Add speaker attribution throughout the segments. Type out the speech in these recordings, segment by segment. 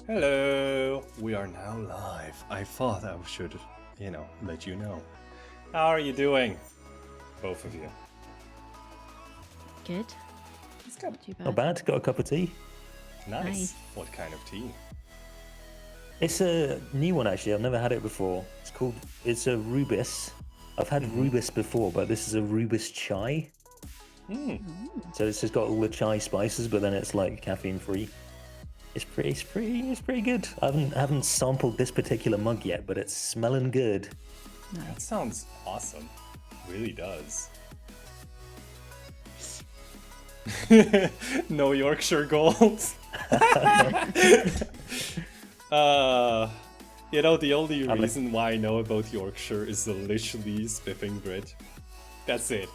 Speaker 1: Hello! We are now live. I thought I should, let you know. How are you doing? Both of you.
Speaker 2: Good.
Speaker 1: It's good.
Speaker 2: Too bad.
Speaker 3: Not bad. Got a cup of tea.
Speaker 1: Nice. What kind of tea?
Speaker 3: It's a new one actually. I've never had it before. It's a rubis. I've had rubis before, but this is a rubis chai. So it's just got all the chai spices, but then it's like caffeine free. It's pretty good. I haven't sampled this particular mug yet, but it's smelling good.
Speaker 1: That sounds awesome. Really does. No Yorkshire Gold. The only reason why I know about Yorkshire is the literally spiffing bread. That's it.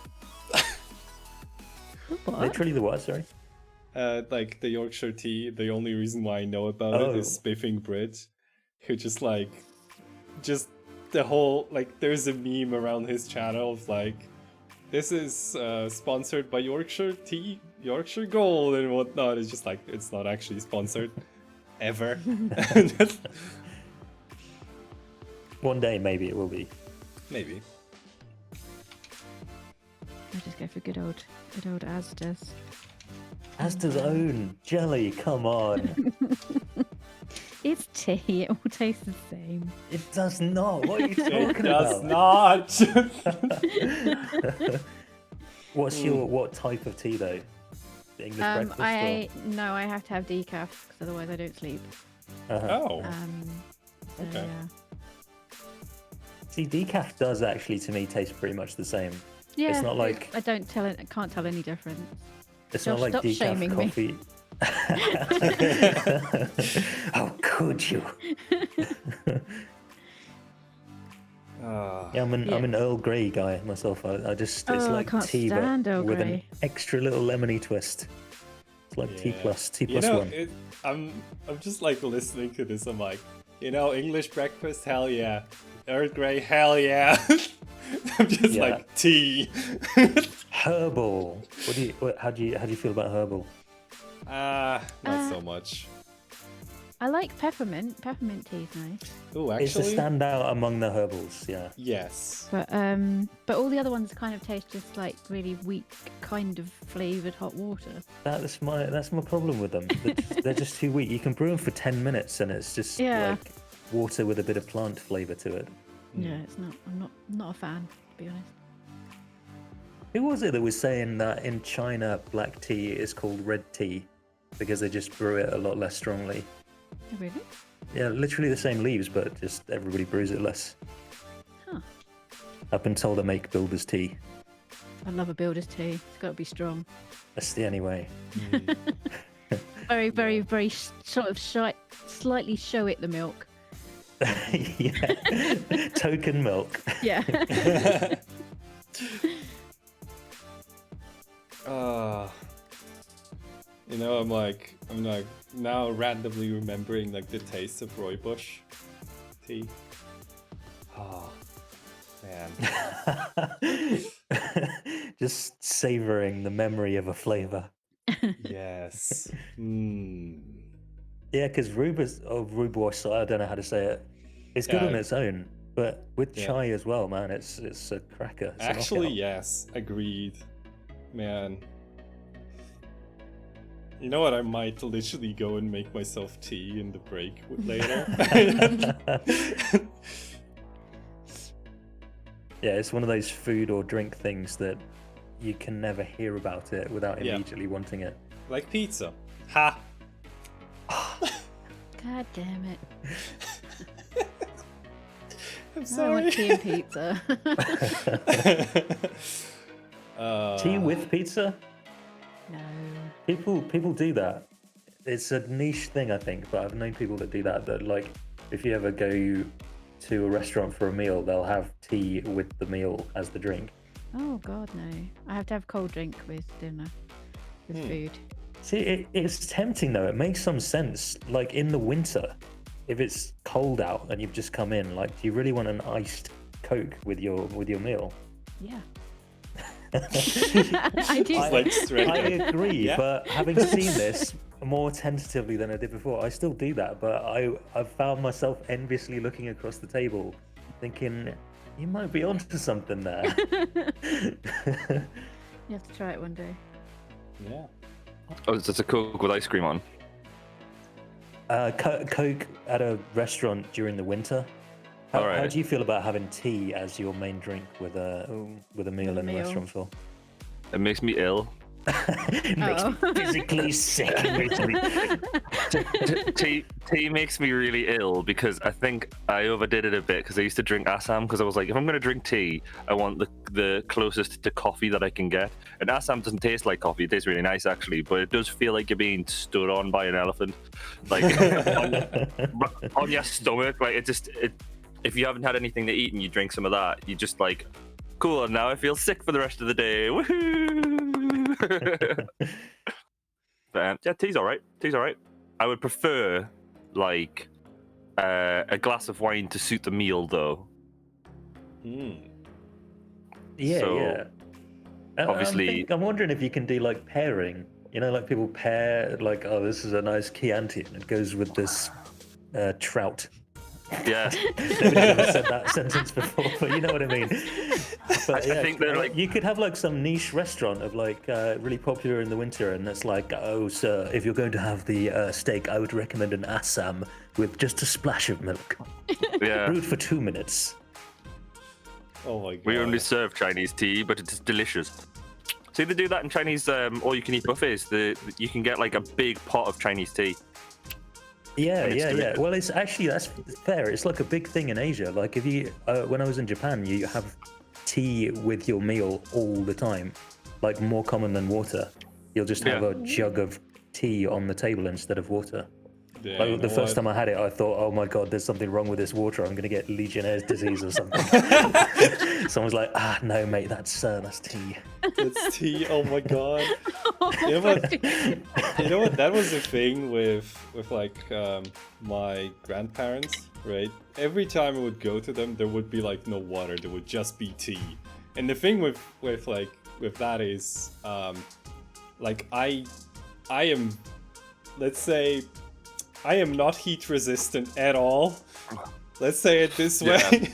Speaker 2: What?
Speaker 3: Literally the what? Sorry.
Speaker 1: Like the Yorkshire tea, the only reason why I know about it is spiffing bread. Who just the whole, there's a meme around his channel of this is sponsored by Yorkshire Tea, Yorkshire Gold and whatnot. It's just it's not actually sponsored ever.
Speaker 3: One day maybe it will be.
Speaker 1: Maybe.
Speaker 2: I just go for good old Asda's.
Speaker 3: Asda's own jelly. Come on.
Speaker 2: It's tea. It all tastes the same.
Speaker 3: It does not. What are you
Speaker 1: It
Speaker 3: talking
Speaker 1: does
Speaker 3: about?
Speaker 1: not.
Speaker 3: What type of tea though? The English breakfast?
Speaker 2: I have to have decaf because otherwise I don't sleep.
Speaker 1: Oh.
Speaker 2: So,
Speaker 1: Okay.
Speaker 2: Yeah.
Speaker 3: See, decaf does actually to me taste pretty much the same.
Speaker 2: Yeah.
Speaker 3: It's not like
Speaker 2: I can't tell any difference.
Speaker 3: it's
Speaker 2: Josh,
Speaker 3: not like
Speaker 2: stop
Speaker 3: decaf
Speaker 2: shaming me.
Speaker 3: coffee. How could you? Yeah, I'm an Earl Grey guy myself. I just it's
Speaker 2: I
Speaker 3: like
Speaker 2: can't
Speaker 3: tea but
Speaker 2: stand Earl
Speaker 3: with an
Speaker 2: Grey.
Speaker 3: extra little lemony twist. It's like T plus one.
Speaker 1: I'm just listening to this. I'm like, English breakfast, hell yeah. Earl Grey, hell yeah. I'm just like tea.
Speaker 3: Herbal. How do you feel about herbal?
Speaker 1: Not so much.
Speaker 2: I like peppermint. Peppermint tea is nice.
Speaker 1: Oh,
Speaker 3: It's a
Speaker 1: actually,
Speaker 3: standout among the herbals, yeah.
Speaker 1: yes.
Speaker 2: But all the other ones kind of taste just like really weak, kind of flavoured hot water.
Speaker 3: That's my problem with them. They're just too weak. You can brew them for 10 minutes and it's just like water with a bit of plant flavour to it.
Speaker 2: Yeah, it's not. I'm not a fan, to be honest.
Speaker 3: Who was it that was saying that in China black tea is called red tea because they just brew it a lot less strongly?
Speaker 2: Oh, really?
Speaker 3: Yeah, literally the same leaves, but just everybody brews it less.
Speaker 2: Huh.
Speaker 3: I've been told I make builder's tea.
Speaker 2: I love a builder's tea. It's got to be strong.
Speaker 3: That's the only way.
Speaker 2: Very sort of slightly show it the milk.
Speaker 3: Yeah. Token milk.
Speaker 2: Yeah.
Speaker 1: I'm now randomly remembering the taste of rooibos tea. Oh, man.
Speaker 3: Just savouring the memory of a flavour.
Speaker 1: Yes.
Speaker 3: Yeah, because rooibos, I don't know how to say it. It's good on its own, but with chai as well, man, it's a cracker. It's
Speaker 1: Actually,
Speaker 3: a knockout.
Speaker 1: yes, agreed. Man. You know what? I might literally go and make myself tea in the break later.
Speaker 3: Yeah, it's one of those food or drink things that you can never hear about it without immediately wanting it.
Speaker 1: Like pizza. Ha!
Speaker 2: God damn it.
Speaker 1: I'm
Speaker 2: I
Speaker 1: sorry.
Speaker 2: want tea and pizza.
Speaker 3: Tea with pizza?
Speaker 2: No.
Speaker 3: People do that. It's a niche thing, I think, but I've known people that do that. That like, if you ever go to a restaurant for a meal, they'll have tea with the meal as the drink.
Speaker 2: Oh God, no. I have to have cold drink with dinner, with food.
Speaker 3: See, it's tempting though. It makes some sense. Like in the winter, if it's cold out and you've just come in, like, do you really want an iced Coke with your meal?
Speaker 2: Yeah. I do.
Speaker 1: Just like straight
Speaker 3: I
Speaker 1: in.
Speaker 3: agree,
Speaker 1: Yeah.
Speaker 3: but having seen this, more tentatively than I did before. I still do that, but I've found myself enviously looking across the table, thinking you might be onto something there.
Speaker 2: You have to try it one day.
Speaker 1: Yeah.
Speaker 4: Oh, it's just a Coke with ice cream on.
Speaker 3: Coke at a restaurant during the winter. How
Speaker 4: Alright.
Speaker 3: do you feel about having tea as your main drink with a meal in a
Speaker 2: meal.
Speaker 3: restaurant, Phil?
Speaker 4: It makes me ill.
Speaker 3: It makes me physically sick.
Speaker 4: Tea makes me really ill because I think I overdid it a bit because I used to drink Assam because I was like, if I'm going to drink tea, I want the closest to coffee that I can get. And Assam doesn't taste like coffee. It tastes really nice, actually, but it does feel like you're being stood on by an elephant. Like, on your stomach. Like, if you haven't had anything to eat and you drink some of that, you just like, cool, and now I feel sick for the rest of the day. Woohoo! But yeah, tea's alright. I would prefer like a glass of wine to suit the meal, though.
Speaker 3: Yeah.
Speaker 4: Obviously,
Speaker 3: I'm wondering if you can do like pairing. You know, like people pair like, oh, this is a nice Chianti, and it goes with this trout.
Speaker 4: yeah.
Speaker 3: Nobody's ever said that sentence before, but you know what I mean. But
Speaker 4: I think they're like,
Speaker 3: you could have like some niche restaurant of like really popular in the winter, and it's like, oh, sir, if you're going to have the steak, I would recommend an Assam with just a splash of milk.
Speaker 4: yeah.
Speaker 3: Brewed for 2 minutes.
Speaker 1: Oh my god.
Speaker 4: We only serve Chinese tea, but it's delicious. See, they do that in Chinese all-you-can-eat buffets. You can get like a big pot of Chinese tea.
Speaker 3: Yeah. Well, it's actually, that's fair. It's like a big thing in Asia. Like if you, when I was in Japan, you have tea with your meal all the time, like more common than water. You'll just have a jug of tea on the table instead of water.
Speaker 1: Yeah,
Speaker 3: Like the first time I had it, I thought, oh my god, there's something wrong with this water. I'm going to get Legionnaire's disease or something. Someone's like, no, mate, that's tea.
Speaker 1: It's tea. Oh my god. You know what? That was the thing with like my grandparents, right? Every time I would go to them, there would be like no water. There would just be tea. And the thing with that is, like I am, let's say, I am not heat resistant at all. Let's say it this way.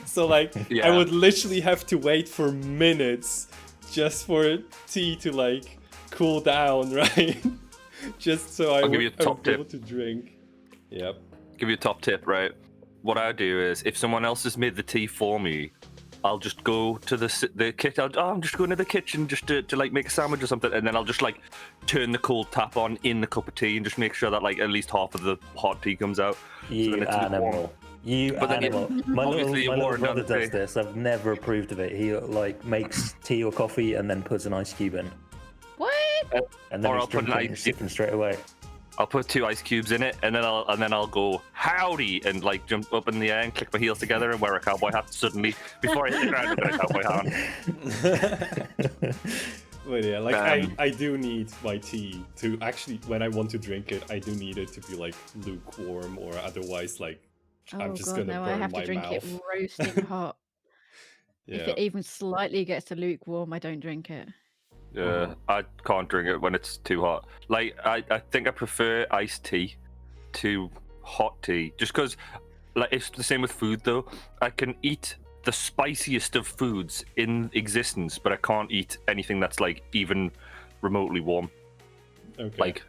Speaker 1: So like, I would literally have to wait for minutes just for tea to like cool down, right? Just so I would be able to drink. Yep.
Speaker 4: Give you a top tip, right? What I do is, if someone else has made the tea for me, I'll just go to the kitchen. I'm just going to the kitchen just to like make a sandwich or something, and then I'll just like turn the cold tap on in the cup of tea and just make sure that like at least half of the hot tea comes out.
Speaker 3: You
Speaker 4: so
Speaker 3: animal. You animal. My little brother does
Speaker 4: tea.
Speaker 3: this. I've never approved of it. He like makes tea or coffee and then puts an ice cube in.
Speaker 2: What?
Speaker 3: And then
Speaker 4: Or
Speaker 3: he's
Speaker 4: I'll put an
Speaker 3: drinking,
Speaker 4: ice
Speaker 3: sipping straight away.
Speaker 4: I'll put 2 ice cubes in it, and then I'll go howdy and like jump up in the air and click my heels together and wear a cowboy hat suddenly before I hit the ground with a cowboy hat on.
Speaker 1: But yeah, like I do need my tea to actually, when I want to drink it, I do need it to be like lukewarm, or otherwise like I'm just gonna burn
Speaker 2: I have
Speaker 1: my
Speaker 2: to drink
Speaker 1: mouth.
Speaker 2: it roasting hot.
Speaker 1: Yeah.
Speaker 2: If it even slightly gets to lukewarm, I don't drink it.
Speaker 4: Yeah, I can't drink it when it's too hot. Like, I think I prefer iced tea to hot tea. Just because, like, it's the same with food, though. I can eat the spiciest of foods in existence, but I can't eat anything that's, like, even remotely warm.
Speaker 1: Okay.
Speaker 4: Like,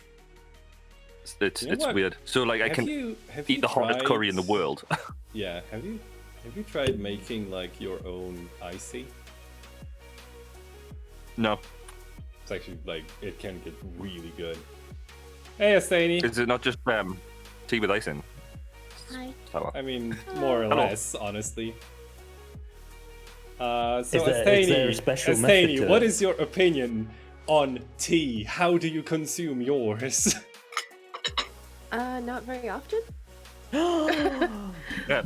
Speaker 4: it's
Speaker 1: what?
Speaker 4: weird. So, like, I can eat the hottest curry in the world.
Speaker 1: Yeah, have you tried making, like, your own iced tea?
Speaker 4: No.
Speaker 1: It's actually, like, it can get really good. Hey, Astani!
Speaker 4: Is it not just tea with ice in?
Speaker 2: Hi.
Speaker 4: Oh.
Speaker 1: I mean, more or less, honestly. So,
Speaker 3: Is there a special method to
Speaker 1: what
Speaker 3: it?
Speaker 1: is your opinion on tea? How do you consume yours?
Speaker 5: Not very often.
Speaker 4: Yeah.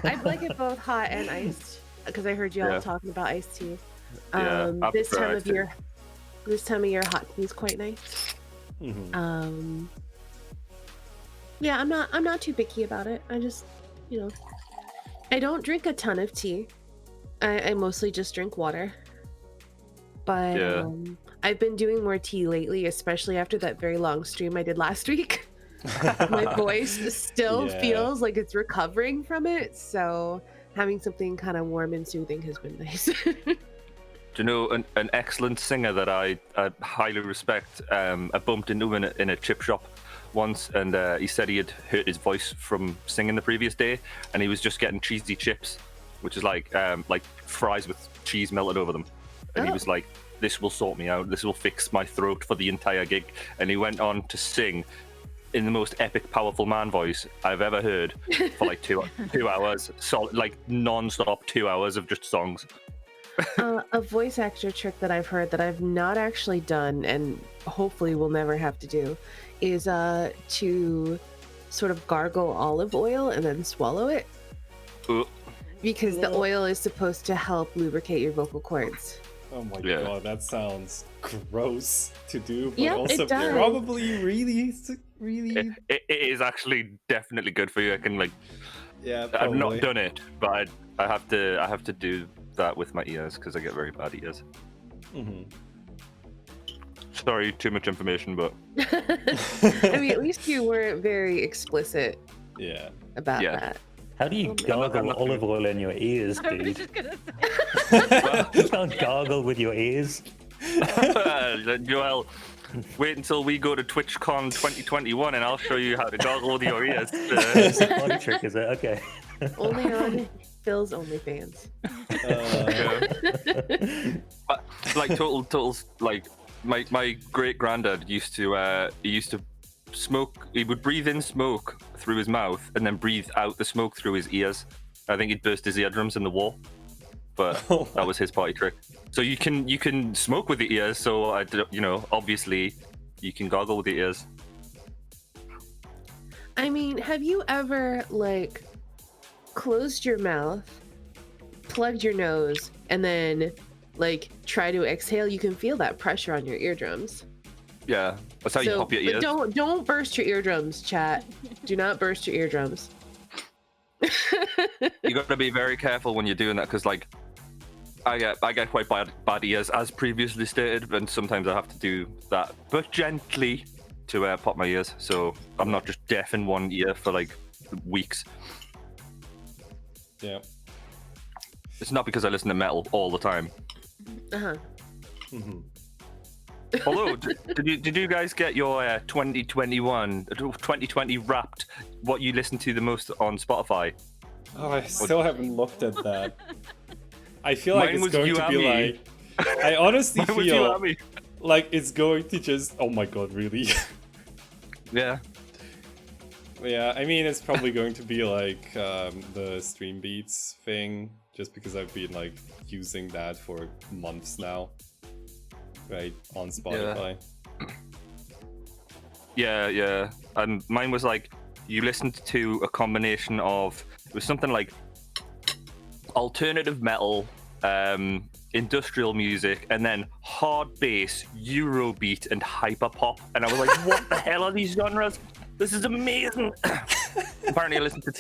Speaker 5: I like it both hot and iced, because I heard you all talking about iced tea. This time of year, hot tea is quite nice.
Speaker 1: Mm-hmm.
Speaker 5: Yeah, I'm not too picky about it. I just, I don't drink a ton of tea. I mostly just drink water. But I've been doing more tea lately, especially after that very long stream I did last week. My voice still feels like it's recovering from it, so having something kind of warm and soothing has been nice.
Speaker 4: Do you know an excellent singer that I highly respect? I bumped into him in a chip shop once, and he said he had hurt his voice from singing the previous day, and he was just getting cheesy chips, which is like fries with cheese melted over them. And he was like, "This will sort me out. This will fix my throat for the entire gig." And he went on to sing in the most epic, powerful man voice I've ever heard for like 2 hours, solid, like non-stop 2 hours of just songs.
Speaker 5: A voice actor trick that I've heard that I've not actually done and hopefully will never have to do is to sort of gargle olive oil and then swallow it. Because the oil is supposed to help lubricate your vocal cords.
Speaker 1: Oh my god, that sounds gross to do, but
Speaker 5: Yep,
Speaker 1: also
Speaker 5: it does.
Speaker 1: probably really.
Speaker 4: It is actually definitely good for you. I can
Speaker 1: Yeah,
Speaker 4: I've not done it, but I have to do that with my ears because I get very bad ears. Sorry, too much information, but
Speaker 5: I mean, at least you weren't very explicit about that.
Speaker 3: How do you gargle olive oil in your ears,
Speaker 2: I was
Speaker 3: dude?
Speaker 2: just gonna say.
Speaker 3: You can't gargle with your ears.
Speaker 4: Joel, wait until we go to TwitchCon 2021 and I'll show you how to gargle with your ears.
Speaker 3: It's a funny trick, is it? Okay.
Speaker 5: Only on Phil's OnlyFans.
Speaker 4: But, like total like my great granddad used to smoke. He would breathe in smoke through his mouth and then breathe out the smoke through his ears. I think he'd burst his eardrums in the wall, but that was his party trick. So you can smoke with the ears. So obviously you can gargle with the ears.
Speaker 5: I mean, have you ever closed your mouth, plugged your nose, and then try to exhale? You can feel that pressure on your eardrums.
Speaker 4: Yeah, that's how you pop your ears.
Speaker 5: Don't burst your eardrums, chat. Do not burst your eardrums.
Speaker 4: You got to be very careful when you're doing that because I get quite bad ears, as previously stated, and sometimes I have to do that, but gently, to pop my ears, so I'm not just deaf in one ear for weeks.
Speaker 1: Yeah.
Speaker 4: It's not because I listen to metal all the time. Although, did you guys get your 2020 Wrapped? What you listen to the most on Spotify?
Speaker 1: Oh, I still haven't looked at that. I feel like
Speaker 4: Mine
Speaker 1: it's going to be I honestly feel like it's going to just. Oh my god, really?
Speaker 4: Yeah.
Speaker 1: Yeah, I mean, it's probably going to be the stream beats thing, just because I've been using that for months now, right, on Spotify.
Speaker 4: Yeah. And mine was you listened to a combination of, it was something like alternative metal, industrial music, and then hard bass, Eurobeat, and hyperpop. And I was like, what the hell are these genres? This is amazing. Apparently I listened to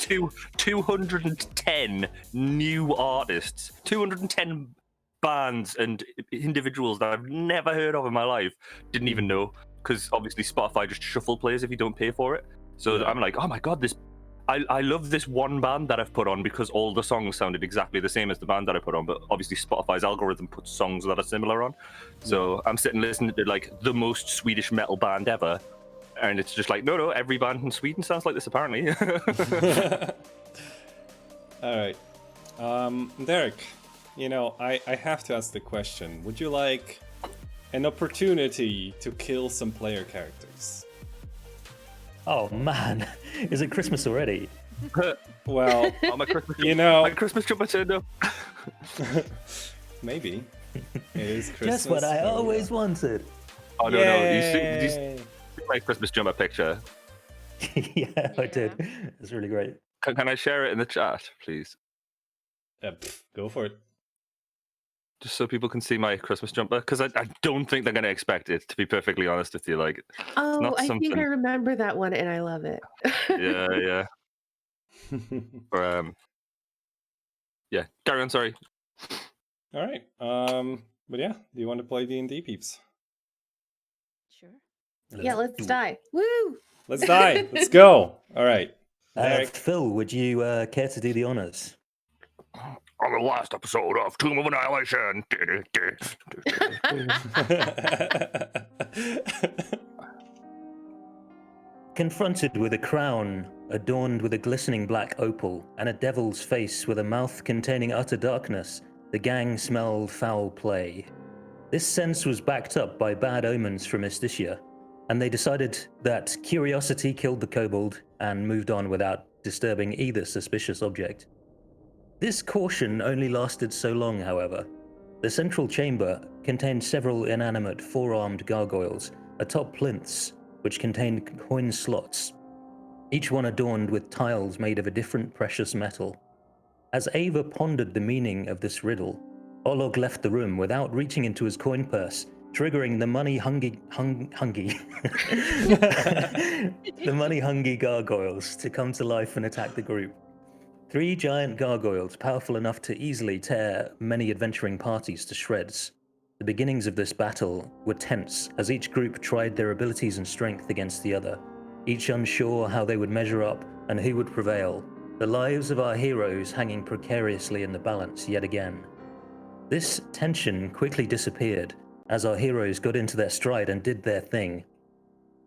Speaker 4: 210 new artists, 210 bands and individuals that I've never heard of in my life. Didn't even know, because obviously Spotify just shuffle plays if you don't pay for it. So I'm like, oh my god, I love this one band that I've put on because all the songs sounded exactly the same as the band that I put on, but obviously Spotify's algorithm puts songs that are similar on. So I'm sitting listening to the most Swedish metal band ever, and it's just no, every band in Sweden sounds like this apparently.
Speaker 1: All right. Derek, I have to ask the question. Would you like an opportunity to kill some player characters?
Speaker 3: Oh man, is it Christmas already?
Speaker 1: Well,
Speaker 4: my Christmas jumper turned up.
Speaker 1: Maybe. It is Christmas.
Speaker 3: Just what I always wanted.
Speaker 4: Oh no, you see my Christmas jumper picture?
Speaker 3: Yeah, I did. It's really great.
Speaker 4: Can I share it in the chat, please?
Speaker 1: Go for it.
Speaker 4: Just so people can see my Christmas jumper, because I don't think they're going to expect it, to be perfectly honest with you.
Speaker 5: I think I remember that one, and I love it.
Speaker 4: Yeah. Or, yeah, carry on, sorry.
Speaker 1: All right. But yeah, do you want to play D&D, peeps?
Speaker 2: Sure.
Speaker 5: Yeah, let's die. Woo!
Speaker 1: Let's die. Let's go. All right. Derek.
Speaker 3: Phil, would you care to do the honors?
Speaker 4: On the last episode of Tomb of Annihilation.
Speaker 3: Confronted with a crown adorned with a glistening black opal and a devil's face with a mouth containing utter darkness, the gang smelled foul play. This sense was backed up by bad omens from Mysticia, and they decided that curiosity killed the kobold and moved on without disturbing either suspicious object. This caution only lasted so long, however. The central chamber contained several inanimate four-armed gargoyles atop plinths, which contained coin slots, each one adorned with tiles made of a different precious metal. As Ava pondered the meaning of this riddle, Olog left the room without reaching into his coin purse, triggering the money-hungry the money-hungry gargoyles to come to life and attack the group. 3 giant gargoyles, powerful enough to easily tear many adventuring parties to shreds. The beginnings of this battle were tense as each group tried their abilities and strength against the other, each unsure how they would measure up and who would prevail, the lives of our heroes hanging precariously in the balance yet again. This tension quickly disappeared as our heroes got into their stride and did their thing.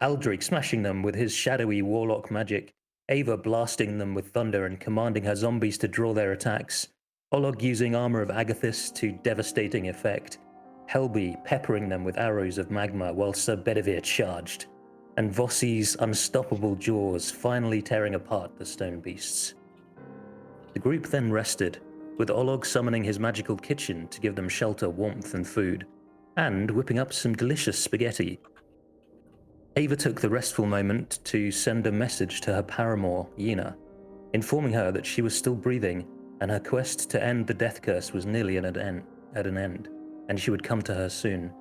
Speaker 3: Aldrich smashing them with his shadowy warlock magic, Ava blasting them with thunder and commanding her zombies to draw their attacks, Olog using armor of Agathis to devastating effect, Helby peppering them with arrows of magma while Sir Bedivere charged, and Vossi's unstoppable jaws finally tearing apart the stone beasts. The group then rested, with Olog summoning his magical kitchen to give them shelter, warmth, and food, and whipping up some delicious spaghetti. Ava took the restful moment to send a message to her paramour, Yena, informing her that she was still breathing and her quest to end the death curse was nearly at an end, and she would come to her soon,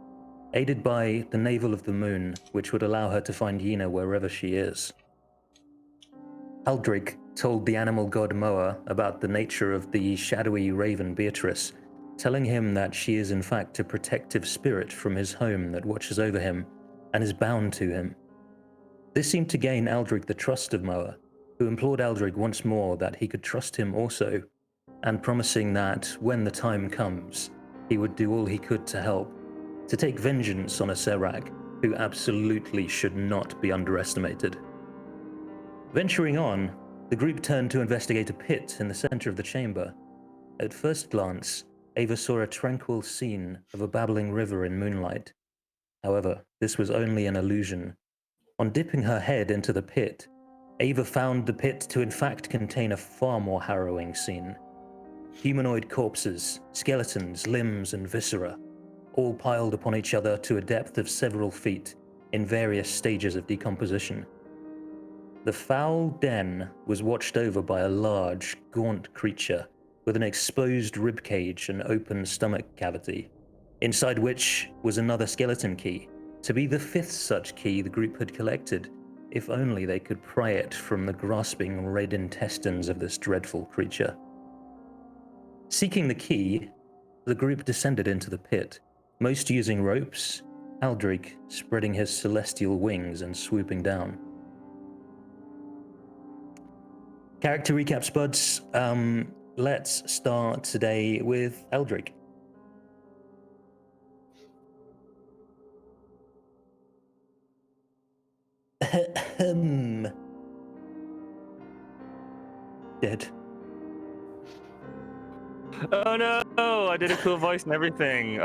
Speaker 3: aided by the Navel of the Moon, which would allow her to find Yena wherever she is. Aldrich told the animal god Moa about the nature of the shadowy raven Beatrice, telling him that she is in fact a protective spirit from his home that watches over him and is bound to him. This seemed to gain Aldrich the trust of Moa, who implored Aldrich once more that he could trust him also, and promising that when the time comes, he would do all he could to help, to take vengeance on a Serag, who absolutely should not be underestimated. Venturing on, the group turned to investigate a pit in the center of the chamber. At first glance, Ava saw a tranquil scene of a babbling river in moonlight. However, this was only an illusion. On dipping her head into the pit, Ava found the pit to in fact contain a far more harrowing scene. Humanoid corpses, skeletons, limbs, and viscera, all piled upon each other to a depth of several feet, in various stages of decomposition. The foul den was watched over by a large, gaunt creature with an exposed ribcage and open stomach cavity, inside which was another skeleton key, to be the 5th such key the group had collected, if only they could pry it from the grasping red intestines of this dreadful creature. Seeking the key, the group descended into the pit, most using ropes, Aldrich spreading his celestial wings and swooping down. Character recaps, buds. Let's start today with Aldrich. Dead.
Speaker 4: Oh no! I did a cool voice and everything.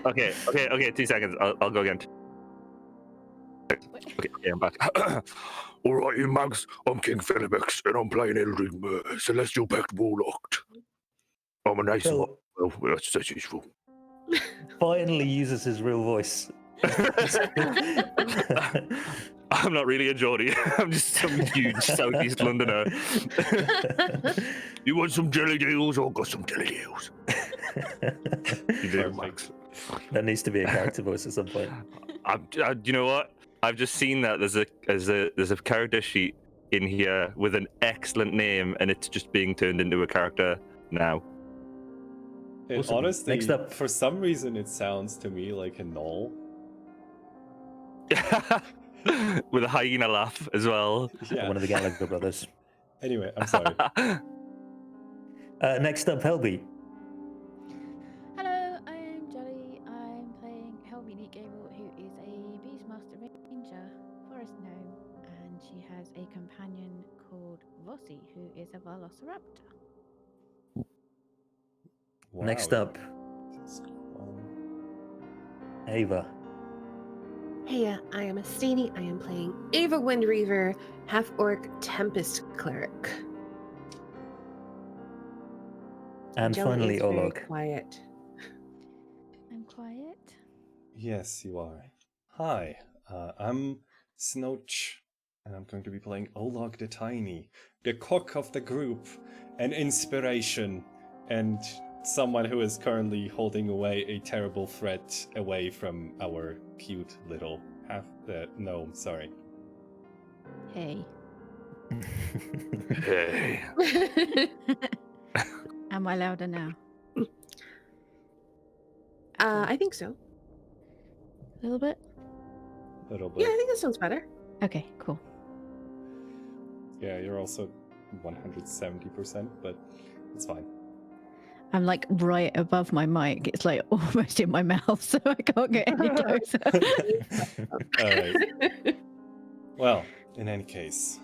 Speaker 4: Okay. 2 seconds. I'll go again. Okay, I'm back. Alright, you mugs. I'm King Philibix, and I'm playing Eldring Celestial Pact Warlocked. I'm a nice one. Well, that's as usual.
Speaker 3: Finally uses his real voice.
Speaker 4: I'm not really a Geordie. I'm just some huge Southeast Londoner. You want some jelly deals? I've got some jelly deals. You do, Max.
Speaker 3: That needs to be a character voice at some point.
Speaker 4: You know what? I've just seen that there's a character sheet in here with an excellent name, and it's just being turned into a character now.
Speaker 3: Awesome.
Speaker 1: Honestly,
Speaker 3: Next up.
Speaker 1: for some reason, it sounds to me like a knoll.
Speaker 4: With a hyena laugh as well.
Speaker 1: Yeah.
Speaker 3: One of the Gallagher brothers.
Speaker 1: Anyway, I'm sorry.
Speaker 3: Next up, Helby.
Speaker 2: Hello, I'm Jelly. I'm playing Helmi Neatgable, who is a Beastmaster Ranger, Forest Gnome, and she has a companion called Vossi, who is a Velociraptor.
Speaker 1: Wow,
Speaker 3: Next up, Ava.
Speaker 5: Hey, I am Astini. I am playing Ava Windreaver, half-orc Tempest Cleric.
Speaker 3: And
Speaker 5: Jelly
Speaker 3: finally,
Speaker 5: is very
Speaker 3: Olog.
Speaker 5: quiet.
Speaker 2: I'm quiet.
Speaker 1: Yes, you are. Hi, I'm Snoach, and I'm going to be playing Olog the Tiny, the cock of the group, an inspiration, and someone who is currently holding away a terrible threat away from our cute little gnome. Sorry.
Speaker 2: Hey.
Speaker 4: Hey.
Speaker 2: Am I louder now?
Speaker 5: I think so.
Speaker 2: A little bit?
Speaker 1: Little
Speaker 5: Yeah,
Speaker 1: bit.
Speaker 5: I think that sounds better.
Speaker 2: Okay, cool.
Speaker 1: Yeah, you're also 170%, but it's fine.
Speaker 2: I'm like right above my mic. It's like almost in my mouth, so I can't get any closer.
Speaker 1: Alright. Well, in any case,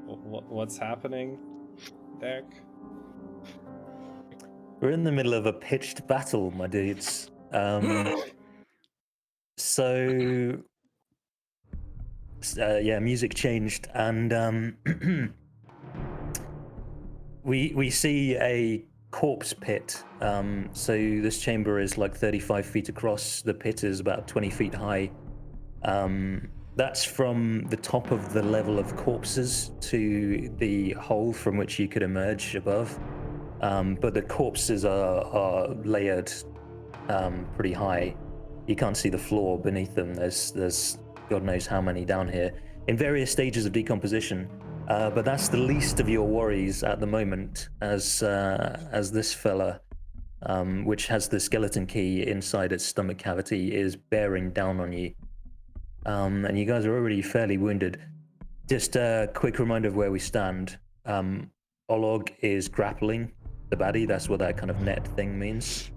Speaker 1: what's happening, Derek?
Speaker 3: We're in the middle of a pitched battle, my dudes. Yeah, music changed, and we see a corpse pit. So this chamber is like 35 feet across. The pit is about 20 feet high. That's from the top of the level of corpses to the hole from which you could emerge above. But the corpses are layered pretty high. You can't see the floor beneath them. There's God knows how many down here in various stages of decomposition. But that's the least of your worries at the moment, as this fella, which has the skeleton key inside its stomach cavity, is bearing down on you. And you guys are already fairly wounded. Just a quick reminder of where we stand. Olog is grappling the baddie. That's what that kind of net thing means.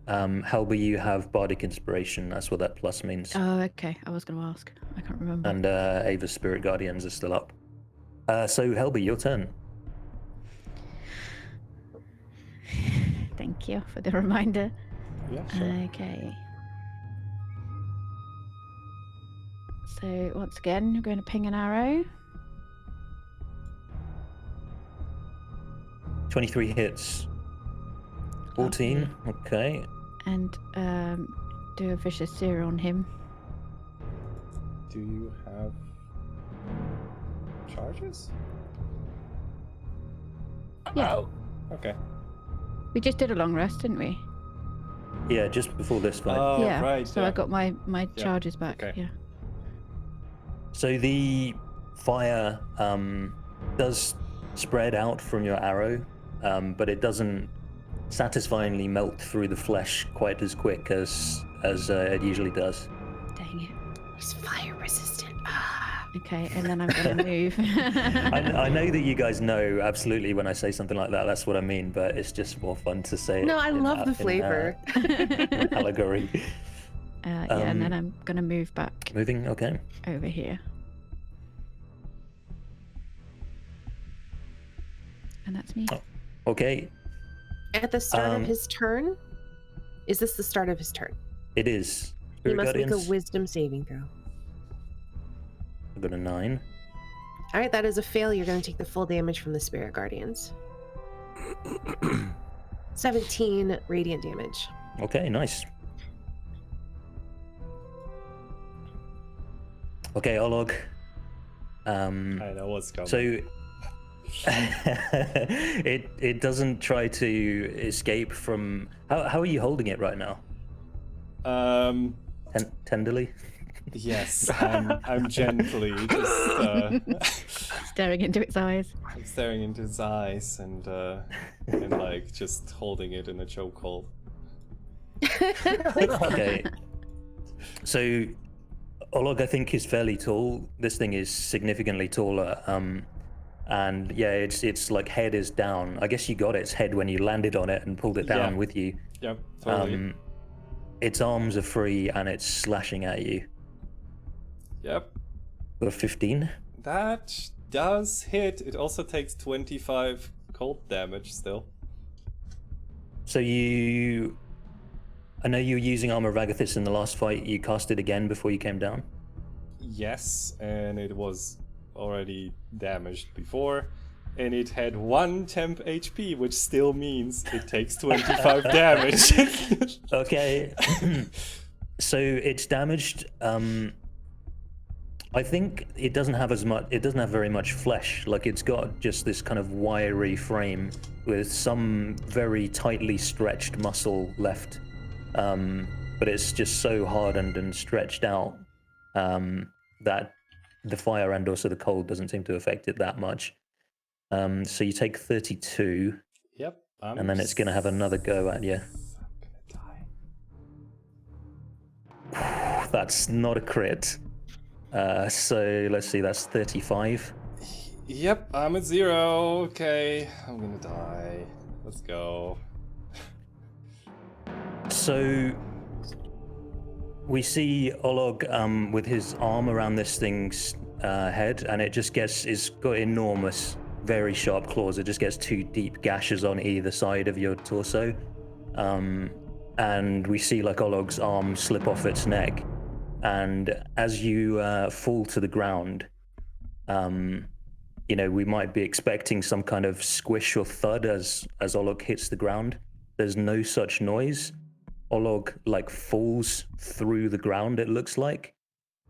Speaker 3: Helby, you have bardic inspiration. That's what that plus means.
Speaker 2: Oh, okay. I was going to ask. I can't remember.
Speaker 3: And Ava's spirit guardians are still up. So Helby, your turn.
Speaker 2: Thank you for the reminder.
Speaker 1: Yeah, sure.
Speaker 2: Okay. So once again, we're going to ping an arrow.
Speaker 3: 23 hits. 14. Okay.
Speaker 2: And do a vicious sear on him.
Speaker 1: Do you have charges?
Speaker 2: Yeah.
Speaker 1: Okay.
Speaker 2: We just did a long rest, didn't we?
Speaker 3: Yeah, just before this fight.
Speaker 1: Oh,
Speaker 2: yeah.
Speaker 1: right.
Speaker 2: So
Speaker 1: yeah.
Speaker 2: I got my
Speaker 1: Yeah,
Speaker 2: charges back.
Speaker 1: okay.
Speaker 2: Yeah.
Speaker 3: So the fire does spread out from your arrow, but it doesn't satisfyingly melt through the flesh quite as quick as it usually does.
Speaker 2: Dang it.
Speaker 5: It's fire resistant.
Speaker 2: Okay, and then I'm going to move.
Speaker 3: I know that you guys know absolutely when I say something like that, that's what I mean, but it's just more fun to say it.
Speaker 5: No, I love the flavor.
Speaker 3: In allegory.
Speaker 2: Yeah, and then I'm going to move back
Speaker 3: Moving, okay.
Speaker 2: over here. And that's me.
Speaker 3: Oh. Okay,
Speaker 5: At the start of his turn, is this the start of his turn?
Speaker 3: it is.
Speaker 5: He
Speaker 3: Spirit
Speaker 5: must make
Speaker 3: Guardians,
Speaker 5: a wisdom saving throw.
Speaker 3: I've got a 9.
Speaker 5: All right, that is a fail. You're going to take the full damage from the Spirit Guardians. 17 radiant damage.
Speaker 3: Okay, nice. Okay, Olog.
Speaker 1: I know what's coming.
Speaker 3: So it doesn't try to escape from. How are you holding it right now? Tenderly.
Speaker 1: Yes, I'm gently just
Speaker 2: Staring into its eyes.
Speaker 1: I'm staring into his eyes and like just holding it in a chokehold.
Speaker 3: Okay. So, Olog, I think, is fairly tall. This thing is significantly taller. And yeah, it's like head is down. I guess you got its head when you landed on it and pulled it down
Speaker 1: Yeah.
Speaker 3: with you.
Speaker 1: Yep, totally.
Speaker 3: Its arms are free and it's slashing at you.
Speaker 1: Yep.
Speaker 3: Got a 15.
Speaker 1: That does hit. It also takes 25 cold damage still.
Speaker 3: So I know you were using Armor of Agathis in the last fight. You cast it again before you came down?
Speaker 1: Yes, and it was already damaged before. And it had 1 temp HP, which still means it takes 25 damage.
Speaker 3: Okay. So it's damaged. I think it doesn't have very much flesh. Like, it's got just this kind of wiry frame with some very tightly stretched muscle left. But it's just so hardened and stretched out that the fire and also the cold doesn't seem to affect it that much. So you take 32.
Speaker 1: Yep.
Speaker 3: And then it's going to have another go at you.
Speaker 1: I'm gonna die.
Speaker 3: That's not a crit. So let's see, that's 35.
Speaker 1: Yep, I'm at 0. Okay, I'm gonna die. Let's go.
Speaker 3: So we see Olog with his arm around this thing's head, and it's got enormous, very sharp claws. It just gets 2 deep gashes on either side of your torso. And we see like Olog's arm slip off its neck. And as you fall to the ground, we might be expecting some kind of squish or thud as Olog hits the ground. There's no such noise. Olog like falls through the ground, it looks like,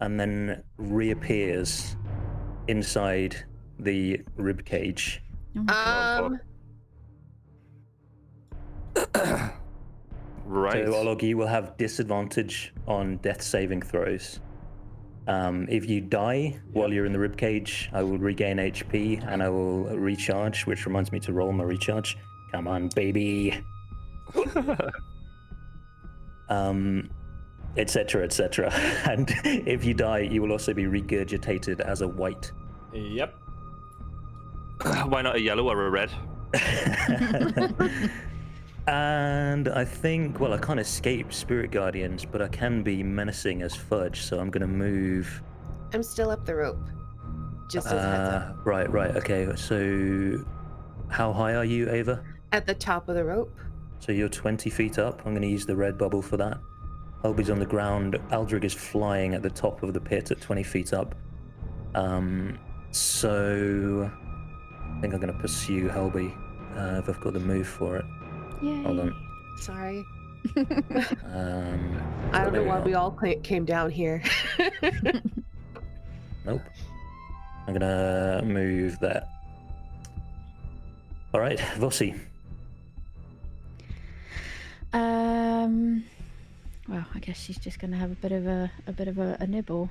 Speaker 3: and then reappears inside the rib cage.
Speaker 4: Right.
Speaker 3: So Olog, you will have disadvantage on death saving throws. If you die while you're in the rib cage, I will regain HP and I will recharge, which reminds me to roll my recharge. Come on, baby. Etc., etc. And if you die, you will also be regurgitated as a white.
Speaker 1: Yep.
Speaker 4: Why not a yellow or a red?
Speaker 3: And I think, well, I can't escape Spirit Guardians, but I can be menacing as Fudge, so I'm going to move.
Speaker 5: I'm still up the rope. Just as a heads up.
Speaker 3: Right, okay. So how high are you, Ava?
Speaker 5: At the top of the rope.
Speaker 3: So you're 20 feet up. I'm going to use the red bubble for that. Helby's on the ground. Aldrig is flying at the top of the pit at 20 feet up. So I think I'm going to pursue Helby if I've got the move for it.
Speaker 2: Yay.
Speaker 3: Hold on.
Speaker 5: Sorry.
Speaker 3: I
Speaker 5: I don't know why we all came down here.
Speaker 3: Nope. I'm gonna move that. All right, Vossi.
Speaker 2: Well, I guess she's just gonna have a bit of a nibble.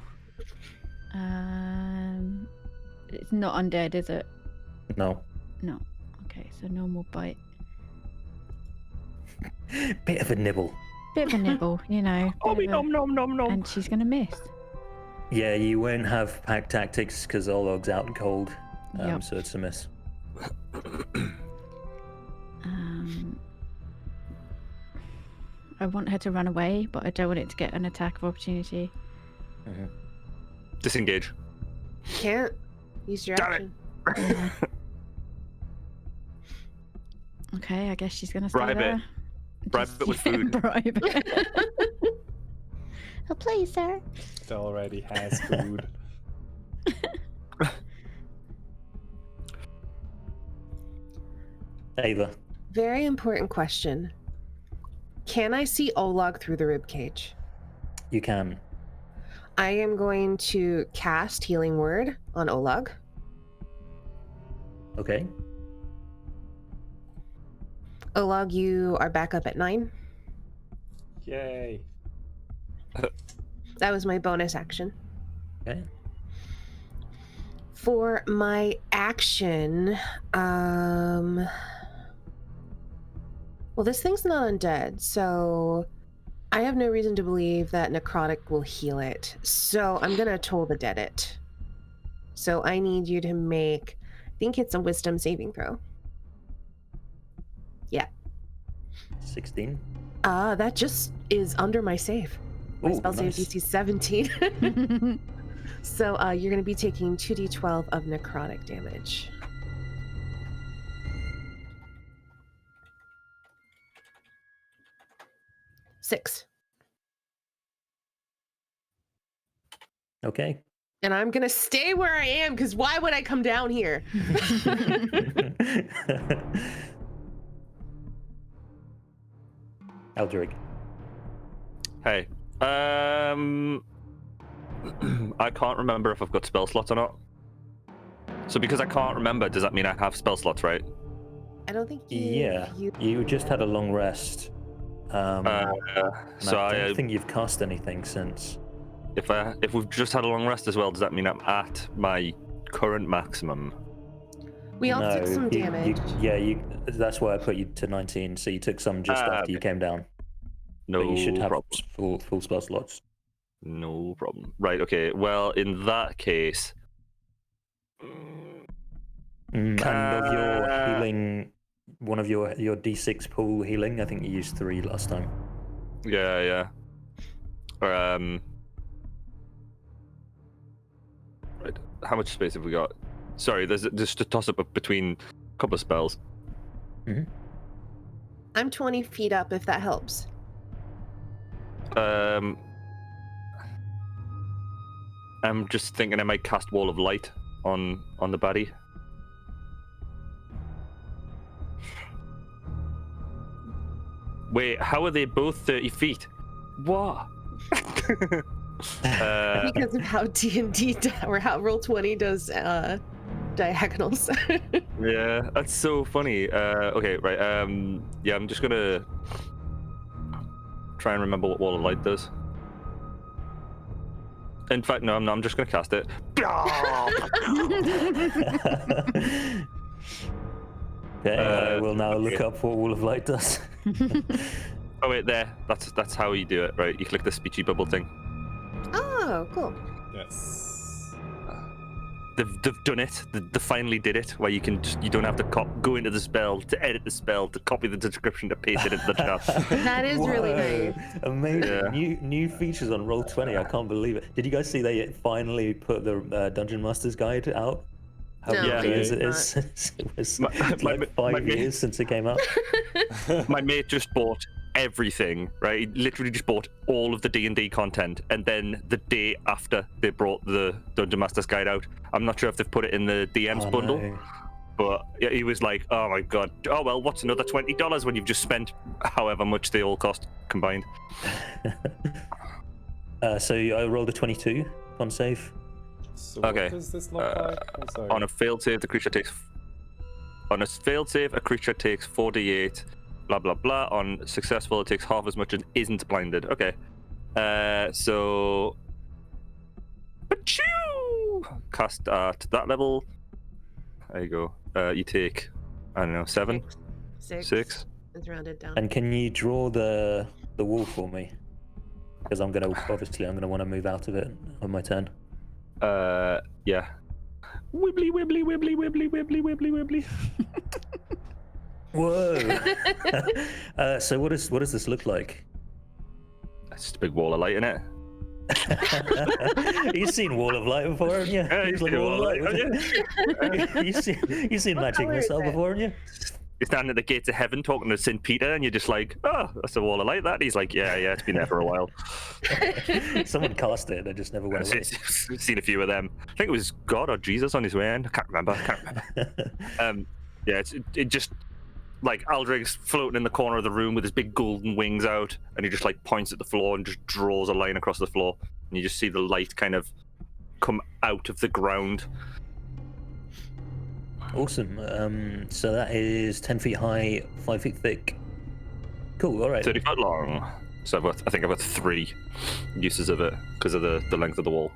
Speaker 2: It's not undead, is it?
Speaker 3: No.
Speaker 2: No. Okay, so normal bite.
Speaker 3: Bit of a nibble.
Speaker 2: Bit of a nibble,
Speaker 4: nom nom nom nom.
Speaker 2: and she's gonna miss.
Speaker 3: Yeah, you won't have pack tactics because Olog's out cold,
Speaker 2: Yep.
Speaker 3: so it's a miss.
Speaker 2: I want her to run away, but I don't want it to get an attack of opportunity.
Speaker 3: Mm-hmm.
Speaker 4: Disengage.
Speaker 5: Can't use your
Speaker 4: Damn it.
Speaker 5: action.
Speaker 2: Yeah. Okay, I guess she's gonna stay
Speaker 4: Bribe it.
Speaker 2: there.
Speaker 4: Bribe it with food.
Speaker 2: Bribe it. Oh, please, sir.
Speaker 1: It already has food.
Speaker 3: Ava.
Speaker 5: Very important question. Can I see Olog through the ribcage?
Speaker 3: You can.
Speaker 5: I am going to cast Healing Word on Olog.
Speaker 3: Okay.
Speaker 5: Olog, you are back up at 9.
Speaker 1: Yay.
Speaker 5: That was my bonus action.
Speaker 3: Okay.
Speaker 5: For my action, well, this thing's not undead, so I have no reason to believe that necrotic will heal it. So I'm gonna Toll the Dead it. So I need you to make, I think it's a Wisdom saving throw. Yeah.
Speaker 3: 16.
Speaker 5: That just is under my save. My
Speaker 3: Ooh,
Speaker 5: spell save
Speaker 3: nice.
Speaker 5: DC 17. So you're going to be taking 2d12 of necrotic damage. Six.
Speaker 3: Okay.
Speaker 5: And I'm going to stay where I am because why would I come down here?
Speaker 3: Aldrich.
Speaker 4: Hey. I can't remember if I've got spell slots or not. So because I can't remember, does that mean I have spell slots, right?
Speaker 5: I don't think you...
Speaker 3: Yeah. You just had a long rest.
Speaker 4: So
Speaker 3: I don't think you've cast anything since.
Speaker 4: If we've just had a long rest as well, does that mean I'm at my current maximum?
Speaker 5: We all took some damage.
Speaker 3: That's why I put you to 19. So you took some just after you came down.
Speaker 4: No
Speaker 3: but you should have
Speaker 4: problem.
Speaker 3: full spell slots.
Speaker 4: No problem. Right. Okay. Well, in that case,
Speaker 3: And of your healing, one of your D6 pool healing, I think you used 3 last time.
Speaker 4: Yeah. Right. How much space have we got? Sorry, there's just a toss-up between a couple of spells.
Speaker 3: Mm-hmm.
Speaker 5: I'm 20 feet up, if that helps.
Speaker 4: I'm just thinking I might cast Wall of Light on the baddie. Wait, how are they both 30 feet? What?
Speaker 5: Because of how D&D or how Roll20 does diagonals.
Speaker 4: Yeah, that's so funny. Okay, right. Yeah, I'm just gonna try and remember what Wall of Light does. In fact, no, I'm just gonna cast it.
Speaker 3: Okay, I will now look up what Wall of Light does.
Speaker 4: Oh wait, there. That's how you do it, right? You click the speechy bubble thing.
Speaker 5: Oh, cool.
Speaker 1: Yes.
Speaker 4: They've done it. They finally did it, where you don't have to go into the spell to edit the spell to copy the description to paste it into the chat.
Speaker 5: That is really nice.
Speaker 3: Amazing.
Speaker 4: Yeah.
Speaker 3: New features on Roll20. I can't believe it. Did you guys see they finally put the Dungeon Master's Guide out? How
Speaker 5: No,
Speaker 3: many years it
Speaker 5: not.
Speaker 3: is? It was like 5 years since it came out.
Speaker 4: My mate just bought everything, right? He literally just bought all of the D&D content, and then the day after they brought the Dungeon Master's Guide out, I'm not sure if they've put it in the DM's bundle,
Speaker 3: no.
Speaker 4: but yeah, he was like, oh my god, oh well, what's another $20 when you've just spent however much they all cost combined?
Speaker 3: So I rolled a 22 on save.
Speaker 1: So
Speaker 4: Okay.
Speaker 1: what does this look like? I'm sorry.
Speaker 4: On a failed save, a creature takes 4d8, blah blah blah. On successful, it takes half as much and isn't blinded. Okay. So Achoo! Cast at that level. There you go. You take, I don't know, 7? 6?
Speaker 5: It's rounded down.
Speaker 3: And can you draw the wall for me? Because I'm gonna want to move out of it on my turn.
Speaker 4: Yeah. Wibbly, wibbly, wibbly, wibbly, wibbly, wibbly, wibbly.
Speaker 3: Whoa! So what does this look like?
Speaker 4: That's just a big wall of light in it.
Speaker 3: You've seen Wall of Light before, haven't you?
Speaker 4: Yeah, you've seen Wall of Light, haven't
Speaker 3: You've seen Magic
Speaker 5: color is
Speaker 3: Missile
Speaker 5: it?
Speaker 3: before, haven't you?
Speaker 4: You're standing at the gates of heaven talking to St. Peter, and you're just like, oh, that's a wall of light, that? And he's like, yeah, it's been there for a while.
Speaker 3: Someone cast it, and it just never went away.
Speaker 4: I've seen a few of them. I think it was God or Jesus on his way in. I can't remember. Yeah, it just, like, Aldric's floating in the corner of the room with his big golden wings out, and he just, like, points at the floor and just draws a line across the floor. And you just see the light kind of come out of the ground.
Speaker 3: Awesome. So that is 10 feet high, 5 feet thick. Cool. All right.
Speaker 4: 30 foot long. So I think I've got 3 uses of it because of the length of the wall.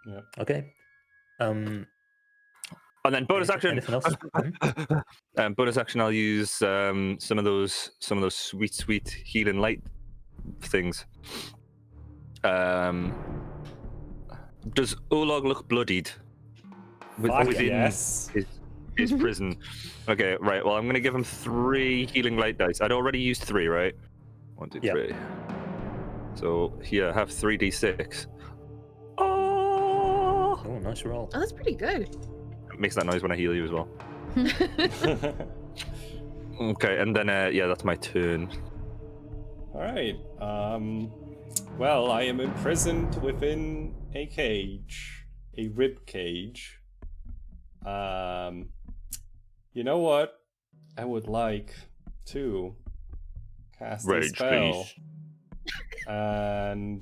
Speaker 1: Yeah.
Speaker 3: Okay. Um,
Speaker 4: And then bonus action.
Speaker 3: anything else?
Speaker 4: Bonus action. I'll use some of those sweet healing light things. Does Olog look bloodied?
Speaker 1: Fuck
Speaker 4: Within
Speaker 1: yes.
Speaker 4: his prison. Okay, right. Well, I'm gonna give him 3 healing light dice. I'd already used 3, right? 1, 2,
Speaker 3: Yeah.
Speaker 4: 3. So here, have 3d6. Oh!
Speaker 3: Oh, nice roll.
Speaker 5: Oh, that's pretty good.
Speaker 4: It makes that noise when I heal you as well. Okay, and then yeah, that's my turn.
Speaker 1: All right. Well, I am imprisoned within a cage, a rib cage. You know what? I would like to cast a
Speaker 4: Rage,
Speaker 1: spell
Speaker 4: please.
Speaker 1: and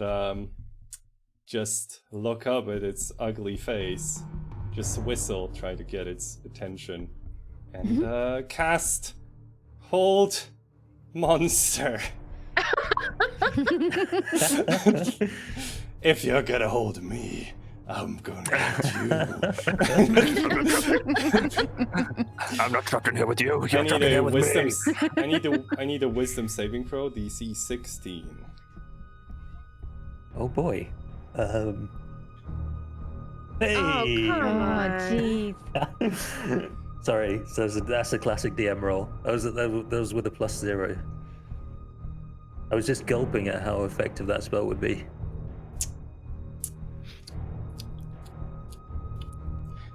Speaker 1: just look up at its ugly face. Just whistle, try to get its attention, and cast Hold Monster. If you're gonna hold me, I'm gonna hold you.
Speaker 4: I'm not trapped in here with you.
Speaker 1: I
Speaker 4: You're
Speaker 1: need
Speaker 4: trapped in
Speaker 1: a
Speaker 4: here with
Speaker 1: wisdom.
Speaker 4: me.
Speaker 1: I need a wisdom saving throw, DC 16.
Speaker 3: Oh boy. Hey.
Speaker 5: Oh, come
Speaker 2: Oh,
Speaker 5: on.
Speaker 2: jeez.
Speaker 3: Sorry, so that's a classic DM roll. That was with a +0. I was just gulping at how effective that spell would be.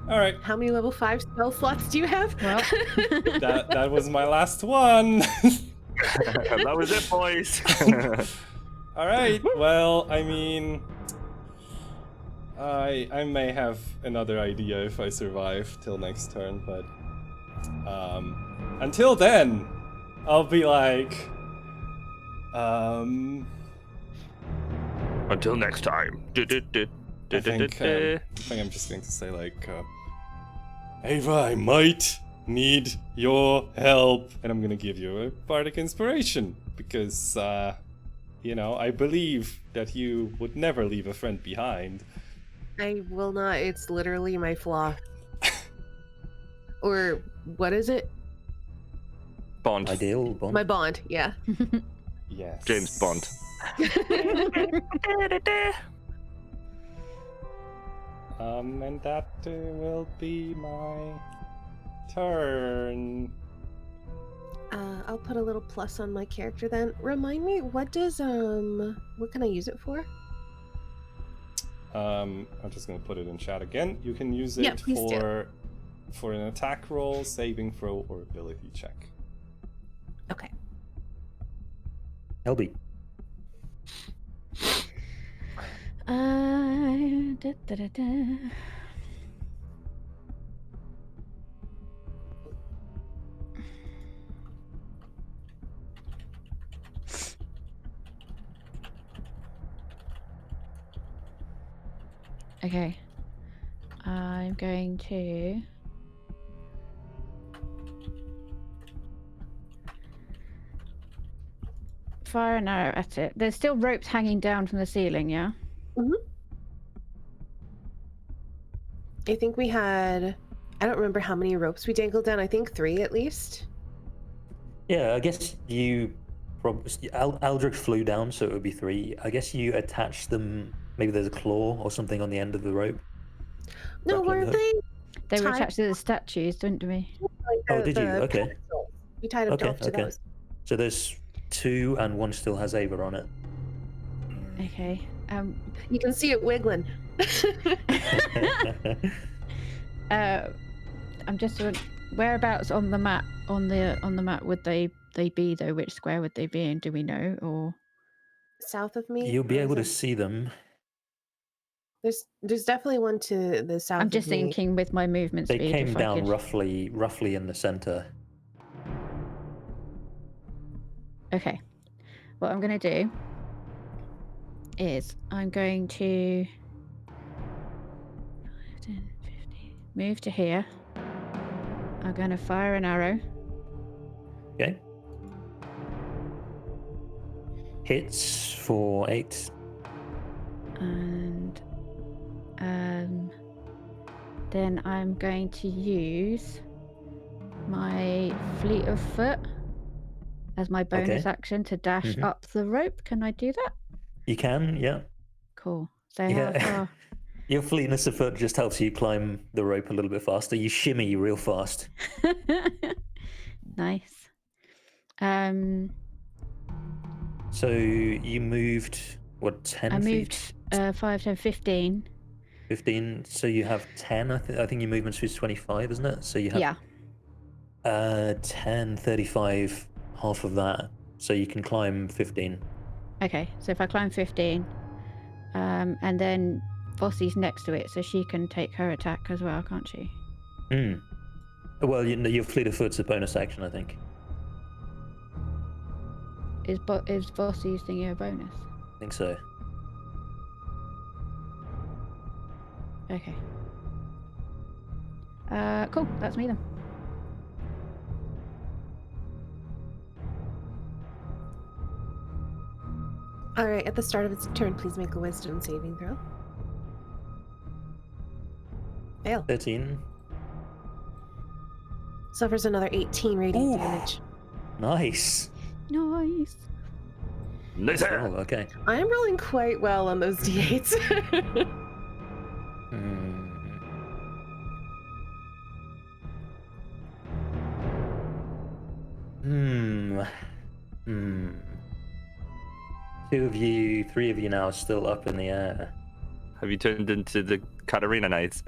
Speaker 1: All right,
Speaker 5: How many level 5 spell slots do you have?
Speaker 2: Well,
Speaker 1: that was my last one.
Speaker 4: That was it, boys.
Speaker 1: All right. Well, I mean, I may have another idea if I survive till next turn, but until then, I'll be like,
Speaker 4: Until next time.
Speaker 1: I think I'm just going to say like, Ava, I might need your help, and I'm gonna give you a bardic inspiration because, you know, I believe that you would never leave a friend behind.
Speaker 5: I will not. It's literally my flaw. Or what is it?
Speaker 4: Bond.
Speaker 3: Ideal bond.
Speaker 5: My bond, yeah.
Speaker 1: Yes.
Speaker 4: James Bond.
Speaker 1: And that will be my turn.
Speaker 5: I'll put a little plus on my character then. Remind me, what can I use it for?
Speaker 1: I'm just gonna put it in chat again. You can use it
Speaker 5: Yeah, please do.
Speaker 1: for an attack roll, saving throw, or ability check.
Speaker 5: Okay.
Speaker 3: Helby.
Speaker 2: da, da, da, da. Okay. I'm going to fire an arrow at it. There's still ropes hanging down from the ceiling, yeah?
Speaker 5: I think we had, I don't remember how many ropes we dangled down. I think 3 at least.
Speaker 3: Yeah, I guess you probably Aldrich flew down, so it would be 3. I guess you attach them. Maybe there's a claw or something on the end of the rope.
Speaker 5: No,
Speaker 3: Grappling
Speaker 5: weren't
Speaker 3: hook.
Speaker 5: they?
Speaker 2: They were
Speaker 5: Tied-
Speaker 2: attached to the statues, didn't we?
Speaker 5: Like
Speaker 3: Oh,
Speaker 5: the-
Speaker 3: did you?
Speaker 5: the
Speaker 3: Okay.
Speaker 5: pedestals. We tied them off to
Speaker 3: Okay.
Speaker 5: those.
Speaker 3: So there's 2 and 1 still has Ava on it.
Speaker 2: Okay.
Speaker 5: You can see it wiggling.
Speaker 2: I'm just whereabouts on the map would they be though? Which square would they be in? Do we know? Or
Speaker 5: South of me.
Speaker 3: You'll be
Speaker 5: Where is
Speaker 3: able to
Speaker 5: it?
Speaker 3: see them.
Speaker 5: There's definitely one to the south.
Speaker 2: I'm just
Speaker 5: of me.
Speaker 2: thinking with my movement
Speaker 3: They
Speaker 2: speed.
Speaker 3: came
Speaker 2: if
Speaker 3: down
Speaker 2: I could...
Speaker 3: roughly in the center.
Speaker 2: Okay. What I'm going to do is I'm going to 10, 15, move to here. I'm going to fire an arrow.
Speaker 3: Okay. Hits for 8.
Speaker 2: And then I'm going to use my Fleet of Foot as my bonus action to dash up the rope. Can I do that?
Speaker 3: You can, yeah.
Speaker 2: Cool. So
Speaker 3: Yeah.
Speaker 2: how far?
Speaker 3: Your fleetness of foot just helps you climb the rope a little bit faster. You shimmy real fast.
Speaker 2: Nice.
Speaker 3: So you moved, what, 10
Speaker 2: I
Speaker 3: feet?
Speaker 2: moved 5, 10, 15.
Speaker 3: 15. So you have 10. I think your movement speed is 25, isn't it? So you have 10, 35, half of that. So you can climb 15.
Speaker 2: Okay, so if I climb 15, and then Vossi's next to it, so she can take her attack as well, can't she?
Speaker 3: Well, your fleet of foot's a bonus action, I think.
Speaker 2: Is Vossi's thingy a bonus?
Speaker 3: I think so.
Speaker 2: Okay. Cool. That's me then.
Speaker 5: All right, at the start of its turn, please make a wisdom saving throw. Fail.
Speaker 3: 13.
Speaker 5: Suffers another 18 radiant damage.
Speaker 3: Nice.
Speaker 2: Nice.
Speaker 4: Nice.
Speaker 3: Oh, okay.
Speaker 5: I am rolling quite well on those d8s.
Speaker 3: Two of you, three of you now are still up in the air.
Speaker 4: Have you turned into the Katarina Knights?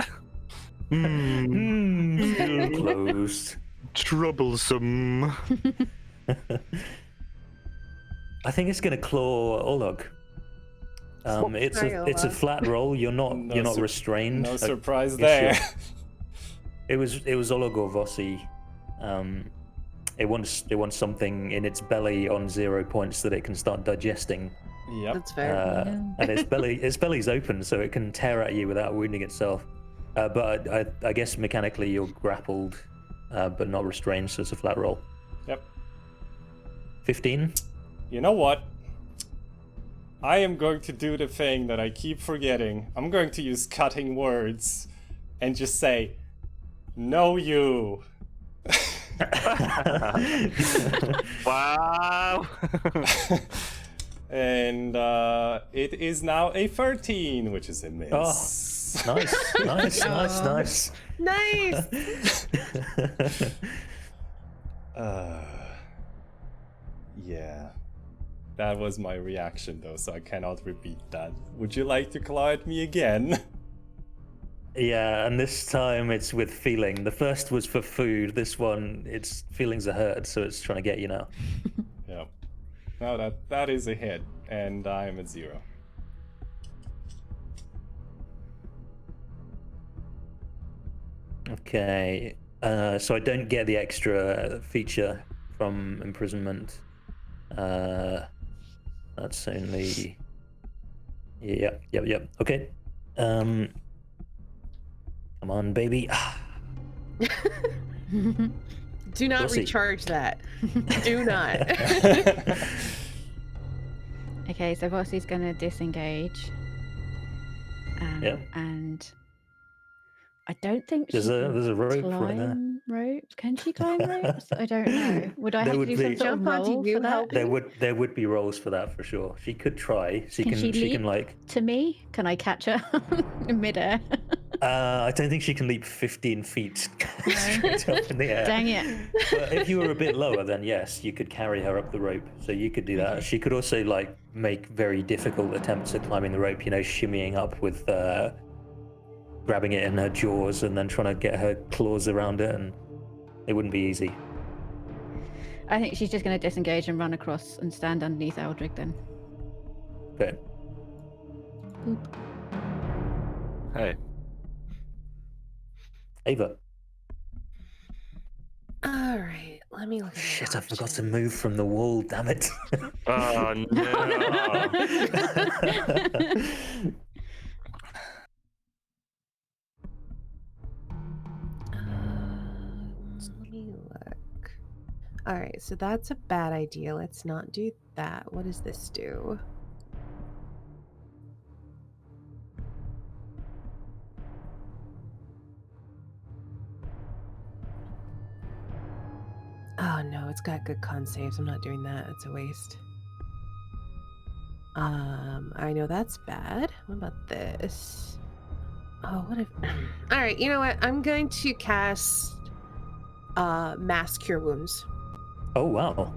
Speaker 3: Still closed.
Speaker 4: Troublesome.
Speaker 3: I think it's going to claw Olog. It's a flat roll. You're not restrained.
Speaker 1: No surprise there.
Speaker 3: It was Olog or Vossi. It wants something in its belly on 0 points that it can start digesting.
Speaker 1: Yep.
Speaker 5: That's fair.
Speaker 3: And its belly's open, so it can tear at you without wounding itself. But I guess mechanically you're grappled, but not restrained, so it's a flat roll.
Speaker 1: Yep.
Speaker 3: 15.
Speaker 1: You know what? I am going to do the thing that I keep forgetting. I'm going to use cutting words and just say, "No, you."
Speaker 4: Wow.
Speaker 1: And it is now a 13, which is a miss.
Speaker 3: Oh, nice.
Speaker 5: Nice!
Speaker 1: Yeah. That was my reaction though, so I cannot repeat that. Would you like to claw at me again?
Speaker 3: Yeah, and this time it's with feeling. The first was for food. This one, its feelings are hurt, so it's trying to get you now.
Speaker 1: Yeah. No, that is a hit, and I'm at 0.
Speaker 3: Okay, so I don't get the extra feature from imprisonment. That's only... Yep. Okay. Come on, baby.
Speaker 5: Do not
Speaker 3: Pussy.
Speaker 5: recharge that. Do not.
Speaker 2: Okay, so Vossi's going to disengage.
Speaker 3: Yeah.
Speaker 2: And I don't think
Speaker 3: There's a rope right there.
Speaker 2: climb ropes. Can she climb ropes? I don't know. Would I
Speaker 3: There
Speaker 2: have to
Speaker 3: would
Speaker 2: do
Speaker 3: be-
Speaker 2: some sort of
Speaker 5: Jump onto
Speaker 2: roll
Speaker 5: you,
Speaker 2: for that?
Speaker 5: help
Speaker 3: There would be rolls for that for sure. She could try. She
Speaker 2: Can
Speaker 3: can
Speaker 2: she leap?
Speaker 3: like.
Speaker 2: To me? Can I catch her in midair?
Speaker 3: I don't think she can leap 15 feet straight up in the air.
Speaker 2: Dang it.
Speaker 3: But if you were a bit lower, then yes, you could carry her up the rope. So you could do that.
Speaker 2: Okay.
Speaker 3: She could also like make very difficult attempts at climbing the rope. Shimmying up with grabbing it in her jaws and then trying to get her claws around it, and it wouldn't be easy.
Speaker 2: I think she's just going to disengage and run across and stand underneath Eldrig then.
Speaker 3: Okay.
Speaker 2: Boop.
Speaker 4: Hey.
Speaker 3: Ava.
Speaker 5: All right, let me look at
Speaker 3: Shit, I forgot to move from the wall. Damn it.
Speaker 4: Oh no.
Speaker 5: Let me look. All right, so that's a bad idea. Let's not do that. What does this do? Oh no, it's got good con saves. I'm not doing that. It's a waste. I know that's bad. What about this? Oh, what if... All right, you know what? I'm going to cast Mass Cure Wounds.
Speaker 3: Oh, wow.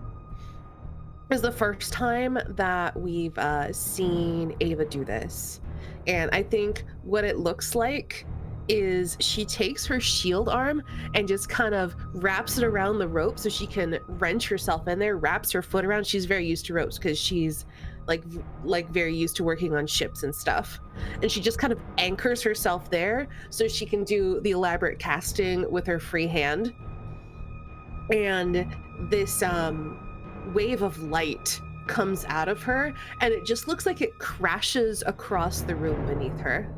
Speaker 5: This is the first time that we've seen Ava do this. And I think what it looks like is she takes her shield arm and just kind of wraps it around the rope so she can wrench herself in there, wraps her foot around. She's very used to ropes because she's like very used to working on ships and stuff. And she just kind of anchors herself there so she can do the elaborate casting with her free hand. And this wave of light comes out of her, and it just looks like it crashes across the room beneath her.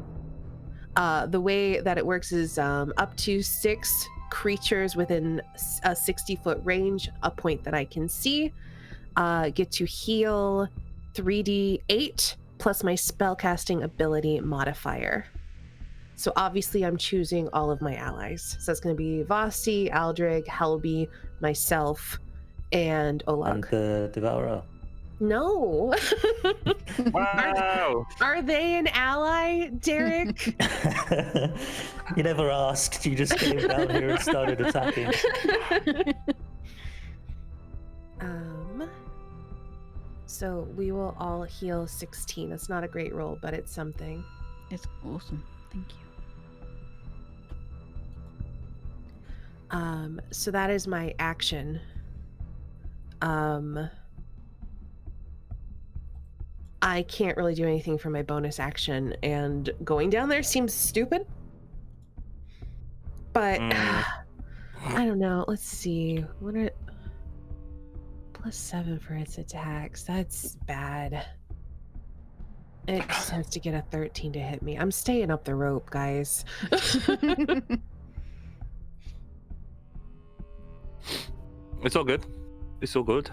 Speaker 5: The way that it works is up to 6 creatures within a 60-foot range, a point that I can see, get to heal 3d8 plus my spellcasting ability modifier. So obviously I'm choosing all of my allies. So it's going to be Vasi, Aldrig, Helby, myself, and Olag.
Speaker 3: And the Devourer.
Speaker 5: No.
Speaker 4: Wow.
Speaker 5: Are they an ally, Derek?
Speaker 3: You never asked. You just came down here and started attacking.
Speaker 5: So we will all heal 16. That's not a great roll, but it's something.
Speaker 2: It's awesome. Thank you.
Speaker 5: So that is my action. I can't really do anything for my bonus action, and going down there seems stupid. But I don't know. Let's see. What are +7 for its attacks? That's bad. It just has to get a 13 to hit me. I'm staying up the rope, guys.
Speaker 4: It's all good. It's all good.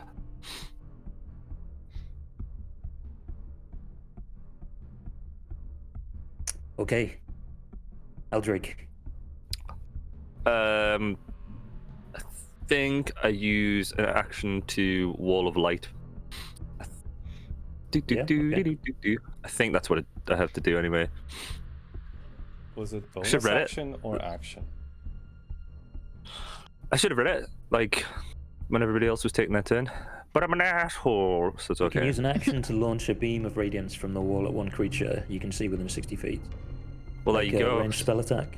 Speaker 3: Okay. Eldrick.
Speaker 4: I think I use an action to Wall of Light. I think that's what I have to do anyway.
Speaker 1: Was it bonus
Speaker 4: Should've read it.
Speaker 1: action or action?
Speaker 4: I should have read it, like, when everybody else was taking their turn. But I'm an asshole, so it's
Speaker 3: You can
Speaker 4: okay.
Speaker 3: use an action to launch a beam of radiance from the wall at one creature you can see within 60 feet.
Speaker 4: Well, there
Speaker 3: Like
Speaker 4: you
Speaker 3: a
Speaker 4: go.
Speaker 3: ranged spell attack.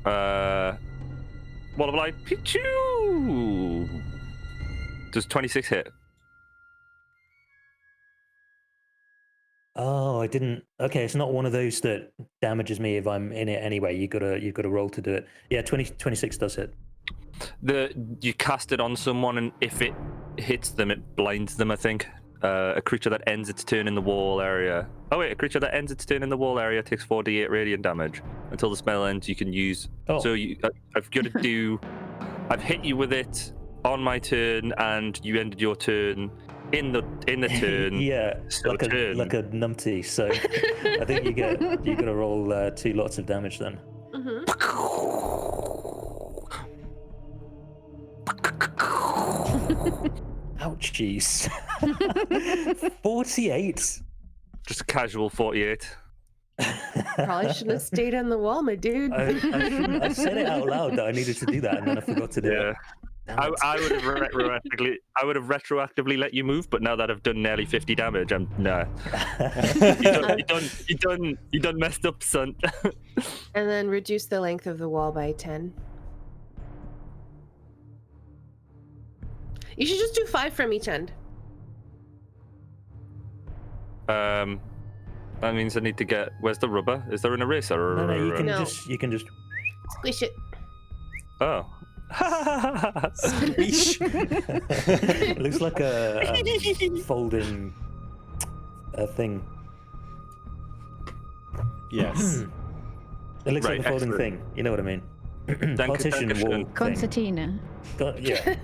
Speaker 4: Wall of Light, Pichu! Does 26 hit?
Speaker 3: Oh, I didn't. Okay, it's not one of those that damages me if I'm in it anyway. You gotta roll to do it. Yeah, 26 does hit.
Speaker 4: You cast it on someone, and if it hits them, it blinds them, I think. A creature that ends its turn in the wall area. Oh wait, a creature that ends its turn in the wall area takes 4d8 radiant damage. Until the spell ends, you can use.
Speaker 3: Oh.
Speaker 4: So I've got to do. I've hit you with it on my turn, and you ended your turn in the turn.
Speaker 3: Yeah,
Speaker 4: So
Speaker 3: like a numpty. So I think you gotta roll 2 lots of damage then. Ouchies. 48.
Speaker 4: Just a casual 48.
Speaker 5: Probably should have stayed on the wall, my dude.
Speaker 3: I said it out loud that I needed to do that, and then I forgot to do
Speaker 4: Yeah.
Speaker 3: it. Damn it.
Speaker 4: I would have retroactively let you move, but now that I've done nearly 50 damage, I'm nah. You done messed up, son.
Speaker 5: And then reduce the length of the wall by 10. You should just do 5 from each end.
Speaker 4: That means I need to get. Where's the rubber? Is there an eraser?
Speaker 3: No, you can
Speaker 5: No.
Speaker 3: you can just.
Speaker 5: Squish it.
Speaker 4: Oh.
Speaker 1: Squish.
Speaker 3: It looks like a folding thing.
Speaker 1: Yes.
Speaker 3: It looks
Speaker 4: Right,
Speaker 3: like a folding
Speaker 4: excellent.
Speaker 3: thing. You know what I mean? Partition
Speaker 4: Dankeschön.
Speaker 3: wall thing.
Speaker 2: Concertina.
Speaker 3: Yeah.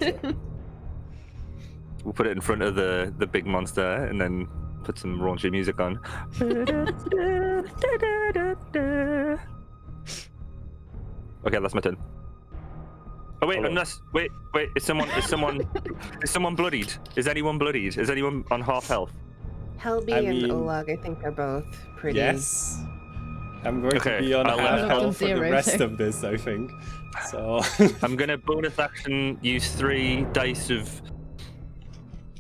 Speaker 4: We'll put it in front of the big monster and then put some raunchy music on. Okay, that's my turn. Oh wait,
Speaker 3: Hold on.
Speaker 4: unless wait, is someone bloodied? Is anyone bloodied? Is anyone on half health?
Speaker 5: Helby
Speaker 1: I
Speaker 5: and
Speaker 1: mean,
Speaker 5: Olag, I think, are both pretty.
Speaker 1: Yes. I'm going to
Speaker 4: Okay,
Speaker 1: be on
Speaker 4: I'll let
Speaker 1: half
Speaker 2: Olag's on
Speaker 1: health for the
Speaker 2: 0,
Speaker 1: rest
Speaker 2: so-
Speaker 1: of this, I think. So
Speaker 4: I'm gonna bonus action use 3 dice of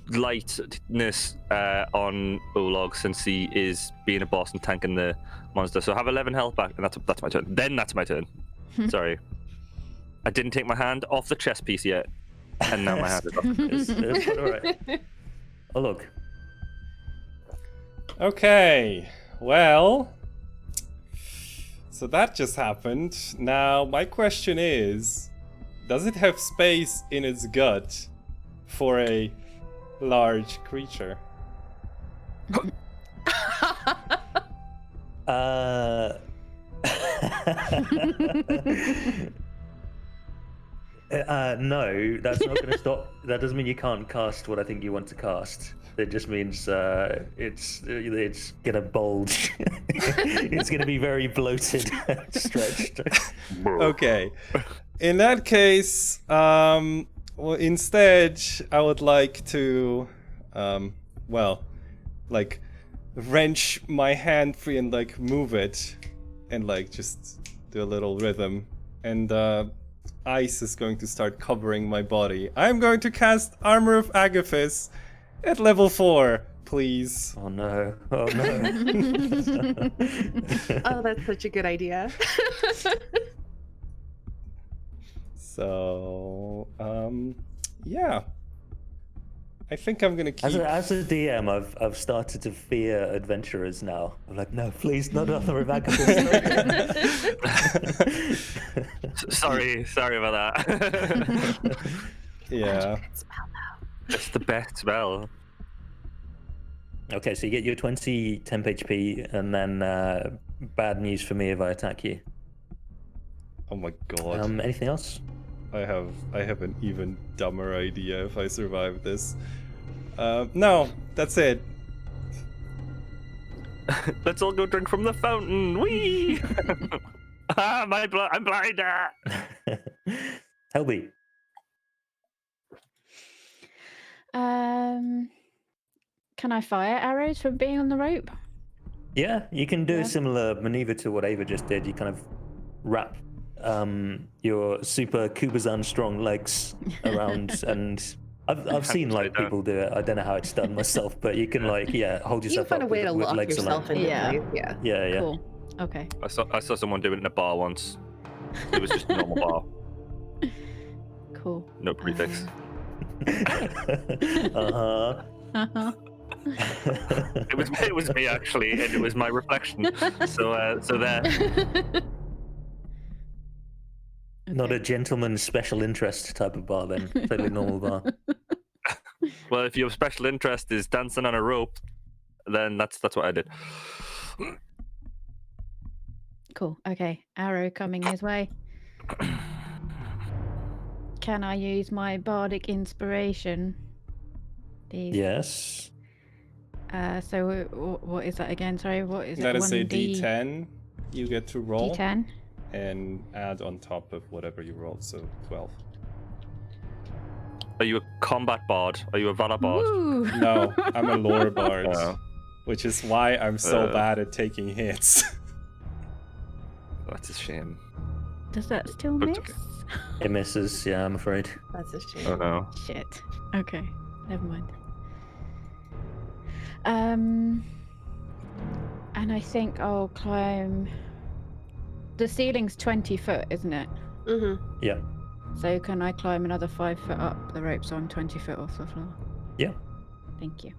Speaker 4: lightness on Olag since he is being a boss and tanking the monster. So I have 11 health back, and that's my turn. Then that's my turn. Sorry, I didn't take my hand off the chess piece yet, and now my hand is off.
Speaker 3: It's quite all right. Oh look.
Speaker 1: okay, well, so that just happened. Now my question is, does it have space in its gut for a large creature?
Speaker 3: No, that's not going to stop. That doesn't mean you can't cast what I think you want to cast. It just means it's gonna bulge. It's gonna be very bloated, and stretched.
Speaker 1: Okay, in that case, well, instead, I would like to, well, like, wrench my hand free and like move it, and like just do a little rhythm, and ice is going to start covering my body. I'm going to cast Armor of Agathis at level 4, please.
Speaker 3: Oh no! Oh no!
Speaker 5: Oh, that's such a good idea.
Speaker 1: So, yeah. I think I'm gonna keep.
Speaker 3: As a DM, I've started to fear adventurers now. I'm like, no, please, not Armor of Agathis.
Speaker 4: Sorry about that.
Speaker 1: Yeah.
Speaker 4: It's the best spell.
Speaker 3: Okay, so you get your 20 temp HP, and then bad news for me if I attack you.
Speaker 1: Oh my god.
Speaker 3: Anything else?
Speaker 1: I have an even dumber idea if I survive this. No, that's it.
Speaker 4: Let's all go drink from the fountain. Whee! I'm blind.
Speaker 3: Helby.
Speaker 2: Can I fire arrows from being on the rope?
Speaker 3: Yeah, you can do
Speaker 2: Yeah.
Speaker 3: a similar maneuver to what Ava just did. You kind of wrap your super Kubazan strong legs around, and I've seen like
Speaker 4: Upside down.
Speaker 3: people do it. I don't know how it's done myself, but you can like hold
Speaker 5: You
Speaker 3: yourself
Speaker 5: find a
Speaker 3: up
Speaker 5: way to
Speaker 3: with
Speaker 5: lock
Speaker 3: legs
Speaker 5: yourself
Speaker 3: aligned.
Speaker 5: into
Speaker 2: Yeah.
Speaker 5: place. Yeah.
Speaker 3: Yeah.
Speaker 2: Cool. Okay.
Speaker 4: I saw someone do it in a bar once. It was just a normal bar,
Speaker 2: Cool.
Speaker 4: no prefix.
Speaker 3: Uh-huh.
Speaker 2: Uh-huh.
Speaker 4: It was me actually, and it was my reflection. So there.
Speaker 3: Not a gentleman's special interest type of bar then. Totally normal bar.
Speaker 4: Well, if your special interest is dancing on a rope, then that's what I did.
Speaker 2: Cool. Okay. Arrow coming his way. Can I use my bardic inspiration? These.
Speaker 3: Yes.
Speaker 2: So what is that again? Sorry, what is
Speaker 1: That
Speaker 2: it?
Speaker 1: is a
Speaker 2: 1D
Speaker 1: D10 you get to roll
Speaker 2: D10.
Speaker 1: and add on top of whatever you rolled, so 12.
Speaker 4: Are you a combat bard? Are you a valor bard?
Speaker 2: Woo!
Speaker 1: No, I'm a lore bard,
Speaker 4: Oh.
Speaker 1: which is why I'm so
Speaker 4: Uh.
Speaker 1: bad at taking hits.
Speaker 4: That's a shame.
Speaker 2: Does that still
Speaker 4: But
Speaker 2: miss?
Speaker 4: it's
Speaker 3: It misses, yeah, I'm afraid.
Speaker 5: That's a shame.
Speaker 4: Oh no.
Speaker 2: Shit. Okay. Never mind. And I think I'll climb. The ceiling's 20 foot, isn't it?
Speaker 5: Mm-hmm.
Speaker 3: Yeah.
Speaker 2: So can I climb another 5 foot up the rope so I'm 20 foot off the floor?
Speaker 3: Yeah.
Speaker 2: Thank you.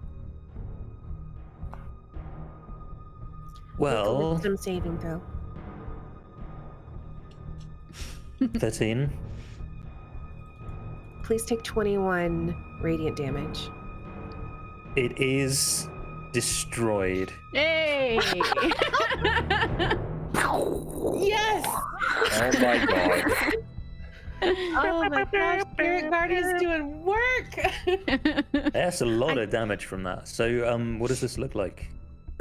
Speaker 3: Well,
Speaker 5: Wisdom saving throw.
Speaker 3: 13.
Speaker 5: Please take 21 radiant damage.
Speaker 3: It is destroyed.
Speaker 2: Yay!
Speaker 5: Yes!
Speaker 1: Oh my god.
Speaker 5: Oh my gosh, Spirit Guardian's doing work!
Speaker 3: That's a lot of damage from that. So, what does this look like?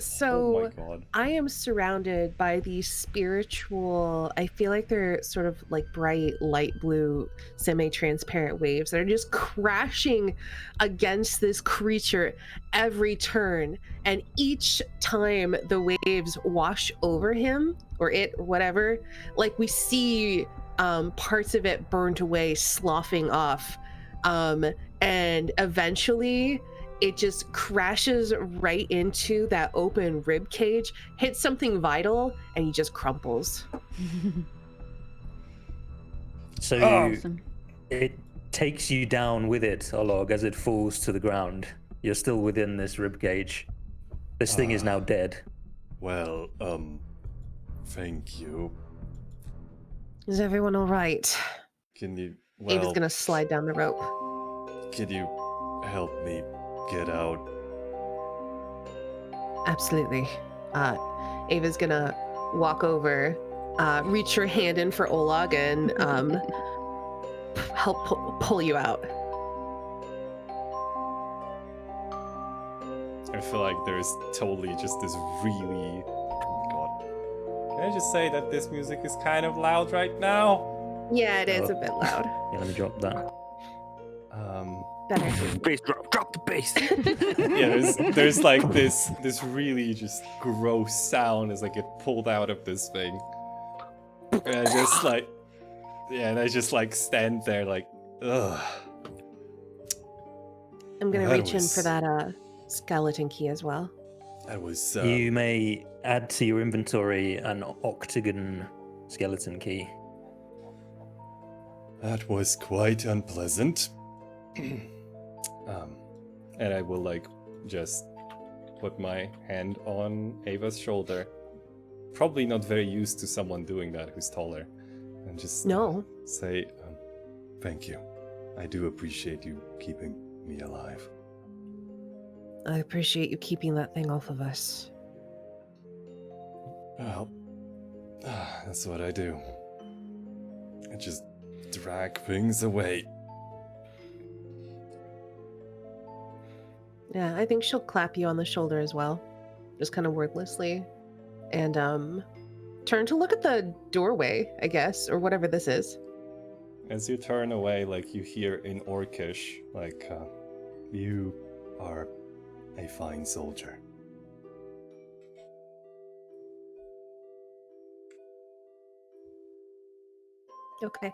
Speaker 5: So
Speaker 1: Oh my god.
Speaker 5: I am surrounded by these spiritual, I feel like they're sort of like bright light blue semi-transparent waves that are just crashing against this creature every turn, and each time the waves wash over him or it or whatever, like we see parts of it burnt away, sloughing off, and eventually it just crashes right into that open rib cage, hits something vital, and he just crumples.
Speaker 3: So
Speaker 2: Awesome.
Speaker 3: it takes you down with it, Olog, as it falls to the ground. You're still within this rib cage. This thing is now dead.
Speaker 1: Well, thank you.
Speaker 5: Is everyone all right?
Speaker 1: Can you,
Speaker 5: Ava's
Speaker 1: well,
Speaker 5: gonna slide down the rope.
Speaker 1: can you help me get out?
Speaker 5: Absolutely. Ava's gonna walk over, reach her hand in for Olag, and help pull you out.
Speaker 1: I feel like there's totally just this really... Oh my god. Can I just say that this music is kind of loud right now?
Speaker 5: Yeah, it is a bit loud.
Speaker 3: Yeah, let me drop that.
Speaker 5: Better.
Speaker 4: Bass drop the bass.
Speaker 1: Yeah, there's like this really just gross sound as I get pulled out of this thing. And I just like... Yeah, and I just like stand there like, ugh.
Speaker 5: I'm gonna
Speaker 1: That
Speaker 5: reach in for
Speaker 1: was-
Speaker 5: that skeleton key as well.
Speaker 1: That was...
Speaker 3: You may add to your inventory an octagon skeleton key.
Speaker 1: That was quite unpleasant. And I will like just put my hand on Ava's shoulder. Probably not very used to someone doing that who's taller. And just
Speaker 5: No.
Speaker 1: say, thank you. I do appreciate you keeping me alive.
Speaker 5: I appreciate you keeping that thing off of us.
Speaker 1: Well, that's what I do. I just drag things away.
Speaker 5: Yeah, I think she'll clap you on the shoulder as well, just kind of wordlessly, and turn to look at the doorway, I guess, or whatever this is.
Speaker 1: As you turn away, like you hear in Orcish, like, you are a fine soldier.
Speaker 5: Okay.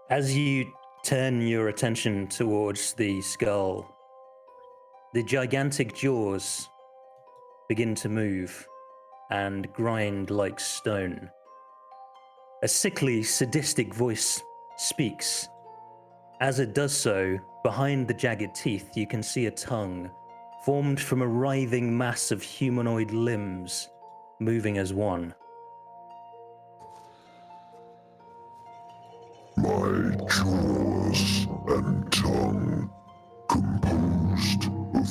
Speaker 3: As you turn your attention towards the skull, the gigantic jaws begin to move and grind like stone. A sickly, sadistic voice speaks. As it does so, behind the jagged teeth, you can see a tongue formed from a writhing mass of humanoid limbs moving as one.
Speaker 6: My jaws and tongue composed of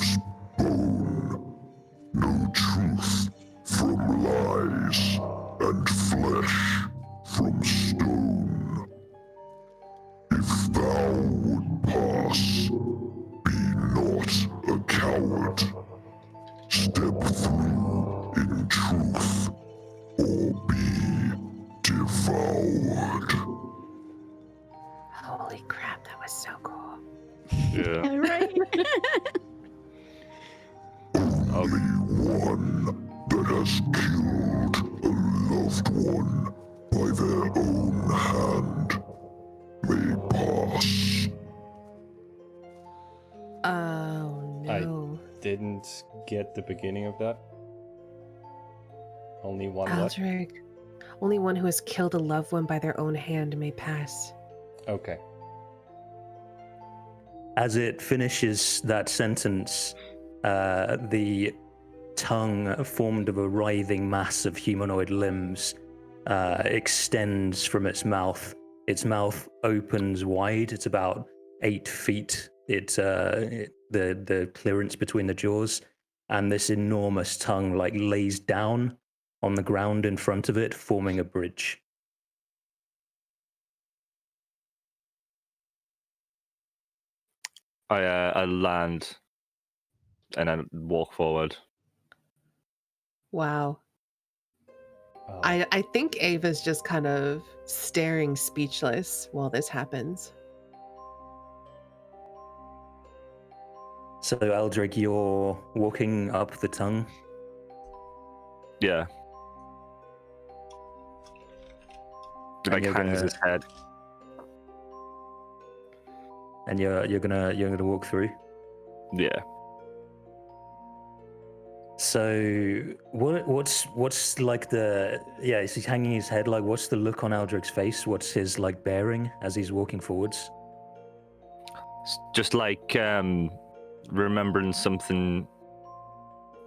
Speaker 6: bone, no truth from lies, and flesh from stone. If thou would pass, be not a coward. Step through in truth, or be devoured.
Speaker 5: Holy crap, that was so cool.
Speaker 4: Yeah.
Speaker 2: Right.
Speaker 6: Only one that has killed a loved one by their own hand may pass.
Speaker 5: Oh no.
Speaker 1: Didn't get the beginning of that. Only one what?
Speaker 5: Aldrich, only one who has killed a loved one by their own hand may pass.
Speaker 1: Okay.
Speaker 3: As it finishes that sentence, the tongue formed of a writhing mass of humanoid limbs extends from its mouth. Its mouth opens wide. It's about 8 feet. The clearance between the jaws, and this enormous tongue like lays down on the ground in front of it, forming a bridge.
Speaker 4: I land and then walk forward.
Speaker 5: Wow.
Speaker 1: Oh.
Speaker 5: I think Ava's just kind of staring speechless while this happens.
Speaker 3: So, Aldrich, you're walking up the tongue.
Speaker 4: Yeah. He
Speaker 3: And
Speaker 4: like
Speaker 3: you're
Speaker 4: hangs
Speaker 3: gonna-
Speaker 4: his head.
Speaker 3: And you're gonna walk through.
Speaker 4: Yeah.
Speaker 3: So what's like the is he hanging his head? Like, what's the look on Aldrich's face? What's his like bearing as he's walking forwards?
Speaker 4: Just like remembering something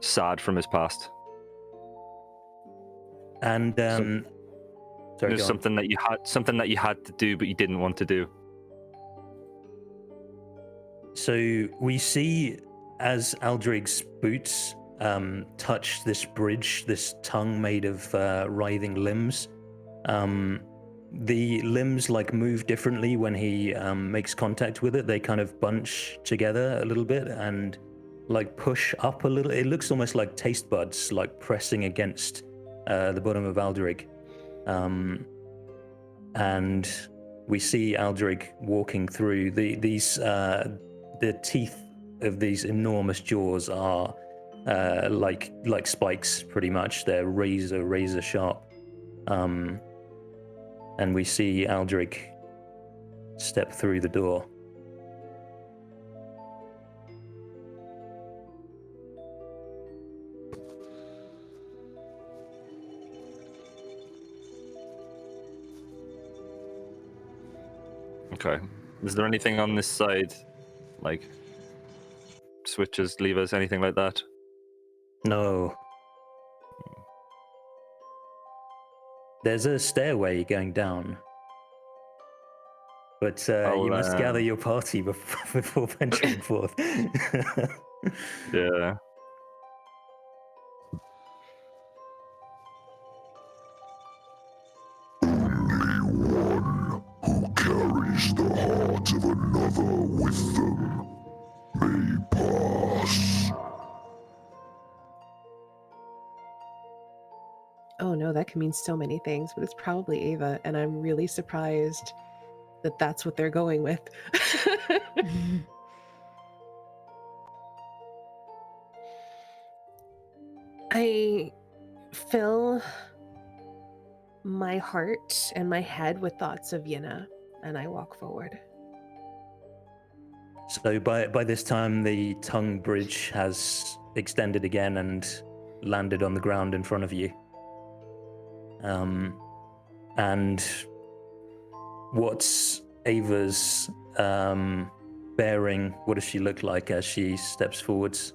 Speaker 4: sad from his past.
Speaker 3: And sorry,
Speaker 4: There's
Speaker 3: go on.
Speaker 4: something that you had to do but you didn't want to do.
Speaker 3: So we see as Aldrich's boots touch this bridge, this tongue made of writhing limbs. The limbs like move differently when he makes contact with it. They kind of bunch together a little bit and like push up a little. It looks almost like taste buds like pressing against the bottom of Aldrich. And we see Aldrich walking through the teeth of these enormous jaws are like spikes, pretty much. They're razor sharp. And we see Aldrich step through the door.
Speaker 4: Okay. Is there anything on this side? Like switches, levers, anything like that?
Speaker 3: No. There's a stairway going down. But you must gather your party before venturing forth.
Speaker 4: Yeah.
Speaker 6: Only one who carries the heart of another with them may pass.
Speaker 5: Oh no, that can mean so many things, but it's probably Ava, and I'm really surprised that that's what they're going with. I fill my heart and my head with thoughts of Yenna, and I walk forward.
Speaker 3: So by this time, the tongue bridge has extended again and landed on the ground in front of you. And what's Ava's bearing? What does she look like as she steps forwards?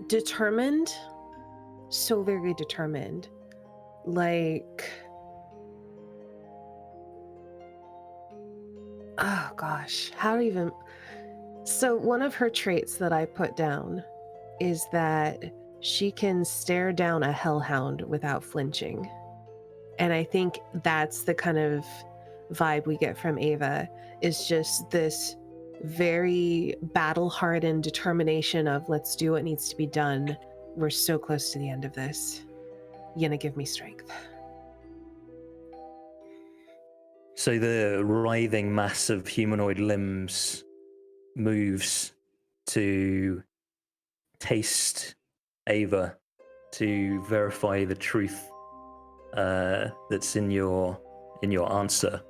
Speaker 5: Determined, so very determined. Like, oh gosh, how do you even... So one of her traits that I put down is that she can stare down a hellhound without flinching. And I think that's the kind of vibe we get from Ava, is just this very battle-hardened determination of let's do what needs to be done. We're so close to the end of this. Yenna, give me strength.
Speaker 3: So the writhing mass of humanoid limbs moves to taste Ava to verify the truth that's in your answer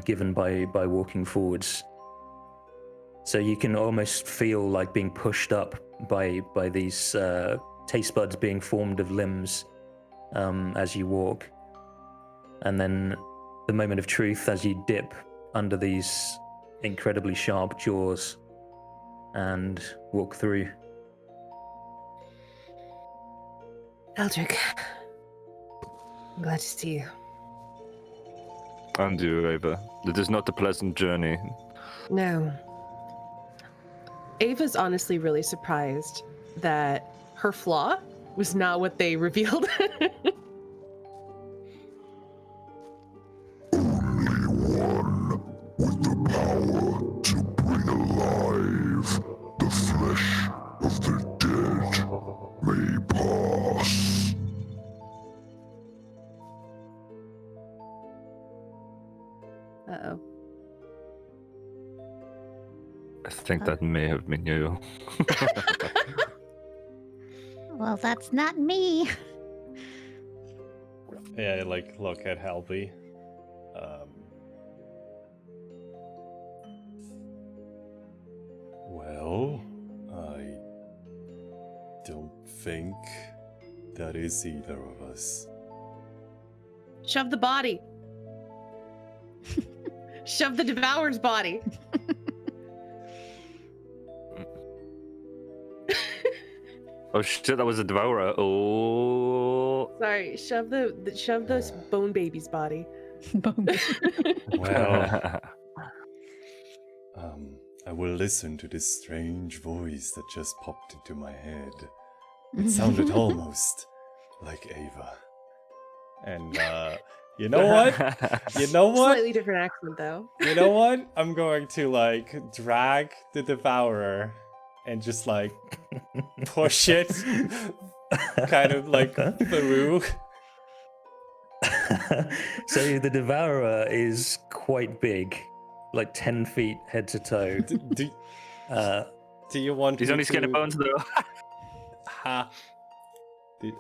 Speaker 3: given by walking forwards. So you can almost feel like being pushed up by these taste buds being formed of limbs as you walk. And then the moment of truth as you dip under these incredibly sharp jaws and walk through.
Speaker 5: Aldrich, I'm glad to see you.
Speaker 4: And you, Ava. It is not a pleasant journey.
Speaker 5: No. Ava's honestly really surprised that her flaw was not what they revealed.
Speaker 6: Only one with the power
Speaker 4: I think that may have been you.
Speaker 2: Well, that's not me.
Speaker 1: Yeah, like look at Helby. Well, I don't think that is either of us.
Speaker 5: Shove the body. Shove the devourer's body.
Speaker 4: Oh shit, that was a devourer. Oh.
Speaker 5: Sorry, shove the bone baby's body.
Speaker 1: Well, I will listen to this strange voice that just popped into my head. It sounded almost like Ava. And, you know what? You know what?
Speaker 5: Slightly different accent, though.
Speaker 1: You know what? I'm going to, like, drag the Devourer and just, like, push it kind of, like, through.
Speaker 3: So the Devourer is quite big, like 10 feet head to toe.
Speaker 1: Do you want
Speaker 4: He's
Speaker 1: me
Speaker 4: only skin and
Speaker 1: to...
Speaker 4: bones, though.
Speaker 1: Ha.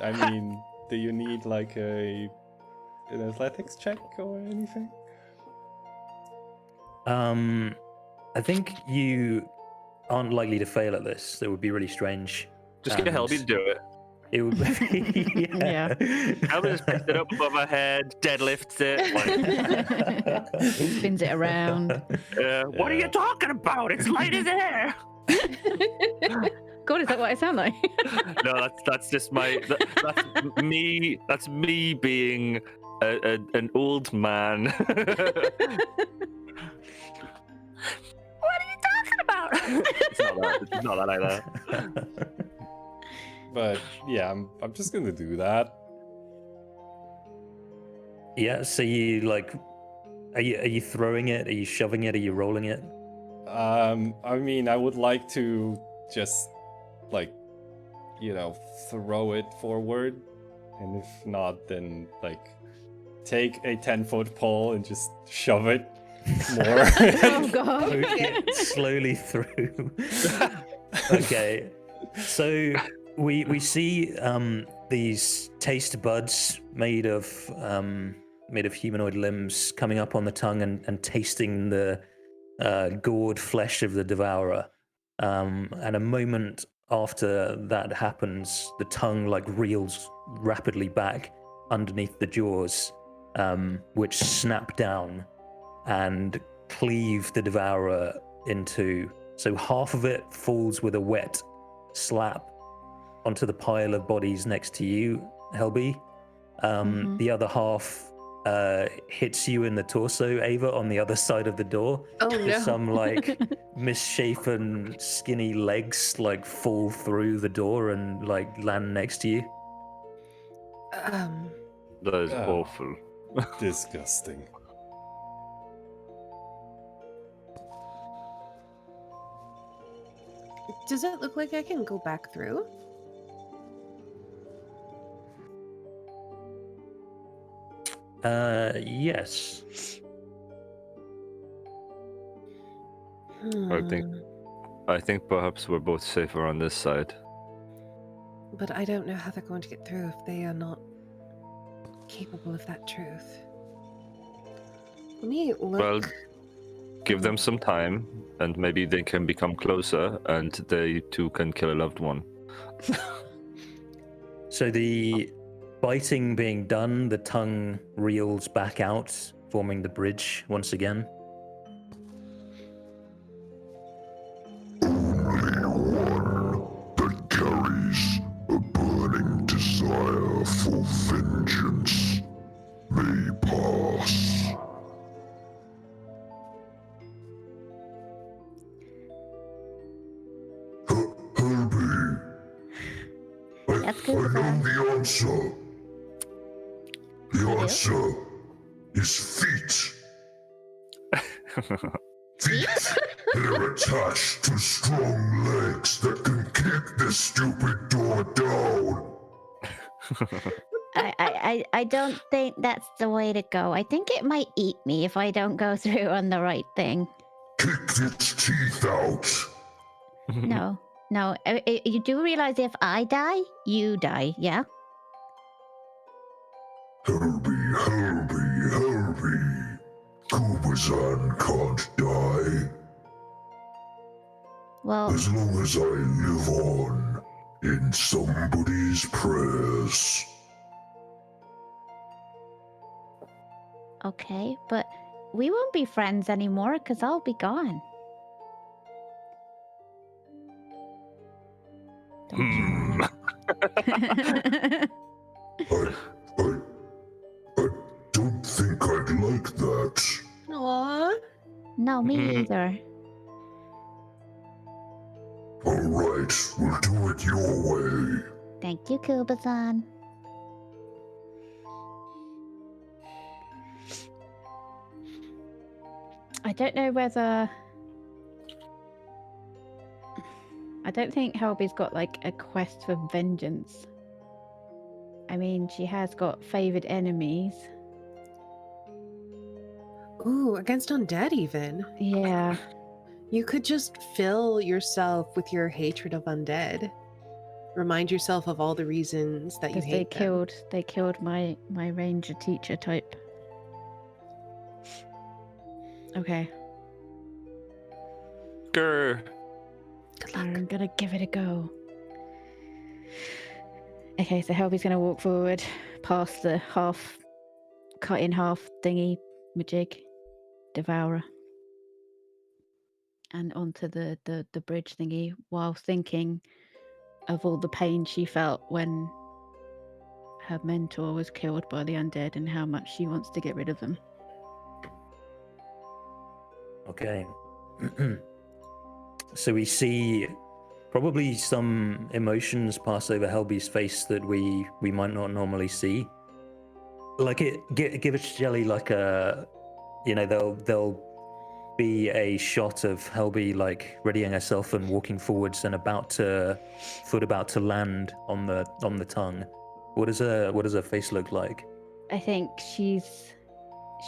Speaker 1: I mean, do you need, like, an athletics check or anything?
Speaker 3: I think you aren't likely to fail at this. That would be really strange.
Speaker 4: Just get Helby to do it.
Speaker 3: It would be...
Speaker 2: Yeah.
Speaker 4: Helby just picks it up above her head, deadlifts it.
Speaker 2: Spins it around.
Speaker 4: What are you talking about? It's light as air.
Speaker 2: God, is that what I sound like?
Speaker 4: No, that's just that's me. That's me being an old man. What are you talking about? It's not that either.
Speaker 1: But yeah, I'm just gonna do that.
Speaker 3: Yeah, so you like, are you throwing it? Are you shoving it? Are you rolling it?
Speaker 1: I mean, I would like to just, like, you know, throw it forward, and if not, then like take a 10-foot pole and just shove it more.
Speaker 2: Oh god.
Speaker 3: Poke it slowly through. Okay, so we see these taste buds made of humanoid limbs coming up on the tongue and tasting the gored flesh of the devourer. And a moment after that happens, the tongue like reels rapidly back underneath the jaws, which snap down and cleave the devourer in two. So half of it falls with a wet slap onto the pile of bodies next to you, Helby. The other half hits you in the torso, Ava, on the other side of the door.
Speaker 5: Oh no.
Speaker 3: Some like misshapen, skinny legs like fall through the door and like land next to you.
Speaker 4: That is
Speaker 1: Oh.
Speaker 4: awful.
Speaker 1: Disgusting.
Speaker 5: Does it look like I can go back through?
Speaker 3: Yes.
Speaker 4: I think perhaps we're both safer on this side.
Speaker 5: But I don't know how they're going to get through if they are not capable of that truth. Let me look.
Speaker 4: Well, give them some time, and maybe they can become closer, and they too can kill a loved one.
Speaker 3: So the biting being done, the tongue reels back out, forming the bridge once again.
Speaker 6: Only one that carries a burning desire for vengeance may pass. Herbie,
Speaker 2: That's
Speaker 6: I
Speaker 2: good.
Speaker 6: know the answer. The answer is feet. Feet that are attached to strong legs that can kick this stupid door down.
Speaker 2: I don't think that's the way to go. I think it might eat me if I don't go through on the right thing.
Speaker 6: kicked its teeth out.
Speaker 7: No. You do realize if I die, you die, yeah?
Speaker 6: Helby, Helby, Helby. Kubazan can't die.
Speaker 7: Well,
Speaker 6: As long as I live on in somebody's prayers.
Speaker 7: okay, but we won't be friends anymore because I'll be gone.
Speaker 4: Hmm.
Speaker 6: I don't think I'd like that.
Speaker 5: Aww.
Speaker 7: No, me either.
Speaker 6: All right, we'll do it your way.
Speaker 7: Thank you, Kuba-san. I don't know whether... I don't think Helby's got, like, a quest for vengeance. I mean, she has got favored enemies.
Speaker 5: Ooh, against undead even.
Speaker 7: Yeah.
Speaker 5: You could just fill yourself with your hatred of undead. Remind yourself of all the reasons that you
Speaker 7: Because
Speaker 5: hate them.
Speaker 7: they killed my ranger teacher type. Okay.
Speaker 4: Grr.
Speaker 5: Good luck.
Speaker 7: I'm gonna give it a go. Okay, so Helby's gonna walk forward past the cut in half thingy majig devourer and onto the bridge thingy while thinking of all the pain she felt when her mentor was killed by the undead and how much she wants to get rid of them.
Speaker 3: Okay. So we see probably some emotions pass over Helby's face that we might not normally see. Like give it jelly like a, you know, there'll be a shot of Helby like readying herself and walking forwards and foot about to land on the tongue. What does her face look like?
Speaker 7: I think she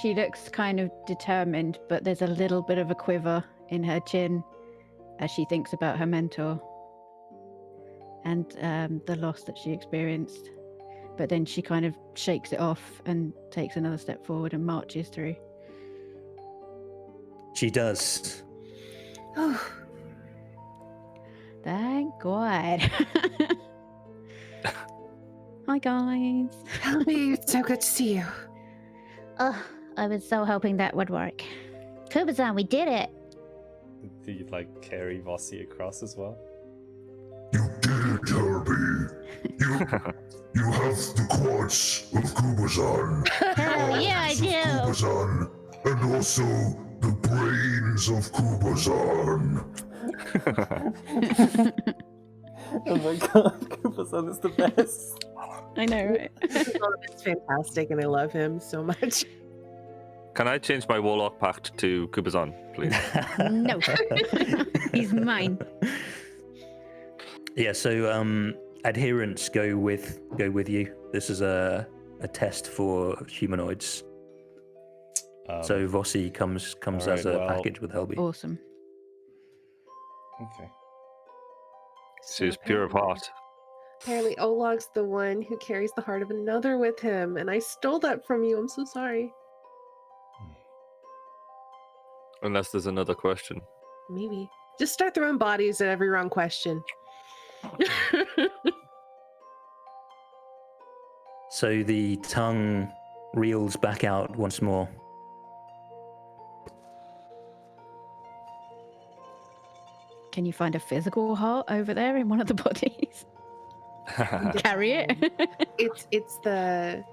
Speaker 7: looks kind of determined, but there's a little bit of a quiver in her chin as she thinks about her mentor and the loss that she experienced. But then she kind of shakes it off and takes another step forward and marches through.
Speaker 3: She does.
Speaker 5: Oh,
Speaker 7: Thank God. Hi, guys.
Speaker 5: Helby, it's so good to see you.
Speaker 7: Oh, I was so hoping that would work. Kuba-san, we did it.
Speaker 1: Do you like carry Vossi across as well?
Speaker 6: You did it, Helby. You have the quartz of Kubazan.
Speaker 7: Hell yeah, I
Speaker 6: the
Speaker 7: do.
Speaker 6: arms of Kubazan, and also the brains of Kubazan.
Speaker 1: Oh my god, Kuba-san is the best.
Speaker 7: I know, right?
Speaker 5: It's fantastic, and I love him so much.
Speaker 4: Can I change my Warlock Pact to Kubazan, please?
Speaker 7: No. He's mine.
Speaker 3: Yeah, so adherents go with you. This is a test for humanoids. So Vossi comes
Speaker 1: alright,
Speaker 3: as a
Speaker 1: well-
Speaker 3: package with Helby.
Speaker 7: Awesome.
Speaker 1: Okay.
Speaker 4: She's pure of heart.
Speaker 5: Apparently, Olog's the one who carries the heart of another with him, and I stole that from you. I'm so sorry.
Speaker 4: Unless there's another question.
Speaker 5: Maybe. Just start throwing bodies at every wrong question.
Speaker 3: So the tongue reels back out once more.
Speaker 7: Can you find a physical heart over there in one of the bodies? Carry it.
Speaker 5: It's the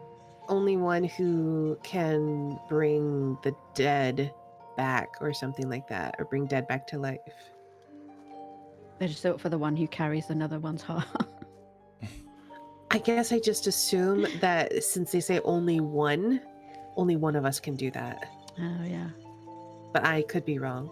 Speaker 5: only one who can bring the dead back or something like that, or bring dead back to life.
Speaker 7: They just look for the one who carries another one's heart.
Speaker 5: I guess I just assume that since they say only one of us can do that.
Speaker 7: Oh, yeah.
Speaker 5: But I could be wrong.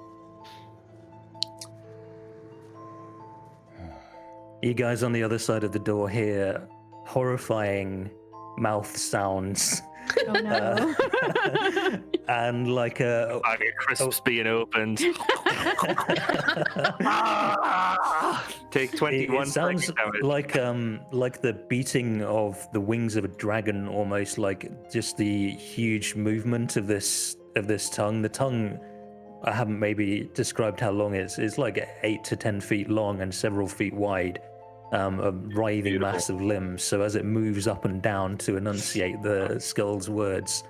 Speaker 3: You guys on the other side of the door hear horrifying mouth sounds
Speaker 7: Oh no.
Speaker 3: And like a
Speaker 4: I get crisps being opened. Take 21
Speaker 3: it sounds
Speaker 4: psychic damage.
Speaker 3: like the beating of the wings of a dragon, almost like just the huge movement of this tongue. The tongue, I haven't maybe described how long it is. It's like 8 to 10 feet long and several feet wide, a writhing
Speaker 4: Beautiful.
Speaker 3: mass of limbs. So as it moves up and down to enunciate the skull's words,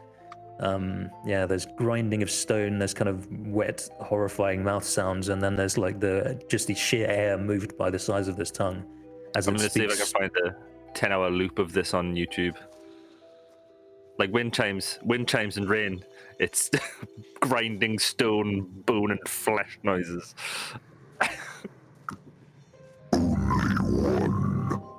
Speaker 3: there's grinding of stone. There's kind of wet, horrifying mouth sounds, and then there's like the sheer air moved by the size of this tongue. As
Speaker 4: I'm
Speaker 3: it
Speaker 4: gonna see if I can
Speaker 3: speaks.
Speaker 4: find a 10-hour loop of this on YouTube. Like wind chimes and rain. It's grinding stone, bone, and flesh noises.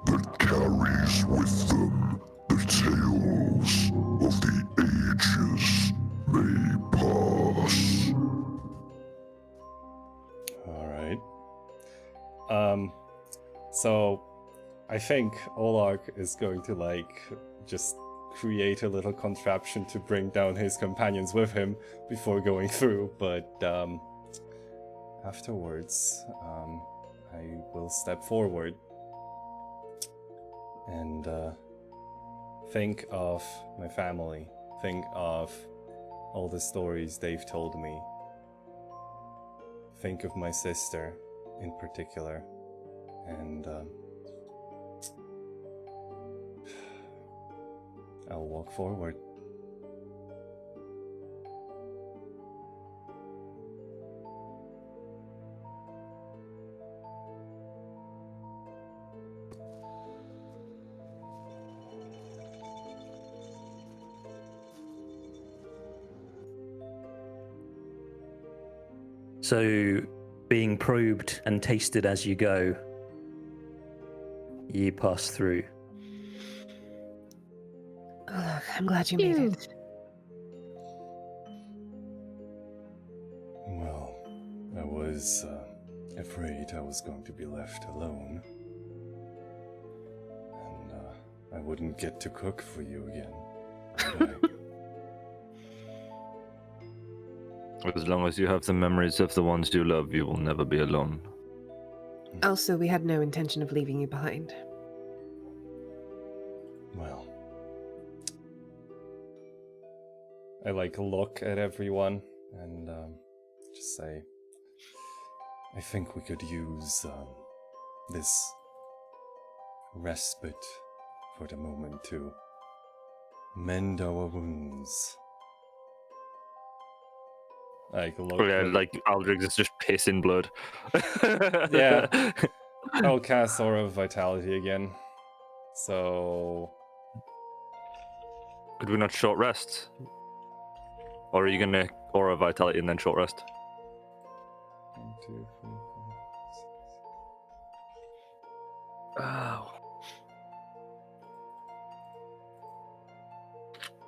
Speaker 6: That carries with them the tales of the ages may pass.
Speaker 1: All right. So I think Olark is going to like just create a little contraption to bring down his companions with him before going through, but afterwards, I will step forward and think of my family, think of all the stories they've told me, think of my sister in particular, and I'll walk forward.
Speaker 3: So, being probed and tasted as you go, you pass through.
Speaker 5: Oh, look, I'm glad you made it.
Speaker 1: Well, I was afraid I was going to be left alone. And I wouldn't get to cook for you again. would I?
Speaker 4: As long as you have the memories of the ones you love, you will never be alone.
Speaker 5: Also, we had no intention of leaving you behind.
Speaker 1: Well, I like look at everyone and just say, I think we could use this respite for the moment to mend our wounds. Like look.
Speaker 4: Oh yeah, like Aldrich is just pissing blood.
Speaker 1: Yeah. I'll cast Aura of Vitality again. So
Speaker 4: Could we not short rest? Or are you gonna Aura Vitality and then short rest?
Speaker 1: 1, 2, 3, 4, 6.
Speaker 4: Oh.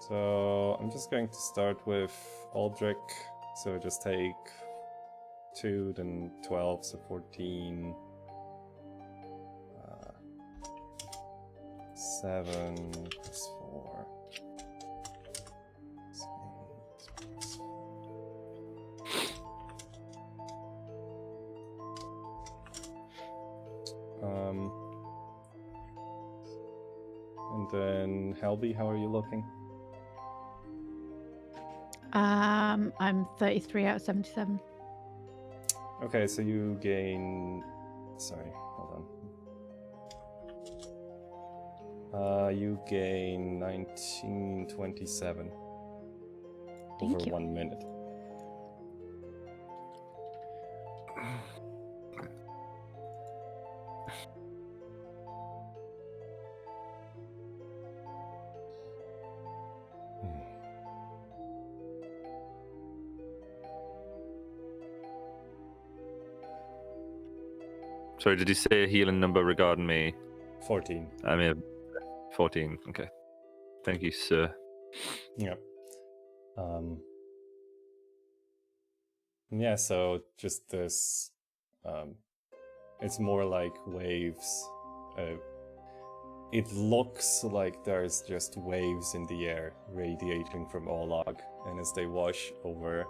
Speaker 1: So I'm just going to start with Aldrich. So just take 2, then 12, so 14. 7 plus 4. 8. And then Helby, how are you looking?
Speaker 7: I'm 33 out of 77.
Speaker 1: Okay, so you gain. Sorry, hold on. You gain 1927
Speaker 7: Thank
Speaker 1: over
Speaker 7: you.
Speaker 1: 1 minute.
Speaker 4: Sorry, did you say a healing number regarding me?
Speaker 1: 14.
Speaker 4: I mean, 14. Okay. Thank you, sir.
Speaker 1: Yep. Yeah, so just this. It's more like waves. it looks like there's just waves in the air radiating from Olag, and as they wash over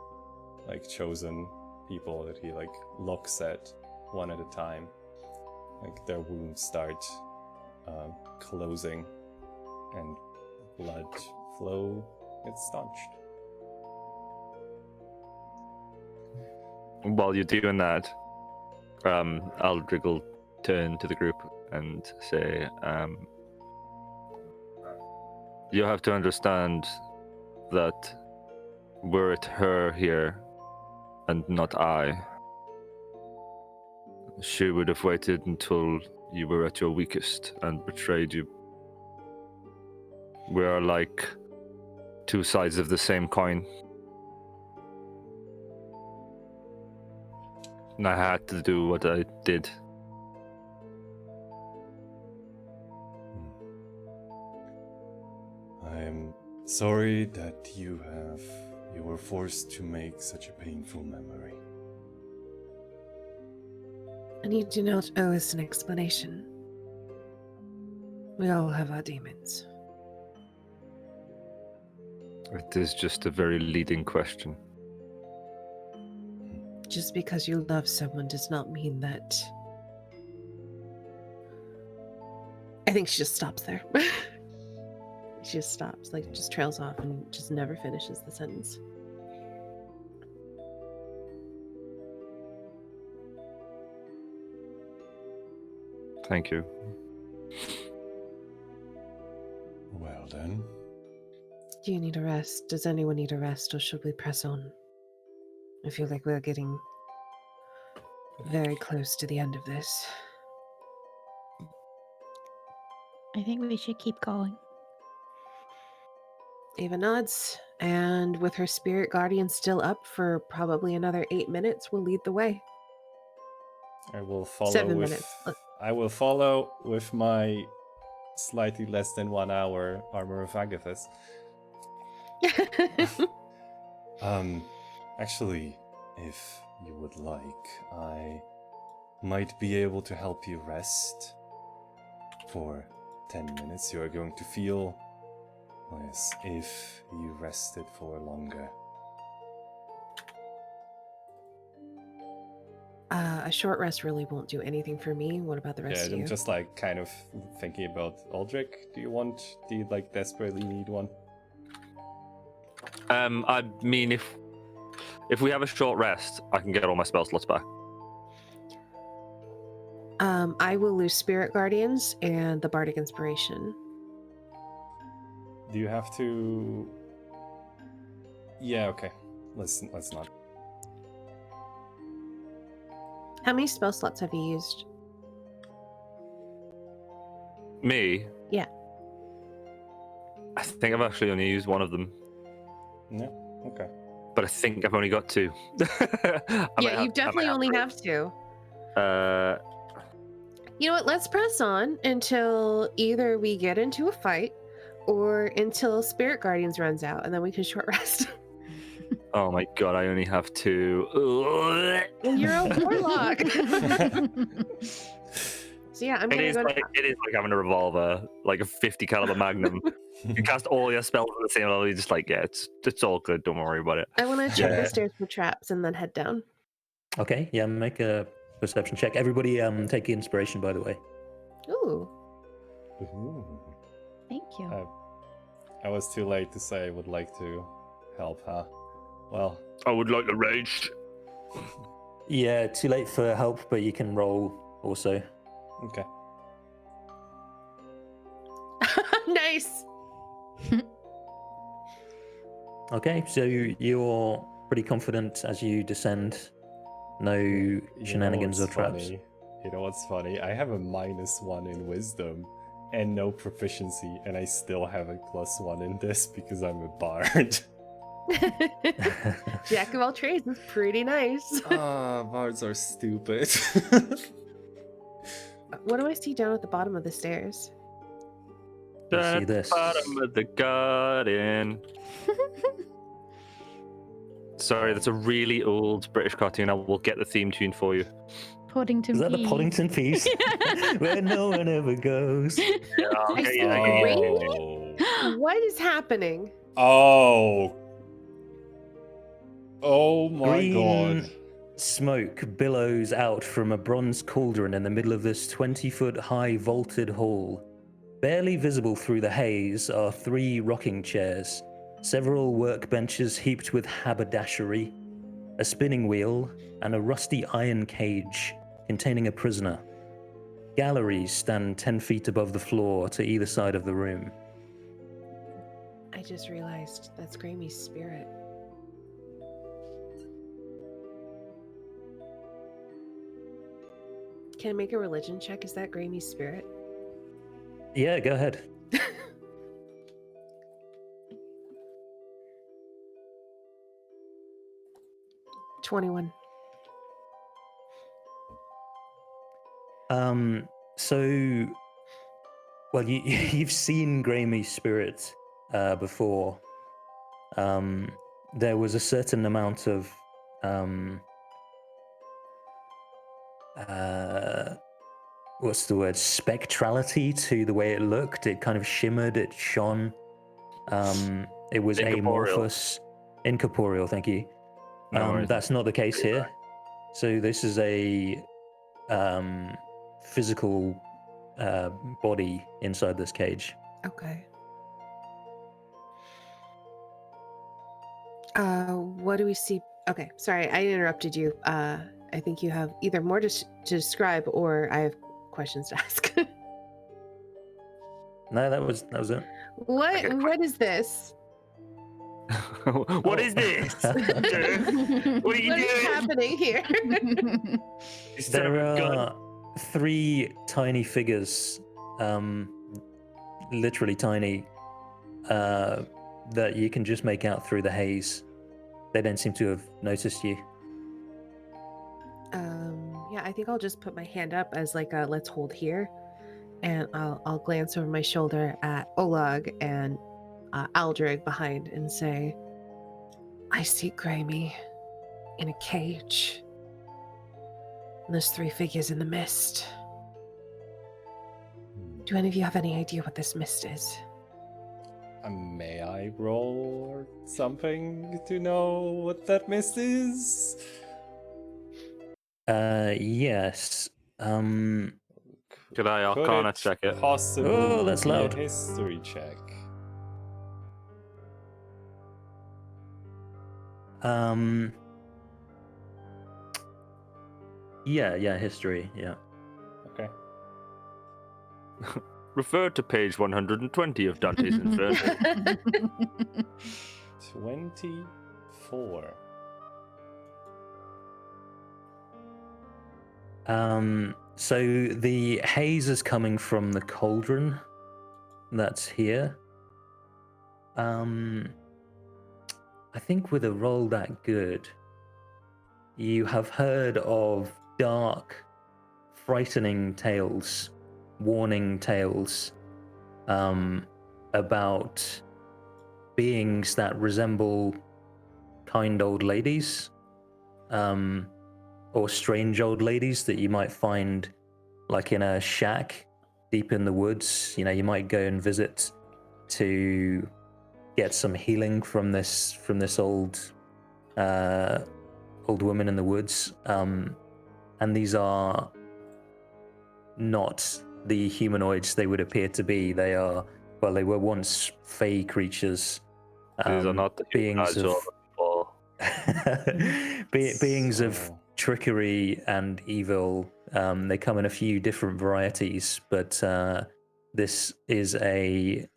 Speaker 1: like chosen people that he like looks at one at a time, like their wounds start closing and blood flow gets staunched.
Speaker 4: While you're doing that, Aldrich will turn to the group and say, you have to understand that were it her here and not I, she would have waited until you were at your weakest and betrayed you. We are like two sides of the same coin. And I had to do what I did.
Speaker 1: I'm sorry that you were forced to make such a painful memory.
Speaker 5: And you do not owe us an explanation. We all have our demons.
Speaker 4: It is just a very leading question.
Speaker 5: Just because you love someone does not mean that. I think she just stops there. She just stops, like just trails off and just never finishes the sentence.
Speaker 4: Thank you.
Speaker 1: Well then.
Speaker 5: Do you need a rest? Does anyone need a rest, or should we press on? I feel like we're getting very close to the end of this.
Speaker 7: I think we should keep going.
Speaker 5: Ava nods, and with her spirit guardian still up for probably another 8 minutes, will lead the way.
Speaker 1: I will follow
Speaker 5: 7
Speaker 1: with
Speaker 5: minutes.
Speaker 1: I will follow with my slightly less than 1 hour armor of Agathis. Actually, if you would like, I might be able to help you rest for 10 minutes. You are going to feel as if you rested for longer.
Speaker 5: A short rest really won't do anything for me. What about the rest
Speaker 1: Yeah,
Speaker 5: of
Speaker 1: I'm
Speaker 5: you?
Speaker 1: just like kind of thinking about Aldrich. Do you like desperately need one?
Speaker 4: I mean, if we have a short rest, I can get all my spell slots back.
Speaker 5: I will lose spirit guardians and the bardic inspiration.
Speaker 1: Do you have to? Yeah, okay. Let's not.
Speaker 5: How many spell slots have you used?
Speaker 4: Me?
Speaker 5: Yeah.
Speaker 4: I think I've actually only used one of them,
Speaker 1: No. Okay.
Speaker 4: but I think I've only got two.
Speaker 5: Yeah, you definitely only have to. You know what? Let's press on until either we get into a fight or until Spirit Guardians runs out, and then we can short rest.
Speaker 4: Oh my god, I only have two.
Speaker 5: You're a warlock. So yeah, I'm
Speaker 4: It
Speaker 5: gonna
Speaker 4: is
Speaker 5: go.
Speaker 4: like having a revolver, like a 50 caliber Magnum. You cast all your spells at the same level. You're just like, yeah, it's all good. Don't worry about it.
Speaker 5: I want to check
Speaker 1: Yeah.
Speaker 5: the stairs for traps and then head down.
Speaker 3: Okay, yeah, make a perception check. Everybody take the inspiration, by the way.
Speaker 5: Ooh.
Speaker 1: Ooh.
Speaker 7: Thank you.
Speaker 1: I was too late to say I would like to help, huh? Well,
Speaker 4: I would like to rage.
Speaker 3: Yeah, too late for help, but you can roll also.
Speaker 1: okay.
Speaker 5: Nice.
Speaker 3: Okay, so you're pretty confident as you descend. No shenanigans or traps.
Speaker 1: Funny? You know what's funny? I have a -1 in wisdom and no proficiency, and I still have a +1 in this because I'm a bard.
Speaker 5: Jack of all trades is pretty nice.
Speaker 1: Bards are stupid.
Speaker 5: What do I see down at the bottom of the stairs?
Speaker 3: You see
Speaker 4: At
Speaker 3: this.
Speaker 4: the bottom of the garden. Sorry, that's a really old British cartoon. I will get the theme tune for you.
Speaker 7: Poddington
Speaker 3: Is that the
Speaker 7: Peas.
Speaker 3: Poddington piece? Where no one ever goes.
Speaker 4: Yeah,
Speaker 5: I
Speaker 4: okay,
Speaker 5: see
Speaker 4: yeah,
Speaker 5: green.
Speaker 1: Oh.
Speaker 5: What is happening?
Speaker 1: Oh. Oh my
Speaker 3: Green
Speaker 1: god.
Speaker 3: smoke billows out from a bronze cauldron in the middle of this 20-foot high vaulted hall. Barely visible through the haze are 3 rocking chairs, several workbenches heaped with haberdashery, a spinning wheel, and a rusty iron cage containing a prisoner. Galleries stand 10 feet above the floor to either side of the room.
Speaker 5: I just realized that's Grammy's spirit. Can I make a religion check? Is that Grammy's spirit?
Speaker 3: Yeah, go ahead.
Speaker 5: 21.
Speaker 3: So, well, you've seen Grammy's spirit before. There was a certain amount of what's the word? Spectrality to the way it looked. It kind of shimmered. It shone. It was
Speaker 4: Incorporeal.
Speaker 3: amorphous, incorporeal. Thank you.
Speaker 4: No worries.
Speaker 3: That's not the case here. So this is a physical body inside this cage.
Speaker 5: Okay. What do we see? Okay, sorry, I interrupted you. I think you have either more to describe or I have questions to ask.
Speaker 3: No, that was it.
Speaker 5: What is this?
Speaker 4: What is this? What are you
Speaker 5: What is
Speaker 4: doing?
Speaker 5: happening here?
Speaker 4: You son of
Speaker 3: There
Speaker 4: a gun.
Speaker 3: are 3 tiny figures, literally tiny, that you can just make out through the haze. They don't seem to have noticed you.
Speaker 5: Yeah, I think I'll just put my hand up as like a let's hold here, and I'll glance over my shoulder at Olag and Aldrig behind and say, I see Grammy in a cage. And there's 3 figures in the mist. Do any of you have any idea what this mist is?
Speaker 1: May I roll something to know what that mist is?
Speaker 3: Yes.
Speaker 4: Could I
Speaker 1: Could
Speaker 4: Arcana
Speaker 1: it
Speaker 4: check it?
Speaker 1: possibly
Speaker 3: Oh, that's
Speaker 1: be
Speaker 3: loud.
Speaker 1: a history check?
Speaker 3: Yeah, history, yeah.
Speaker 1: Okay.
Speaker 4: Refer to page 120 of Dante's Inferno.
Speaker 1: 24.
Speaker 3: So the haze is coming from the cauldron that's here. I think with a roll that good, you have heard of dark, frightening tales, warning tales, about beings that resemble kind old ladies, or strange old ladies that you might find like in a shack deep in the woods. You know, you might go and visit to get some healing from this old woman in the woods. And these are not the humanoids they would appear to be. They are, well, they were once fey creatures.
Speaker 4: These are not the
Speaker 3: beings
Speaker 4: humanoids
Speaker 3: of
Speaker 4: or
Speaker 3: beings of
Speaker 1: So-
Speaker 3: trickery and evil. They come in a few different varieties, but this is a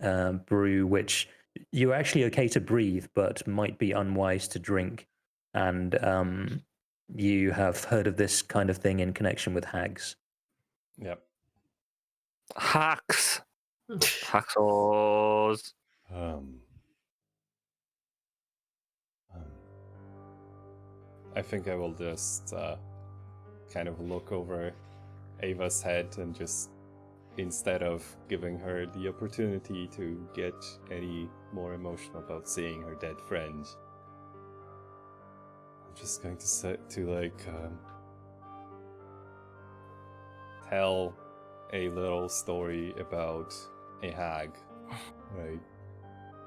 Speaker 3: brew which you're actually okay to breathe, but might be unwise to drink. And you have heard of this kind of thing in connection with hags.
Speaker 1: Yep.
Speaker 4: hacks. Hacksaws.
Speaker 1: I think I will just kind of look over Ava's head and just, instead of giving her the opportunity to get any more emotional about seeing her dead friend, I'm just going to say to tell a little story about a hag, right?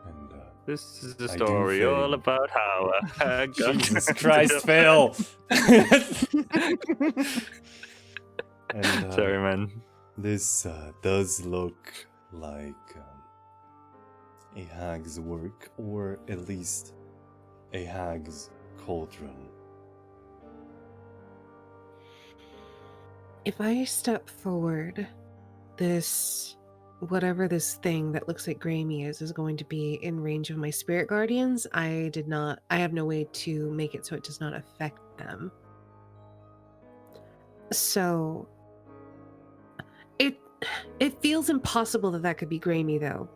Speaker 1: And
Speaker 4: This is a
Speaker 1: I do
Speaker 4: story all
Speaker 1: think-
Speaker 4: about how a hag got
Speaker 1: Jesus
Speaker 4: turned
Speaker 1: Christ,
Speaker 4: into-
Speaker 1: Phil! And
Speaker 4: Sorry, man.
Speaker 1: this does look like a hag's work, or at least a hag's cauldron.
Speaker 5: If I step forward, whatever this thing that looks like Grammy is going to be in range of my spirit guardians. I have no way to make it so it does not affect them. So it feels impossible that could be Grammy, though,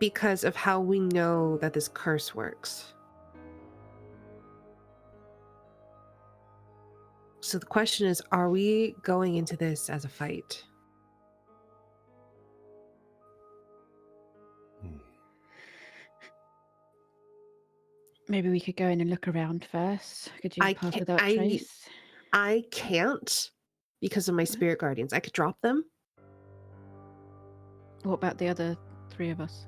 Speaker 5: because of how we know that this curse works. So the question is, are we going into this as a fight?
Speaker 7: Maybe we could go in and look around first. Could you pass without trace?
Speaker 5: I can't because of my spirit guardians. I could drop them.
Speaker 7: What about the other 3 of us?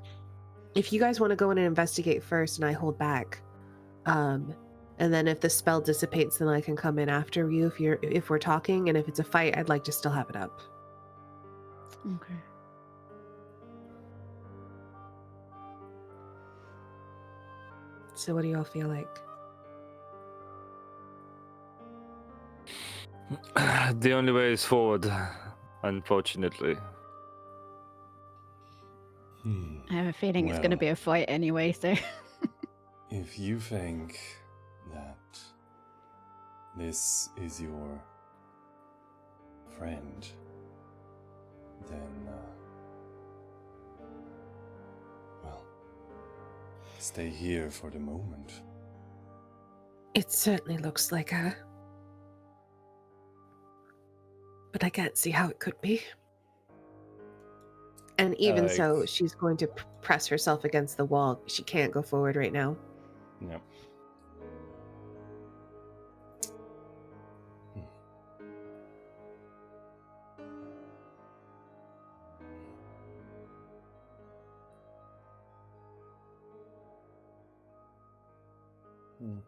Speaker 5: If you guys want to go in and investigate first and I hold back, and then if the spell dissipates, then I can come in after you if we're talking, and if it's a fight, I'd like to still have it up.
Speaker 7: Okay.
Speaker 5: So what do y'all feel like?
Speaker 4: The only way is forward, unfortunately.
Speaker 7: I have a feeling it's going to
Speaker 1: Well.
Speaker 7: be a fight anyway, so...
Speaker 1: If you think that this is your friend, then, well, stay here for the moment.
Speaker 5: It certainly looks like her. But I can't see how it could be. And even so, she's going to press herself against the wall. She can't go forward right now.
Speaker 1: Yep.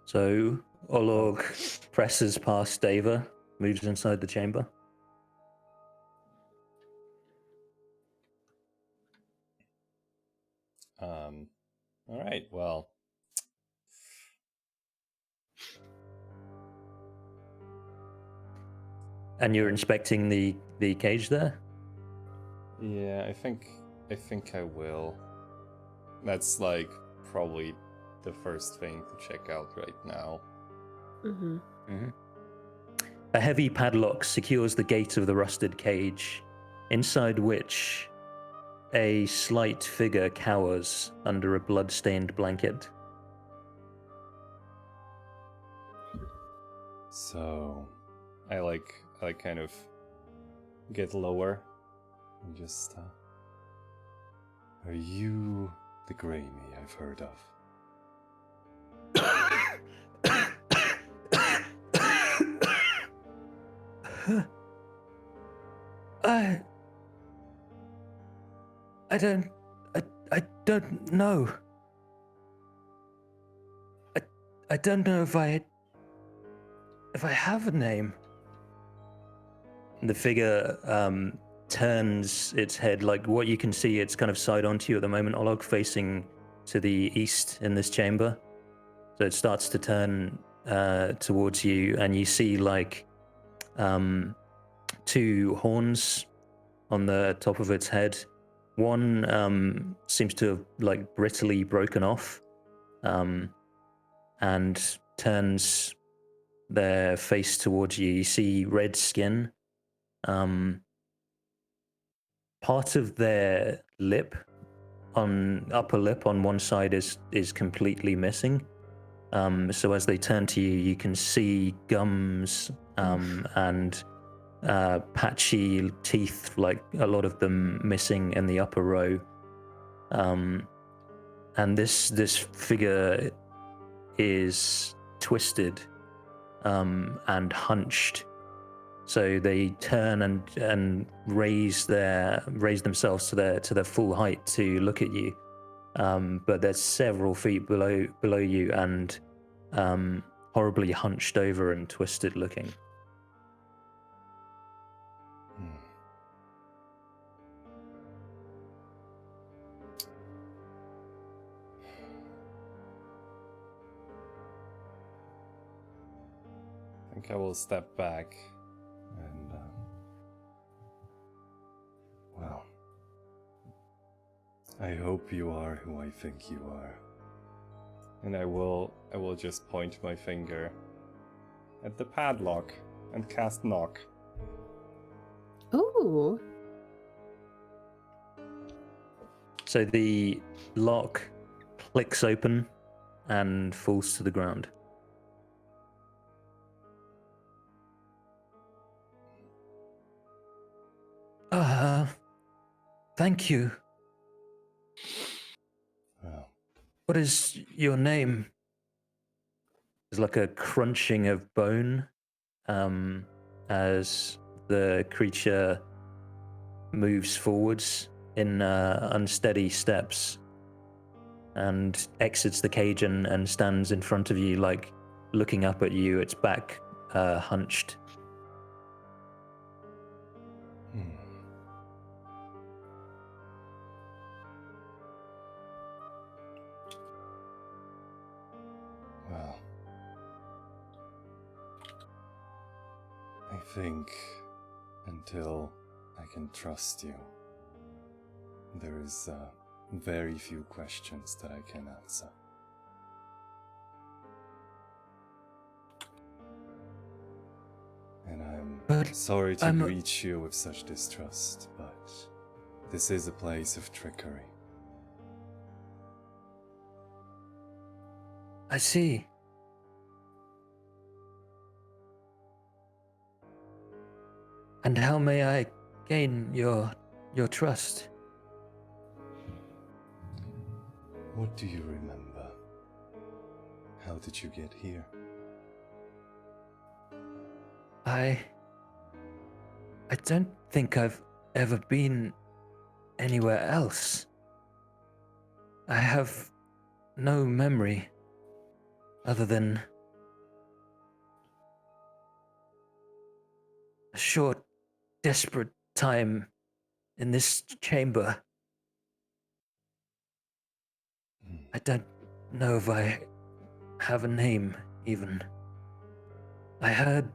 Speaker 3: So Olog presses past Dava, moves inside the chamber.
Speaker 1: All right, well.
Speaker 3: And you're inspecting the cage there?
Speaker 1: Yeah, I think I will. That's like probably the first thing to check out right now.
Speaker 5: Mm-hmm.
Speaker 3: Mm-hmm. A heavy padlock secures the gate of the rusted cage, inside which a slight figure cowers under a blood-stained blanket.
Speaker 1: So, I kind of get lower and just, are you the Grammy I've heard of?
Speaker 3: I don't know. I don't know if I have a name. The figure turns its head, like what you can see, it's kind of side onto you at the moment, Olog, facing to the east in this chamber. So it starts to turn towards you, and you see like 2 horns on the top of its head. One seems to have like brittly broken off, and turns their face towards you. You see red skin. Part of their lip, upper lip on one side is completely missing. So as they turn to you, you can see gums and patchy teeth, like a lot of them missing in the upper row. And this figure is twisted and hunched, So they turn and raise themselves to their full height to look at you. But they're several feet below you and horribly hunched over and twisted looking.
Speaker 1: I think I will step back and, well, I hope you are who I think you are. And I will just point my finger at the padlock and cast knock.
Speaker 5: Ooh.
Speaker 3: So the lock clicks open and falls to the ground. Thank you.
Speaker 1: Well,
Speaker 3: What is your name? There's like a crunching of bone as the creature moves forwards in unsteady steps and exits the cage and stands in front of you, like looking up at you, its back hunched.
Speaker 1: Well, I think until I can trust you, there is very few questions that I can answer. And I'm sorry to greet you with such distrust, but this is a place of trickery.
Speaker 3: I see. And how may I gain your trust?
Speaker 1: What do you remember? How did you get here?
Speaker 3: I don't think I've ever been anywhere else. I have no memory other than a short, desperate time in this chamber. I don't know if I have a name, even. I heard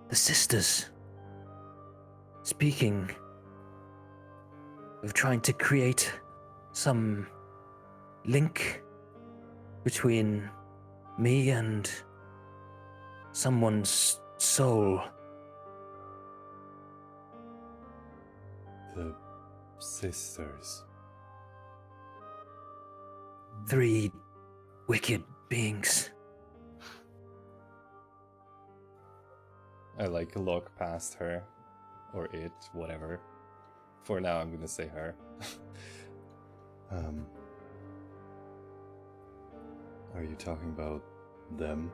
Speaker 3: the sisters speaking of trying to create some link between me and someone's soul.
Speaker 1: The sisters.
Speaker 3: 3 wicked beings.
Speaker 1: I look past her, or it, whatever. For now, I'm gonna say her. Are you talking about them?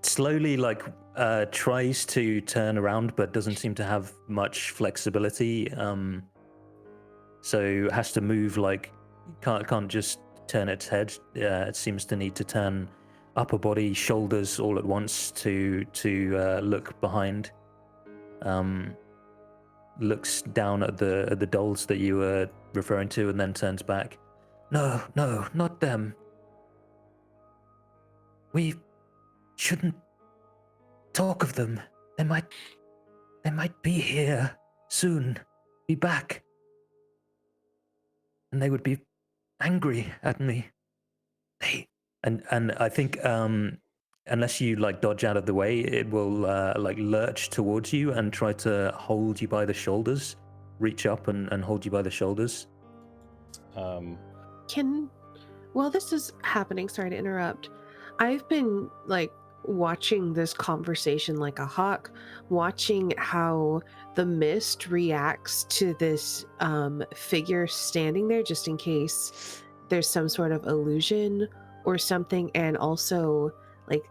Speaker 3: Slowly, tries to turn around, but doesn't seem to have much flexibility. So has to move, can't just turn its head. It seems to need to turn upper body, shoulders all at once to look behind. Looks down at the dolls that you were referring to, and then turns back. No, not them. We shouldn't talk of them. They might be here soon, be back, and they would be angry at me. And I think unless you dodge out of the way, it will lurch towards you and try to hold you by the shoulders, reach up and hold you by the shoulders.
Speaker 5: While this is happening, sorry to interrupt, I've been watching this conversation like a hawk, watching how the mist reacts to this figure standing there, just in case there's some sort of illusion or something, and also like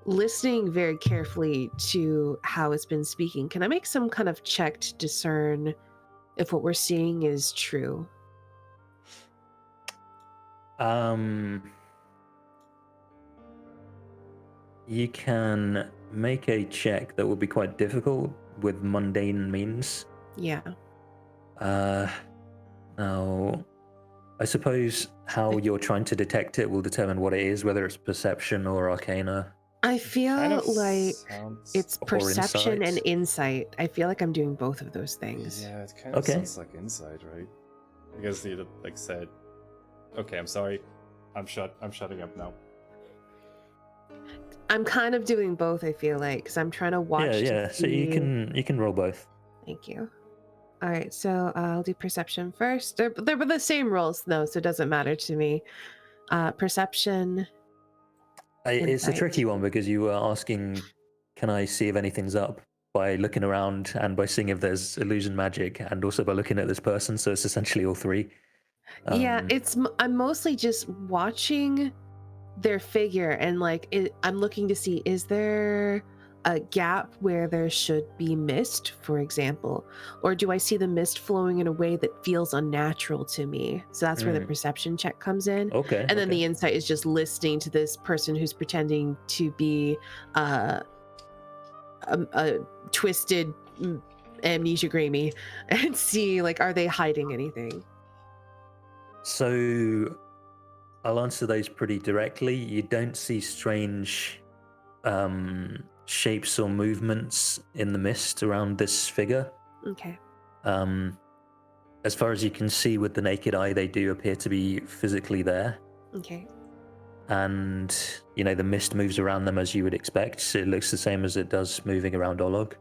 Speaker 5: listening very carefully to how it's been speaking. Can I make some kind of check to discern if what we're seeing is true?
Speaker 3: You can make a check that will be quite difficult with mundane means.
Speaker 5: Yeah.
Speaker 3: Now, I suppose how you're trying to detect it will determine what it is, whether it's perception or arcana.
Speaker 5: I feel
Speaker 1: Kind of
Speaker 5: like
Speaker 1: sounds...
Speaker 5: it's
Speaker 3: Or
Speaker 5: perception and
Speaker 3: insight.
Speaker 5: insight. I feel like I'm doing both of those things.
Speaker 1: Yeah, it kind of
Speaker 3: Okay.
Speaker 1: sounds like inside, right? Because you like said, okay, I'm sorry, I'm shutting up now.
Speaker 5: I'm kind of doing both, I feel like, because I'm trying to watch.
Speaker 3: Yeah. So you can roll both.
Speaker 5: Thank you. All right, so I'll do perception first. They're the same rolls though, so it doesn't matter to me. Perception.
Speaker 3: It's a
Speaker 5: Insight.
Speaker 3: tricky one because you were asking, can I see if anything's up by looking around and by seeing if there's illusion magic and also by looking at this person. So it's essentially all three.
Speaker 5: Yeah, I'm mostly just watching their figure and like I'm looking to see, is there a gap where there should be mist, for example, or do I see the mist flowing in a way that feels unnatural to me? So that's where the perception check comes in.
Speaker 3: Okay.
Speaker 5: And then the insight is just listening to this person who's pretending to be a twisted amnesia Grammy and see, like, are they hiding anything?
Speaker 3: So I'll answer those pretty directly. You don't see strange shapes or movements in the mist around this figure.
Speaker 5: Okay.
Speaker 3: As far as you can see with the naked eye, they do appear to be physically there.
Speaker 5: Okay.
Speaker 3: And, the mist moves around them as you would expect. It looks the same as it does moving around Olog.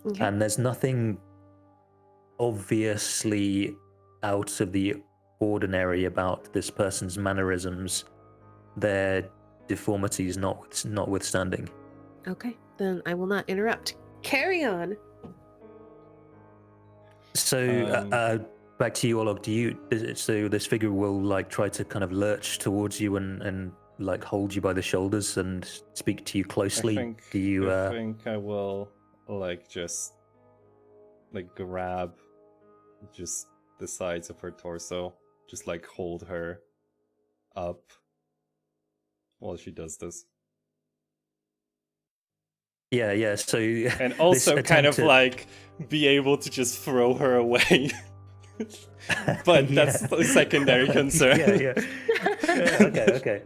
Speaker 5: Okay.
Speaker 3: And there's nothing obviously out of the ordinary about this person's mannerisms, their deformities notwithstanding.
Speaker 5: Okay, then I will not interrupt. Carry on.
Speaker 3: So, back to you, Olog. So this figure will like try to kind of lurch towards you and like hold you by the shoulders and speak to you closely.
Speaker 1: I think I will like just like grab just the sides of her torso, just like hold her up while she does this.
Speaker 3: Yeah. So
Speaker 1: and also kind of like be able to just throw her away. But that's the secondary concern.
Speaker 3: Okay.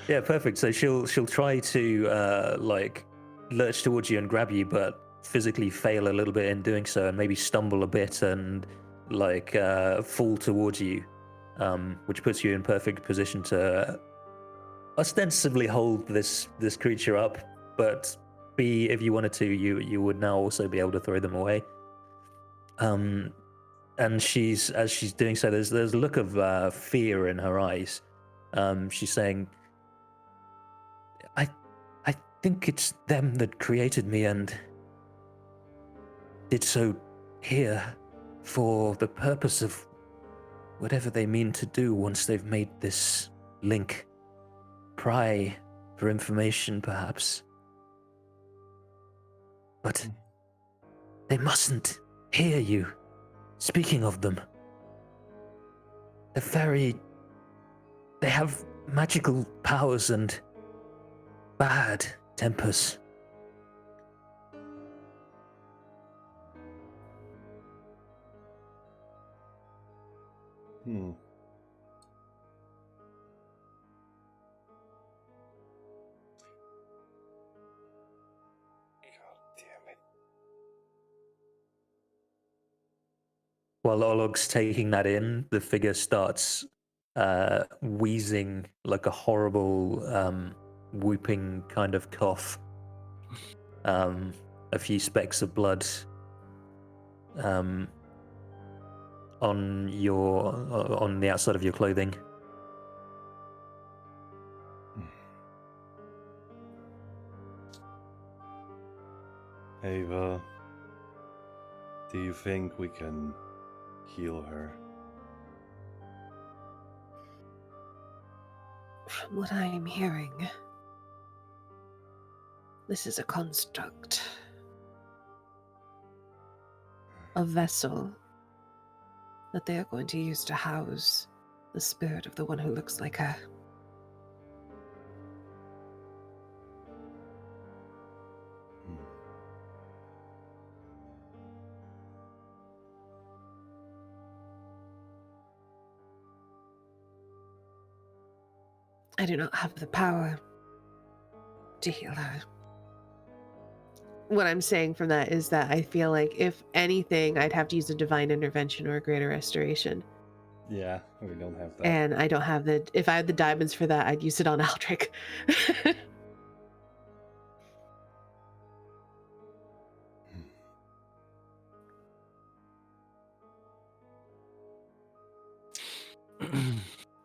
Speaker 3: Yeah, perfect. So she'll try to like lurch towards you and grab you, but physically fail a little bit in doing so, and maybe stumble a bit and like fall towards you, which puts you in perfect position to ostensibly hold this creature up, but if you wanted to, you would now also be able to throw them away. And as she's doing so, there's a look of fear in her eyes. She's saying, I think it's them that created me and did so here for the purpose of whatever they mean to do once they've made this link. Pry for information, perhaps. But they mustn't hear you speaking of them. They have magical powers and bad tempers.
Speaker 1: God damn it.
Speaker 3: While Olog's taking that in, the figure starts wheezing like a horrible whooping kind of cough. A few specks of blood on the outside of your clothing.
Speaker 1: Ava, do you think we can heal her?
Speaker 5: From what I am hearing, this is a construct. A vessel that they are going to use to house the spirit of the one who looks like her. I do not have the power to heal her. What I'm saying from that is that I feel like if anything, I'd have to use a divine intervention or a greater restoration.
Speaker 1: Yeah, we don't have that.
Speaker 5: And I don't have the. If I had the diamonds for that, I'd use it on Aldrich.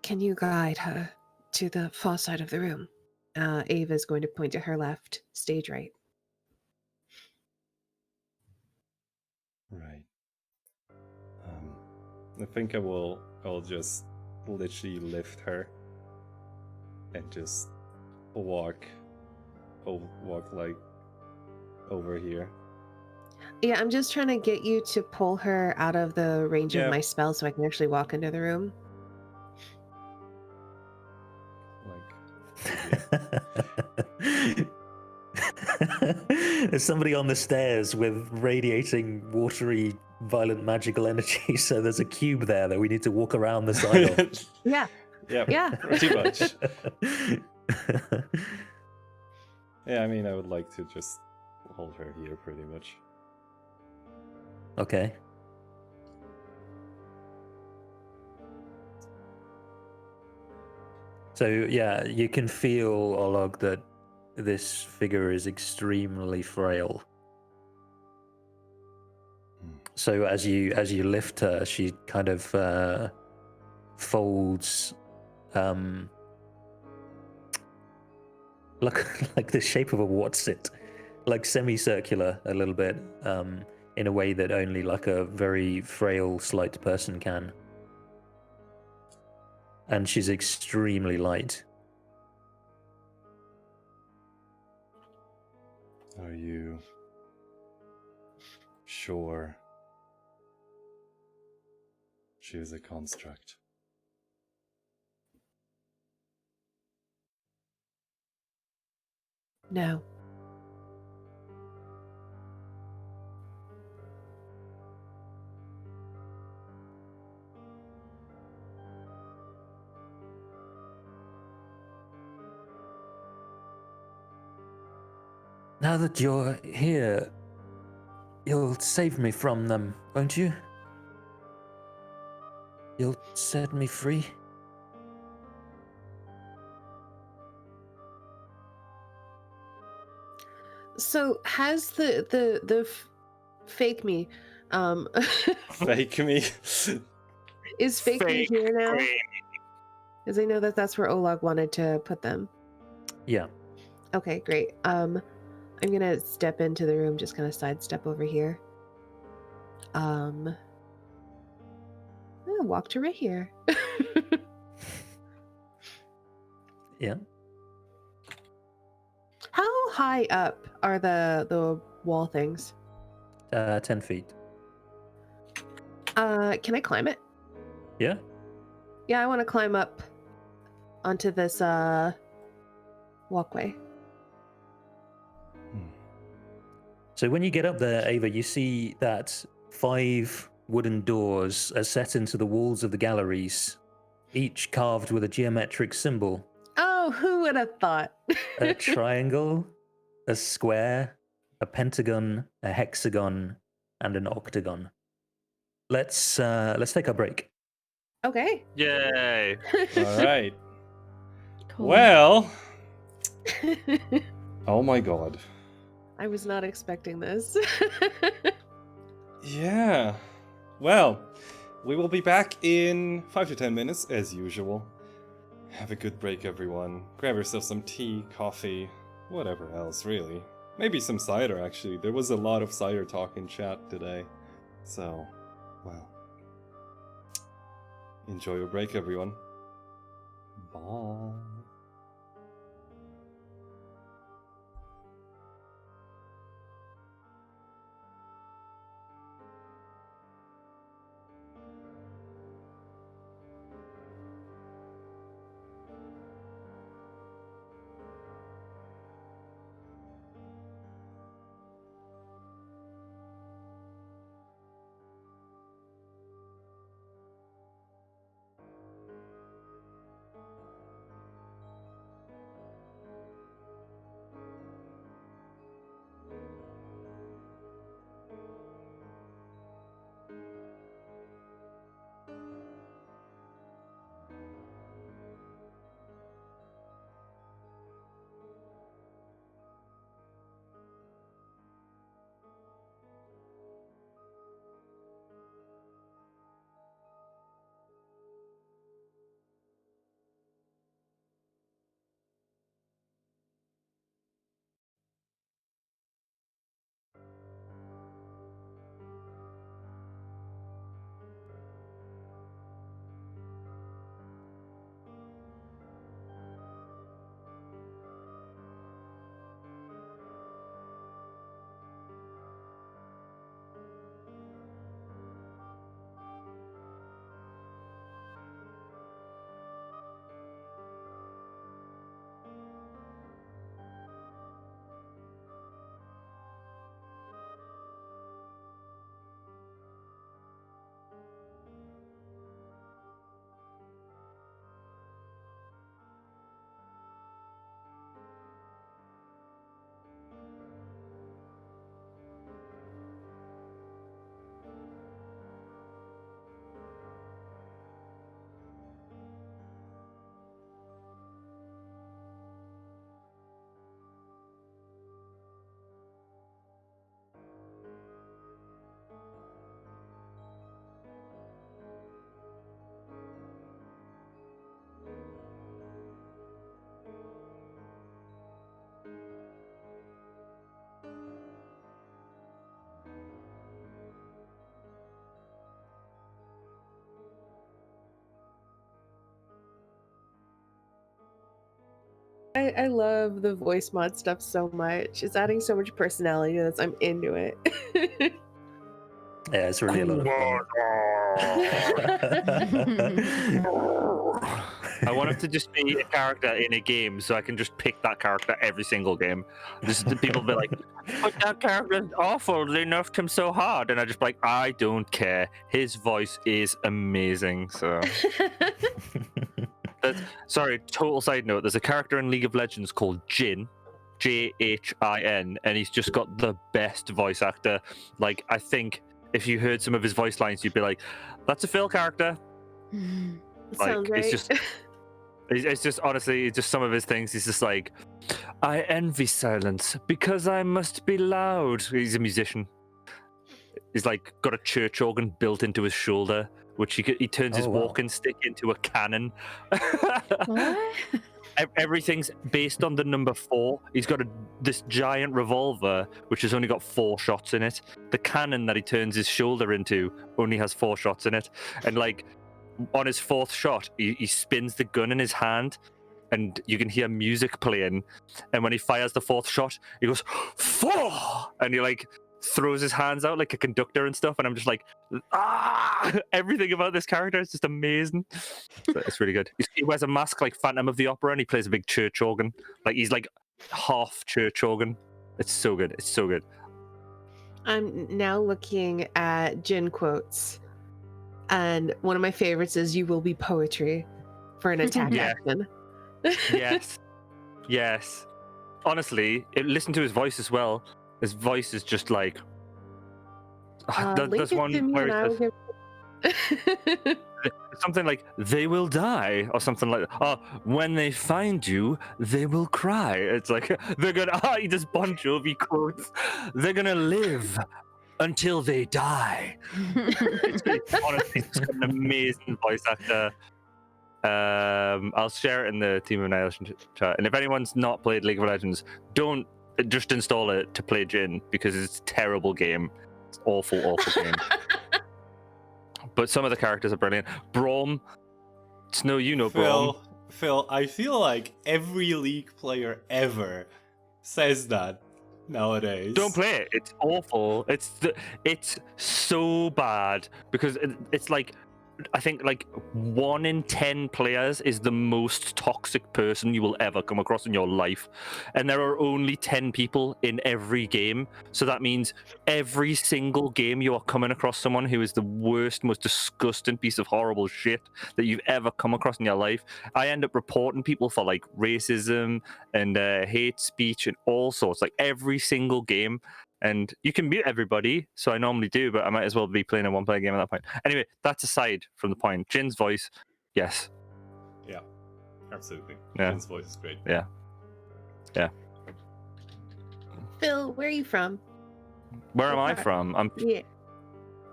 Speaker 5: Can you guide her to the far side of the room? Ava's going to point to her left, stage right.
Speaker 1: Right. I think I'll just literally lift her and just walk like over here.
Speaker 5: Yeah, I'm just trying to get you to pull her out of the range
Speaker 1: Yeah.
Speaker 5: of my spell so I can actually walk into the room.
Speaker 3: There's somebody on the stairs with radiating watery violent magical energy, so there's a cube there that we need to walk around the side of.
Speaker 5: Yeah.
Speaker 1: Yeah,
Speaker 5: Yeah.
Speaker 1: pretty much. Yeah, I mean, I would like to just hold her here pretty much.
Speaker 3: Okay. So yeah, you can feel, Olog, that this figure is extremely frail. So as you lift her, she kind of folds, like the shape of a what's-it, like semicircular a little bit, in a way that only like a very frail, slight person can. And she's extremely light.
Speaker 1: Are you sure she is a construct?
Speaker 5: No.
Speaker 3: Now that you're here, you'll save me from them, won't you? You'll set me free?
Speaker 5: So has the fake me
Speaker 1: Fake me.
Speaker 5: is fake me here now?
Speaker 4: me.
Speaker 5: Because I know that that's where Olag wanted to put them.
Speaker 3: Yeah.
Speaker 5: Okay, great. I'm gonna step into the room, just kind of sidestep over here. I'm gonna walk to right here.
Speaker 3: Yeah.
Speaker 5: How high up are the wall things?
Speaker 3: 10 feet.
Speaker 5: Can I climb it?
Speaker 3: Yeah.
Speaker 5: Yeah, I want to climb up onto this walkway.
Speaker 3: So when you get up there, Ava, you see that 5 wooden doors are set into the walls of the galleries, each carved with a geometric symbol.
Speaker 5: Oh, who would have thought?
Speaker 3: A triangle, a square, a pentagon, a hexagon, and an octagon. Let's take a break.
Speaker 5: Okay.
Speaker 4: Yay!
Speaker 1: All right.
Speaker 7: Cool.
Speaker 1: Well, oh my god.
Speaker 5: I was not expecting this.
Speaker 1: Yeah. Well, we will be back in 5 to 10 minutes as usual. Have a good break, everyone. Grab yourself some tea, coffee, whatever else, really. Maybe some cider, actually. There was a lot of cider talk in chat today. So, well. Enjoy your break, everyone. Bye.
Speaker 5: I love the voice mod stuff so much. It's adding so much personality to this. I'm into it.
Speaker 3: Yeah, it's really a lot of fun.
Speaker 4: I want him to just be a character in a game, so I can just pick that character every single game. Just people be like, "But that character's awful. They nerfed him so hard," and I just be like, "I don't care. His voice is amazing." So, sorry. Total side note: there's a character in League of Legends called Jhin, Jhin, and he's just got the best voice actor. Like, I think if you heard some of his voice lines, you'd be like, "That's a Phil character."
Speaker 5: Sounds right.
Speaker 4: It's just honestly, it's just some of his things. He's just like, "I envy silence because I must be loud." He's a musician. He's like got a church organ built into his shoulder, which he turns his walking stick into a cannon.
Speaker 7: What?
Speaker 4: Everything's based on the number 4. He's got this giant revolver, which has only got 4 shots in it. The cannon that he turns his shoulder into only has 4 shots in it, and like, on his 4th shot, he spins the gun in his hand, and you can hear music playing. And when he fires the 4th shot, he goes, "4!" And he like throws his hands out like a conductor and stuff. And I'm just like, everything about this character is just amazing. So it's really good. He wears a mask like Phantom of the Opera, and he plays a big church organ. Like, he's like half church organ. It's so good. It's so good.
Speaker 5: I'm now looking at Jhin quotes, and one of my favorites is "You will be poetry" for an attack
Speaker 4: Yeah.
Speaker 5: action.
Speaker 4: Yes. Honestly, listen to his voice as well. His voice is just like.
Speaker 5: Link
Speaker 4: There's
Speaker 5: it
Speaker 4: one
Speaker 5: to me
Speaker 4: where
Speaker 5: and I will give...
Speaker 4: something like "they will die" or something like that. "Oh, when they find you, they will cry." It's like they're gonna. He does Bon Jovi quotes. "They're gonna live until they die." Honestly, he's got an amazing voice actor. I'll share it in the Team of Annihilation chat. And if anyone's not played League of Legends, don't just install it to play Jhin, because it's a terrible game. It's awful game. But some of the characters are brilliant. Braum, Snow, you know Braum.
Speaker 1: Phil, I feel like every League player ever says that nowadays.
Speaker 4: Don't play it. It's awful. It's so bad, because it's like, I think like 1 in 10 players is the most toxic person you will ever come across in your life, and there are only 10 people in every game. So that means every single game you are coming across someone who is the worst, most disgusting piece of horrible shit that you've ever come across in your life. I end up reporting people for like racism and hate speech and all sorts, like every single game. And you can mute everybody, so I normally do, but I might as well be playing a one-player game at that point. Anyway, that's aside from the point. Jin's voice, yes.
Speaker 1: Yeah, absolutely.
Speaker 4: Yeah.
Speaker 1: Jin's voice is great.
Speaker 4: Yeah.
Speaker 5: Phil, where are you from?
Speaker 4: Where am I from? I'm
Speaker 5: Yeah.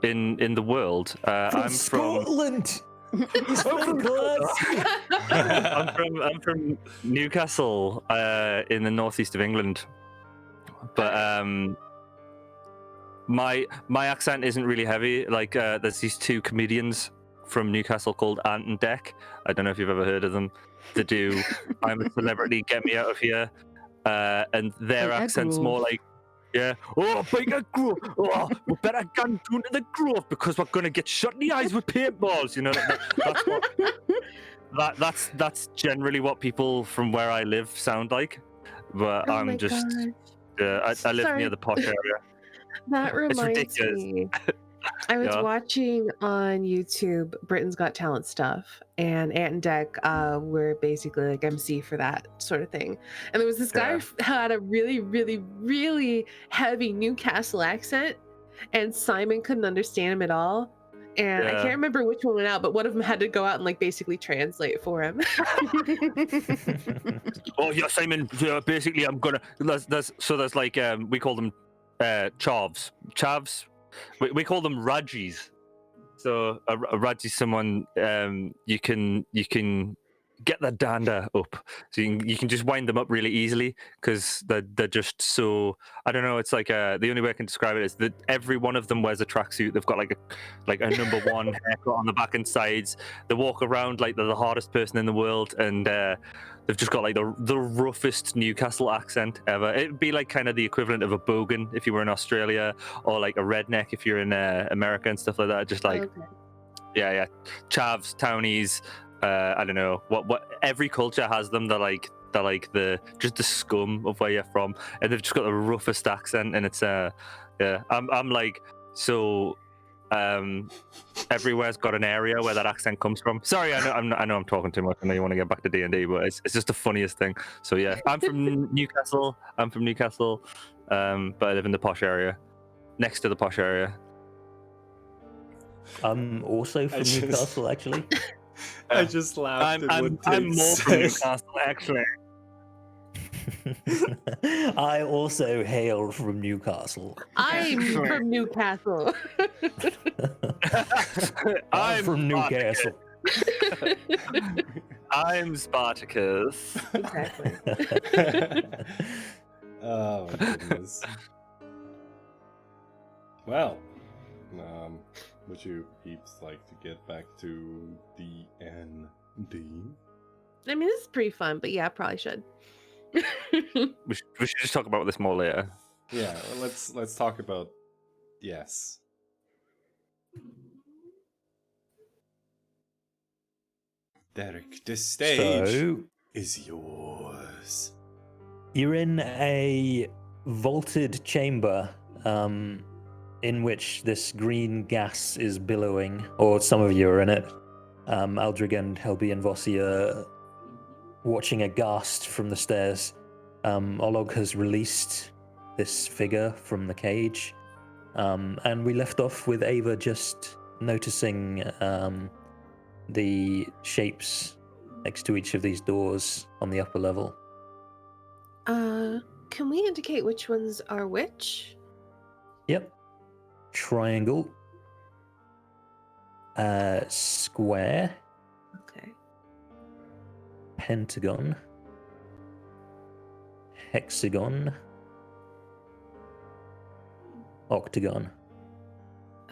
Speaker 4: in the world. I'm from
Speaker 3: Scotland. He's from Glasgow.
Speaker 4: I'm from Newcastle, in the northeast of England. But my accent isn't really heavy. Like, there's these 2 comedians from Newcastle called Ant and Dec. I don't know if you've ever heard of them. They do "I'm a Celebrity, Get Me Out of Here," and their
Speaker 7: Like
Speaker 4: accent's
Speaker 7: Grove.
Speaker 4: more like, yeah, "Oh, bigger grove. Oh, we better go into the grove because we're gonna get shot in the eyes with paintballs." You know, that's generally what people from where I live sound like. But
Speaker 5: Oh
Speaker 4: I'm
Speaker 5: my
Speaker 4: just.
Speaker 5: gosh.
Speaker 4: I live
Speaker 5: Sorry.
Speaker 4: near the posh area.
Speaker 5: That reminds
Speaker 4: ridiculous.
Speaker 5: me. I was
Speaker 4: Yeah.
Speaker 5: watching on YouTube Britain's Got Talent stuff, and Ant and Dec were basically like MC for that sort of thing. And there was this guy
Speaker 4: Yeah.
Speaker 5: who had a really, really, really heavy Newcastle accent, and Simon couldn't understand him at all. And I
Speaker 4: Yeah.
Speaker 5: can't remember which one went out, but one of them had to go out and like basically translate for him.
Speaker 4: "Oh yeah, Simon. Basically, I'm gonna. There's like we call them chavs. We call them rajis. So a raji is someone you can get the dander up. So you can just wind them up really easily because they're just so, I don't know. It's like the only way I can describe it is that every one of them wears a tracksuit. They've got like a number one haircut on the back and sides. They walk around like they're the hardest person in the world, and they've just got like the roughest Newcastle accent ever. It'd be like kind of the equivalent of a bogan if you were in Australia, or like a redneck if you're in America and stuff like that. Just like
Speaker 5: Okay.
Speaker 4: yeah, chavs, townies. I don't know what every culture has them. They're like the just the scum of where you're from, and they've just got the roughest accent. And it's yeah, I'm like so. Everywhere's got an area where that accent comes from. Sorry, I know I'm talking too much. I know you want to get back to D&D, but it's just the funniest thing. So yeah, I'm from Newcastle. But I live in the posh area, next to the posh area.
Speaker 3: I'm also from
Speaker 1: just-
Speaker 3: Newcastle, actually.
Speaker 1: I just laughed at what
Speaker 4: I'm
Speaker 1: Tig
Speaker 4: more from
Speaker 1: said.
Speaker 4: Newcastle, actually.
Speaker 3: I also hail from Newcastle.
Speaker 5: I'm
Speaker 4: Excellent.
Speaker 5: from Newcastle.
Speaker 3: I'm from Newcastle.
Speaker 4: I'm Spartacus.
Speaker 5: Exactly.
Speaker 1: Oh my goodness. Well, would you peeps like to get back to D&D?
Speaker 5: I mean, this is pretty fun, but yeah, I probably should.
Speaker 4: We should just talk about this more later.
Speaker 1: Yeah, well, let's talk about yes. Derek, the stage
Speaker 3: So,
Speaker 1: is yours.
Speaker 3: you're in a vaulted chamber in which this green gas is billowing, or some of you are in it. Aldrig and Helby and Vossi are watching aghast from the stairs. Olog has released this figure from the cage, and we left off with Ava just noticing the shapes next to each of these doors on the upper level.
Speaker 5: Can we indicate which ones are which?
Speaker 3: Yep. Triangle. Square.
Speaker 5: Okay.
Speaker 3: Pentagon. Hexagon. Octagon.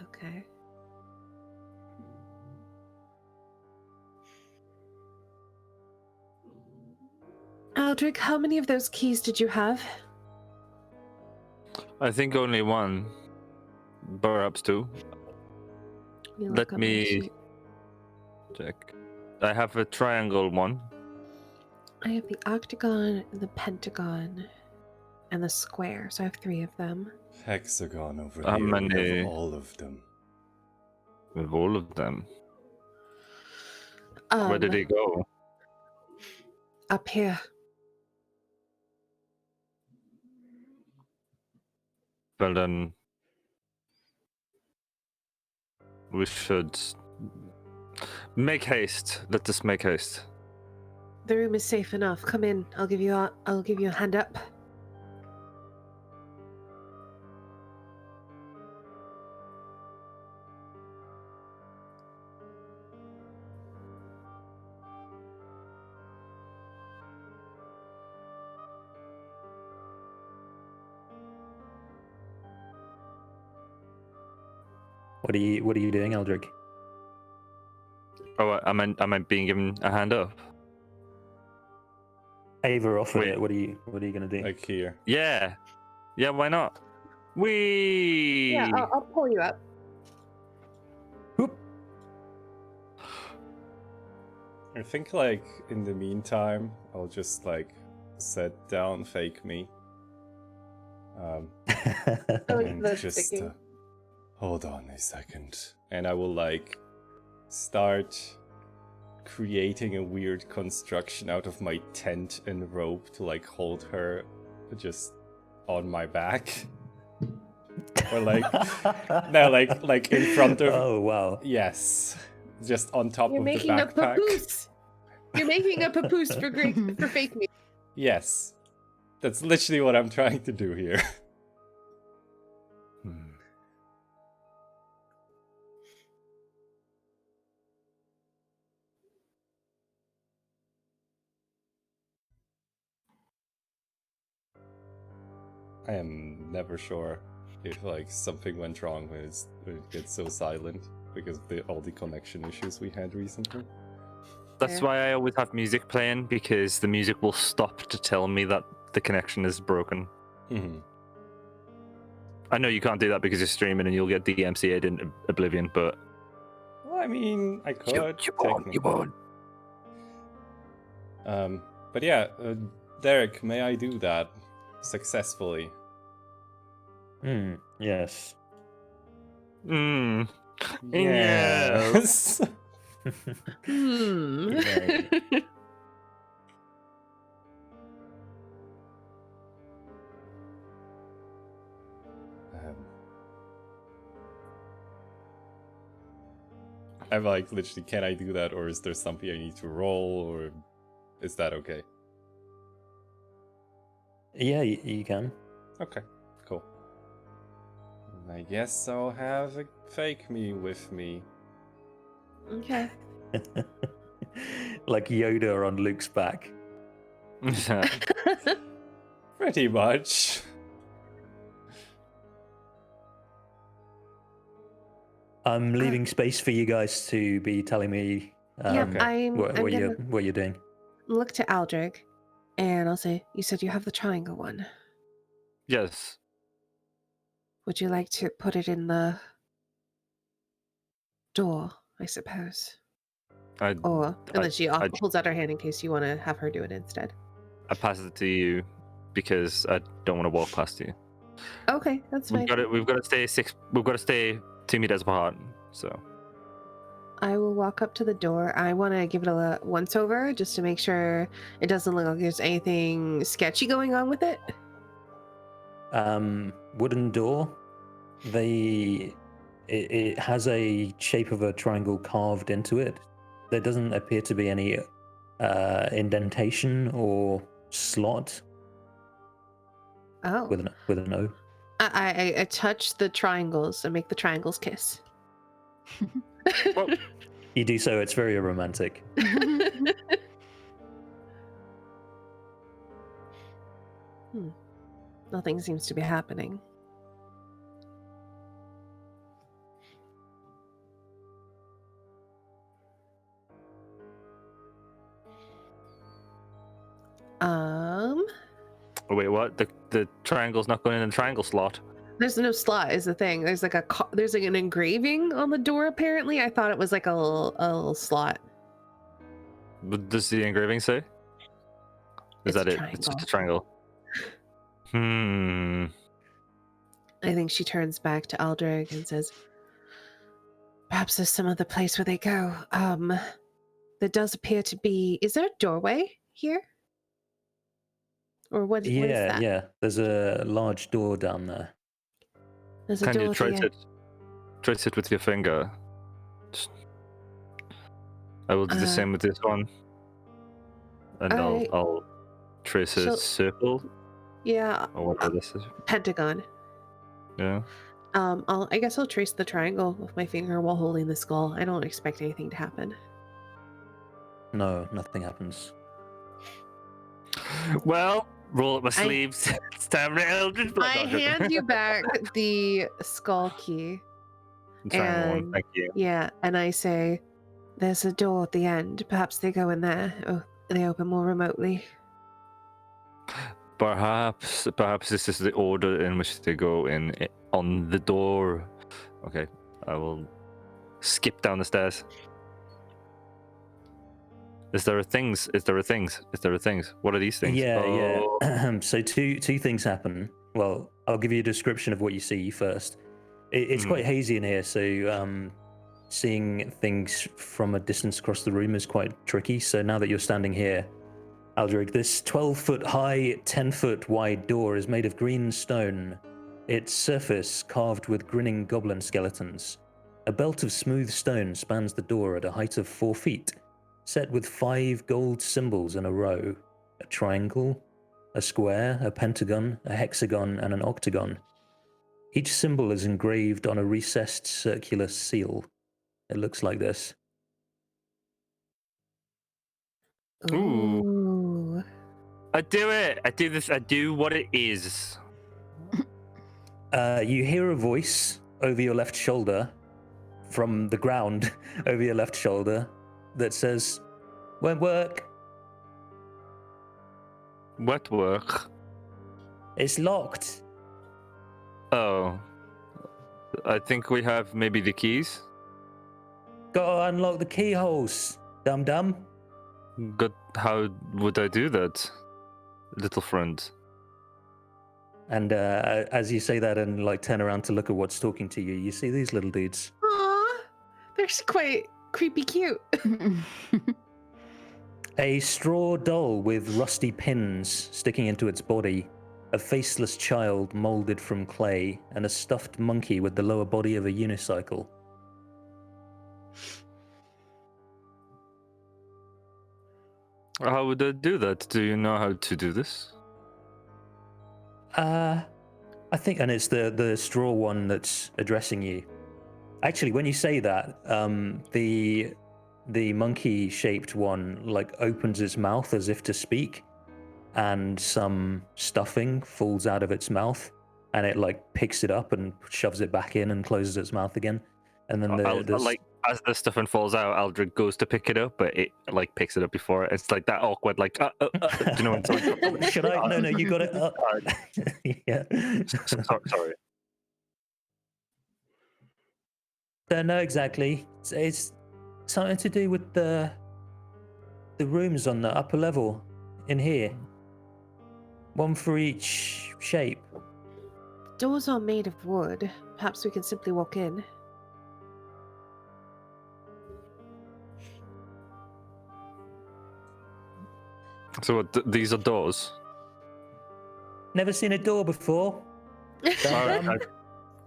Speaker 5: Okay. Aldrich, how many of those keys did you have?
Speaker 4: I think only one, perhaps two.
Speaker 5: You
Speaker 4: Let
Speaker 5: look on my
Speaker 4: me
Speaker 5: sheet.
Speaker 4: check. I have a triangle one.
Speaker 5: I have the octagon, the pentagon, and the square. So I have 3 of them.
Speaker 1: Hexagon over
Speaker 4: How
Speaker 1: here. We
Speaker 4: many?
Speaker 1: have all of them.
Speaker 4: With all of them. Where did he go?
Speaker 5: Up here.
Speaker 4: Well then, we should make haste. Let us make haste.
Speaker 5: The room is safe enough. Come in. I'll give you a hand up.
Speaker 3: What are you doing, Aldrig?
Speaker 4: Oh, am I being given a hand up?
Speaker 3: Ava offered
Speaker 4: Wait.
Speaker 3: it. What are you gonna do?
Speaker 1: Like here.
Speaker 4: Yeah. Yeah, why not? We.
Speaker 5: Yeah, I'll pull you up.
Speaker 3: Whoop.
Speaker 1: I think like in the meantime, I'll just like set down fake me.
Speaker 5: Oh,
Speaker 1: And
Speaker 5: that's
Speaker 1: just
Speaker 5: sticking.
Speaker 1: hold on a second. And I will like start creating a weird construction out of my tent and rope to like hold her just on my back. Or like no, like in front of
Speaker 3: Oh wow.
Speaker 1: yes. Just on top
Speaker 5: You're
Speaker 1: of the
Speaker 5: making a
Speaker 1: backpack.
Speaker 5: papoose. You're making a papoose for fake me.
Speaker 1: Yes. That's literally what I'm trying to do here. I am never sure if like something went wrong when it gets so silent because of all the connection issues we had recently.
Speaker 4: That's
Speaker 5: Fair.
Speaker 4: why I always have music playing, because the music will stop to tell me that the connection is broken.
Speaker 1: Mm-hmm.
Speaker 4: I know you can't do that because you're streaming and you'll get DMCA'd in Oblivion, but
Speaker 1: Well, I mean, I could
Speaker 4: you
Speaker 1: technically.
Speaker 4: won't.
Speaker 1: But yeah, Derek, may I do that successfully?
Speaker 3: Yes.
Speaker 1: Yes.
Speaker 5: Hmm.
Speaker 3: Yay.
Speaker 1: I'm like, literally, can I do that, or is there something I need to roll, or is that okay?
Speaker 3: Yeah, you can.
Speaker 1: Okay, cool. I guess I'll have a fake me with me.
Speaker 5: Okay.
Speaker 3: Like Yoda on Luke's back.
Speaker 1: Pretty much.
Speaker 3: I'm leaving space for you guys to be telling me
Speaker 1: Okay.
Speaker 5: I'm
Speaker 3: what
Speaker 5: gonna
Speaker 3: you're doing.
Speaker 5: look to Aldrich, and I'll say, "You said you have the triangle one.
Speaker 4: Yes.
Speaker 5: Would you like to put it in the door? I suppose." And then she holds out her hand in case you want to have her do it instead.
Speaker 4: I pass it to you because I don't want to walk past you.
Speaker 5: Okay, that's fine.
Speaker 4: We've got to stay 2 meters apart. So
Speaker 5: I will walk up to the door. I want to give it a once over just to make sure it doesn't look like there's anything sketchy going on with it.
Speaker 3: Wooden door. It has a shape of a triangle carved into it. There doesn't appear to be any indentation or slot
Speaker 5: Oh.
Speaker 3: with an O.
Speaker 5: I touch the triangles and make the triangles kiss.
Speaker 4: well,
Speaker 3: You do so. It's very romantic.
Speaker 5: Nothing seems to be happening.
Speaker 4: wait, what? The triangle's not going in the triangle slot.
Speaker 5: There's no slot is the thing. There's like there's like an engraving on the door apparently. I thought it was like a little slot.
Speaker 4: What does the engraving say? Is
Speaker 5: It's
Speaker 4: that
Speaker 5: a
Speaker 4: it?
Speaker 5: triangle.
Speaker 4: It's just a triangle.
Speaker 5: I think she turns back to Aldrich and says, "Perhaps there's some other place where they go. There does appear to be. Is there a doorway here? Or what is that?
Speaker 3: Yeah. There's a large door down there.
Speaker 5: There's a
Speaker 4: Can
Speaker 5: door
Speaker 4: you
Speaker 5: at the end.
Speaker 4: trace it with your finger? I will do the same with this one, and
Speaker 5: alright.
Speaker 4: I'll trace a circle
Speaker 5: Yeah,
Speaker 4: or whatever this is.
Speaker 5: pentagon.
Speaker 4: Yeah.
Speaker 5: I guess I'll trace the triangle with my finger while holding the skull. I don't expect anything to happen.
Speaker 3: No, nothing happens.
Speaker 4: Well, roll up my sleeves. It's time to Eldritch Blast.
Speaker 5: I hand you back the skull key.
Speaker 4: Triangle one,
Speaker 5: And
Speaker 4: thank you.
Speaker 5: yeah, and I say, "There's a door at the end. Perhaps they go in there, or they open more remotely."
Speaker 4: Perhaps this is the order in which they go in on the door. Okay, I will skip down the stairs. Is there a things? What are these things?
Speaker 3: Yeah. So two things happen. Well, I'll give you a description of what you see first. It's quite hazy in here, so seeing things from a distance across the room is quite tricky. So now that you're standing here, Aldrich, this 12-foot high, 10-foot wide door is made of green stone. Its surface carved with grinning goblin skeletons. A belt of smooth stone spans the door at a height of 4 feet, set with 5 gold symbols in a row: a triangle, a square, a pentagon, a hexagon, and an octagon. Each symbol is engraved on a recessed circular seal. It looks like this.
Speaker 4: Ooh.
Speaker 5: Ooh.
Speaker 4: I do it. I do this. I do what it is.
Speaker 3: You hear a voice over your left shoulder, from the ground over your left shoulder, that says, "Won't work.
Speaker 4: What work?
Speaker 3: It's locked."
Speaker 4: Oh. I think we have maybe the keys.
Speaker 3: Gotta unlock the keyholes, dum dum.
Speaker 4: Good. How would I do that, little friend?
Speaker 3: And as you say that and like turn around to look at what's talking to you, you see these little dudes.
Speaker 5: Aw, they're quite creepy cute.
Speaker 3: A straw doll with rusty pins sticking into its body, a faceless child molded from clay, and a stuffed monkey with the lower body of a unicycle.
Speaker 4: How would I do that? Do you know how to do this?
Speaker 3: I think, and it's the straw one that's addressing you. Actually, when you say that, the monkey-shaped one like opens its mouth as if to speak, and some stuffing falls out of its mouth, and it like picks it up and shoves it back in and closes its mouth again, and then
Speaker 4: Like as the stuffing falls out, Aldrich goes to pick it up, but it like picks it up before it. It's like that awkward, like, do you know? It's like,
Speaker 3: should I? No, you got it. Yeah.
Speaker 4: Sorry.
Speaker 3: Don't know exactly. It's something to do with the rooms on the upper level in here. One for each shape.
Speaker 5: Doors are made of wood. Perhaps we can simply walk in.
Speaker 4: So what, these are doors.
Speaker 3: Never seen a door before.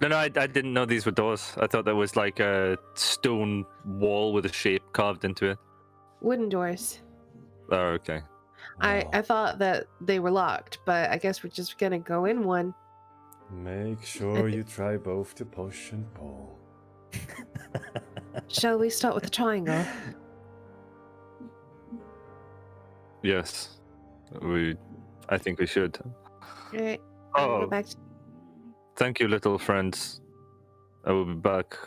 Speaker 4: No, I didn't know these were doors. I thought there was like a stone wall with a shape carved into it.
Speaker 5: Wooden doors.
Speaker 4: Oh, okay.
Speaker 5: I thought that they were locked, but I guess we're just gonna go in one.
Speaker 1: Make sure you try both the push and pull.
Speaker 5: Shall we start with the triangle?
Speaker 4: Yes, I think we should.
Speaker 5: Alright. I'll
Speaker 4: Oh,
Speaker 5: go back to...
Speaker 4: thank you, little friends. I will be back.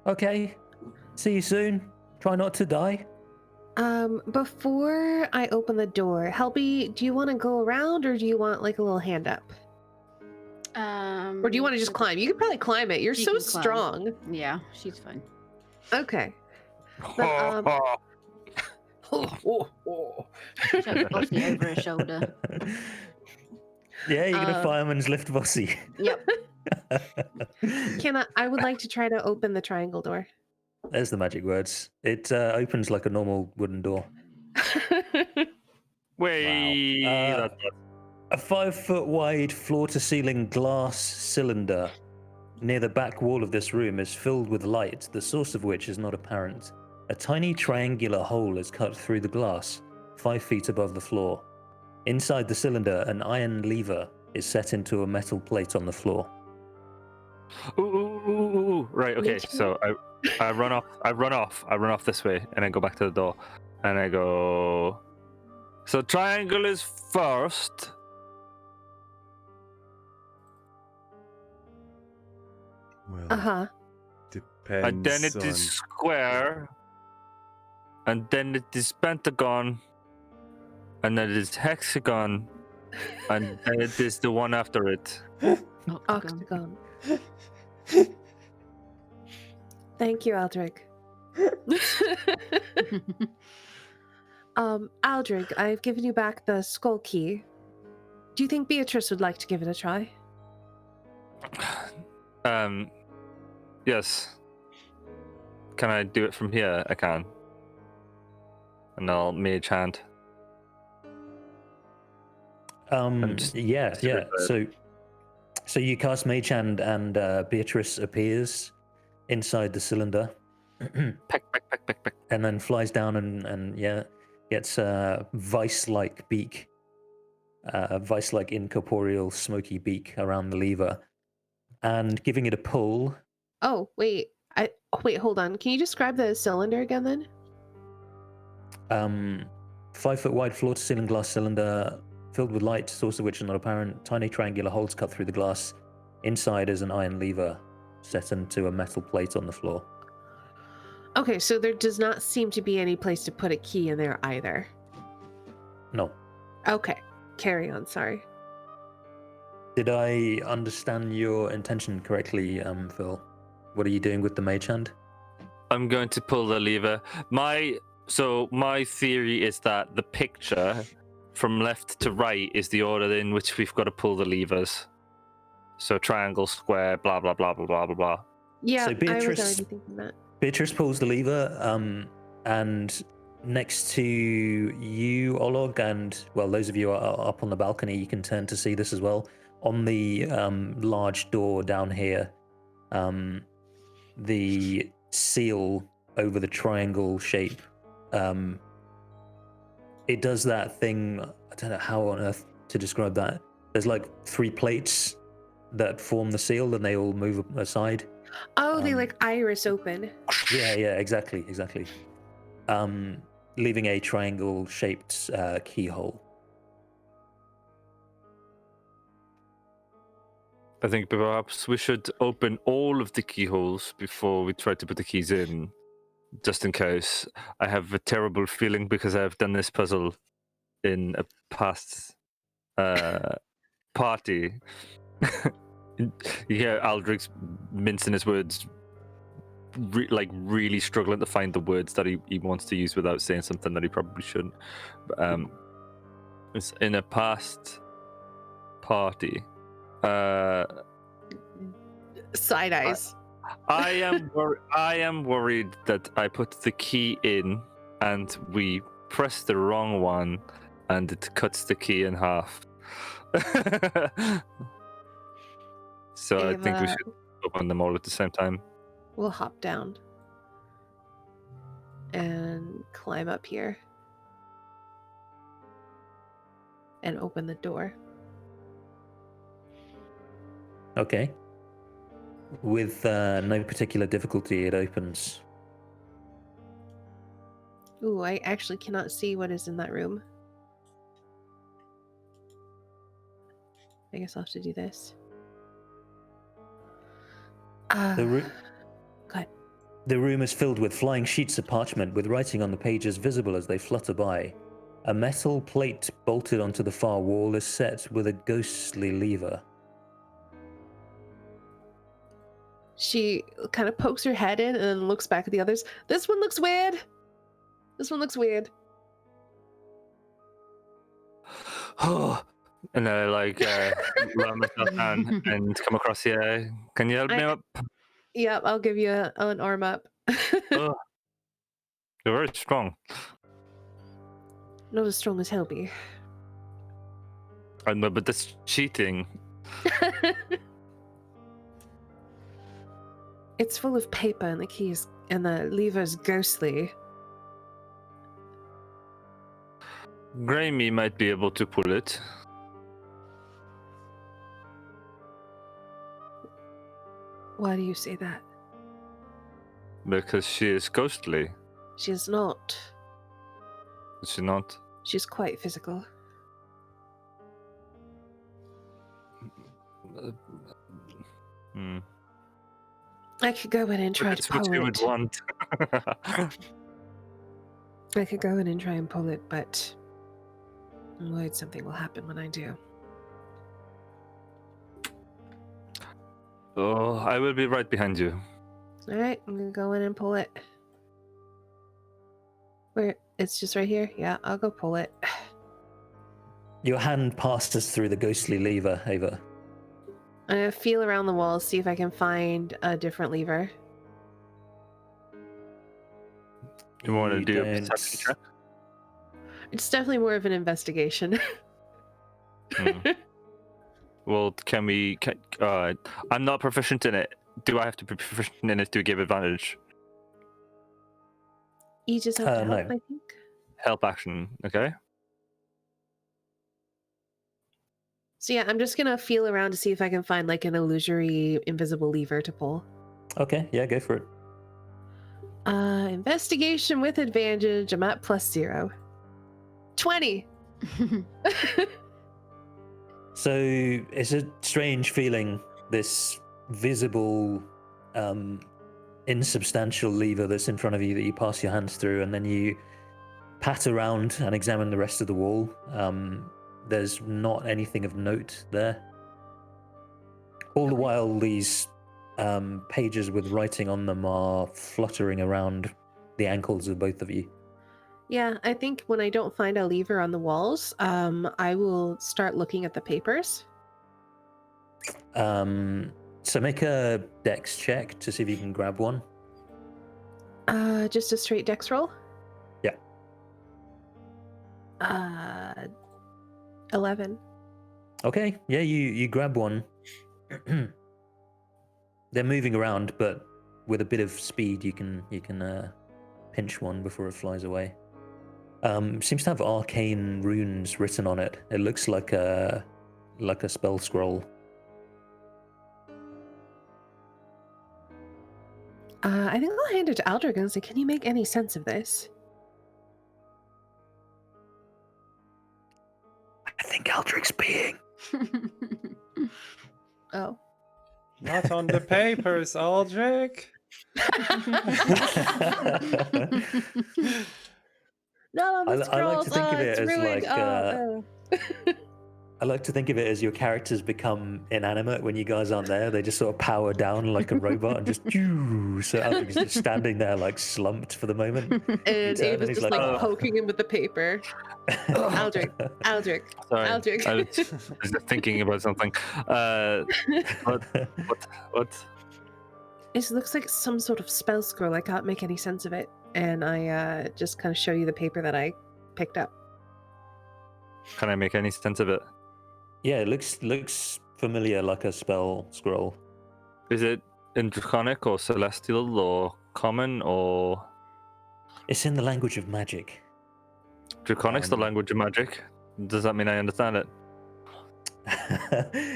Speaker 3: Okay. See you soon. Try not to die.
Speaker 5: Before I open the door, Helby, do you want to go around or do you want like a little hand up? Or do you want to just climb? You could probably climb it. You're
Speaker 7: She
Speaker 5: so
Speaker 7: can climb.
Speaker 5: strong.
Speaker 7: Yeah, she's fine.
Speaker 5: Okay. Then,
Speaker 7: Chuck Bossy over her shoulder.
Speaker 3: Yeah, you're gonna fireman's lift Bossy.
Speaker 7: Yep.
Speaker 5: I would like to try to open the triangle door.
Speaker 3: There's the magic words. It opens like a normal wooden door.
Speaker 4: Wait,
Speaker 3: Wow. A 5-foot wide floor-to-ceiling glass cylinder near the back wall of this room is filled with light, the source of which is not apparent. A tiny triangular hole is cut through the glass, 5 feet above the floor. Inside the cylinder, an iron lever is set into a metal plate on the floor.
Speaker 4: Ooh. Right, okay. So I run off this way, and I go back to the door, and I go. So triangle is first.
Speaker 1: Well,
Speaker 5: Uh-huh.
Speaker 1: depends
Speaker 4: And then it
Speaker 1: on...
Speaker 4: is square, and then it is pentagon, and then it is hexagon, and then it is the one after it.
Speaker 5: Octagon. Thank you, Aldrich. Aldrich, I've given you back the skull key. Do you think Beatrice would like to give it a try?
Speaker 4: Yes. Can I do it from here? I can. And I'll mage hand. just
Speaker 3: Yeah. So you cast Mage Hand, and Beatrice appears inside the cylinder.
Speaker 4: Peck.
Speaker 3: And then flies down and gets a vice-like beak, vice-like incorporeal smoky beak around the lever, and giving it a pull.
Speaker 5: Oh, wait. Wait, hold on. Can you describe the cylinder again then?
Speaker 3: 5-foot wide floor-to-ceiling glass cylinder, filled with light, source of which is not apparent. Tiny triangular holes cut through the glass. Inside is an iron lever set into a metal plate on the floor.
Speaker 5: Okay, so there does not seem to be any place to put a key in there either.
Speaker 3: No.
Speaker 5: Okay, carry on, sorry.
Speaker 3: Did I understand your intention correctly, Phil? What are you doing with the mage hand?
Speaker 4: I'm going to pull the lever. My theory is that the picture from left to right is the order in which we've got to pull the levers. So triangle, square, blah blah blah blah blah blah blah.
Speaker 5: Yeah,
Speaker 3: So
Speaker 5: I was
Speaker 3: Beatrice-
Speaker 5: already thinking that.
Speaker 3: Beatrice pulls the lever, and next to you, Olog, and well, those of you are up on the balcony, you can turn to see this as well. On the large door down here, the seal over the triangle shape, it does that thing. I don't know how on earth to describe that. There's like 3 plates that form the seal, and they all move aside.
Speaker 5: Oh, they like iris open.
Speaker 3: Yeah, exactly. Leaving a triangle-shaped keyhole.
Speaker 4: I think perhaps we should open all of the keyholes before we try to put the keys in, just in case. I have a terrible feeling because I've done this puzzle in a past party. You hear Aldrich's mincing his words, really struggling to find the words that he wants to use without saying something that he probably shouldn't. It's in a past party.
Speaker 5: Side eyes.
Speaker 4: I am worried that I put the key in and we press the wrong one and it cuts the key in half. So I think we should open them all at the same time.
Speaker 5: We'll hop down and climb up here and open the door.
Speaker 3: Okay. With no particular difficulty, it opens.
Speaker 5: Ooh, I actually cannot see what is in that room. I guess I'll have to do this.
Speaker 3: The
Speaker 5: Good.
Speaker 3: The room is filled with flying sheets of parchment with writing on the pages visible as they flutter by. A metal plate bolted onto the far wall is set with a ghostly lever.
Speaker 5: She kind of pokes her head in and then looks back at the others. This one looks weird. This one looks weird.
Speaker 4: And I run myself down and come across here. Can you help me up?
Speaker 5: Yep, I'll give you an arm up.
Speaker 4: Oh, you're very strong.
Speaker 5: Not as strong as Helby.
Speaker 4: I know, but that's cheating.
Speaker 5: It's full of paper and the keys and the lever's ghostly.
Speaker 4: Grammy might be able to pull it.
Speaker 5: Why do you say that?
Speaker 4: Because she is ghostly.
Speaker 5: She's not.
Speaker 4: Is she not?
Speaker 5: She's quite physical. I could go in and try to
Speaker 4: That's
Speaker 5: pull
Speaker 4: what you
Speaker 5: it.
Speaker 4: would want.
Speaker 5: I could go in and try and pull it, but I'm worried something will happen when I do.
Speaker 4: Oh, I will be right behind you.
Speaker 5: All right, I'm gonna go in and pull it. Where? It's just right here? Yeah, I'll go pull it.
Speaker 3: Your hand passes through the ghostly lever, Ava.
Speaker 5: I'm gonna feel around the walls, see if I can find a different lever.
Speaker 4: You want to
Speaker 3: You
Speaker 4: do a
Speaker 3: don't-
Speaker 4: perception check?
Speaker 5: It's definitely more of an investigation.
Speaker 4: Well, I'm not proficient in it. Do I have to be proficient in it to give advantage?
Speaker 5: You just have to help,
Speaker 3: no.
Speaker 5: I think.
Speaker 4: Help action, okay?
Speaker 5: So yeah, I'm just gonna feel around to see if I can find like an illusory invisible lever to pull.
Speaker 3: Okay, yeah, go for it.
Speaker 5: Investigation with advantage. I'm at +0. 20.
Speaker 3: So it's a strange feeling, this visible, insubstantial lever that's in front of you that you pass your hands through, and then you pat around and examine the rest of the wall. There's not anything of note there. All the while, these pages with writing on them are fluttering around the ankles of both of you.
Speaker 5: Yeah, I think when I don't find a lever on the walls, I will start looking at the papers.
Speaker 3: So make a dex check to see if you can grab one.
Speaker 5: Just a straight dex roll?
Speaker 3: Yeah.
Speaker 5: 11.
Speaker 3: Okay, yeah, you grab one. They're moving around, but with a bit of speed, you can pinch one before it flies away. Seems to have arcane runes written on it. It looks like a spell scroll.
Speaker 5: I think I'll hand it to Aldrich and say, can you make any sense of this?
Speaker 3: I think Aldrich's peeing.
Speaker 5: Oh.
Speaker 1: Not on the papers, Aldrich.
Speaker 5: Not on the
Speaker 3: I like to
Speaker 5: scrolls.
Speaker 3: think of it
Speaker 5: It's
Speaker 3: as
Speaker 5: ruined.
Speaker 3: like I like to think of it as your characters become inanimate when you guys aren't there. They just sort of power down like a robot and just so Aldrich's just standing there like slumped for the moment.
Speaker 5: And
Speaker 3: turn,
Speaker 5: Ava's
Speaker 3: he's
Speaker 5: just
Speaker 3: like,
Speaker 5: like
Speaker 3: "Oh."
Speaker 5: poking him with the paper. Aldrich.
Speaker 4: Sorry,
Speaker 5: Aldrich.
Speaker 4: I was just thinking about something. What?
Speaker 5: It looks like some sort of spell scroll. I can't make any sense of it. And I just kind of show you the paper that I picked up.
Speaker 4: Can I make any sense of it?
Speaker 3: Yeah, it looks familiar, like a spell scroll.
Speaker 4: Is it in Draconic or Celestial or Common or?
Speaker 3: It's in the language of magic.
Speaker 4: Draconic's the language of magic. Does that mean I understand it?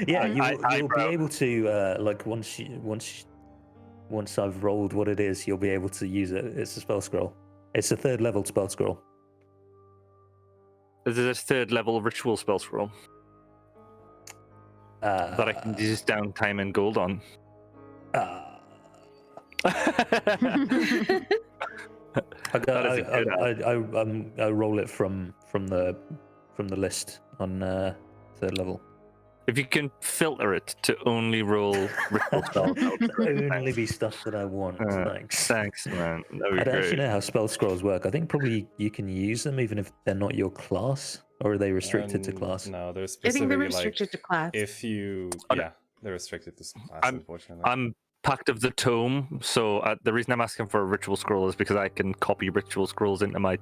Speaker 3: Yeah, you'll be
Speaker 4: bro.
Speaker 3: able to like once I've rolled what it is, you'll be able to use it. It's a spell scroll. It's a 3rd level spell scroll.
Speaker 4: Is it a 3rd level ritual spell scroll that I can use down time and gold on?
Speaker 3: I roll it from the list on 3rd level.
Speaker 4: If you can filter it to only roll ritual spells,
Speaker 3: Only be stuff that I want. Thanks.
Speaker 4: Thanks, man.
Speaker 3: I don't actually know how spell scrolls work. I think probably you can use them even if they're not your class, or are they restricted to class?
Speaker 1: No, they're
Speaker 5: I
Speaker 1: specifically
Speaker 5: think they're restricted to class.
Speaker 1: if you,
Speaker 4: Okay.
Speaker 1: yeah, they're restricted to class. Unfortunately,
Speaker 4: I'm Pact of the Tome, so the reason I'm asking for a ritual scroll is because I can copy ritual scrolls into my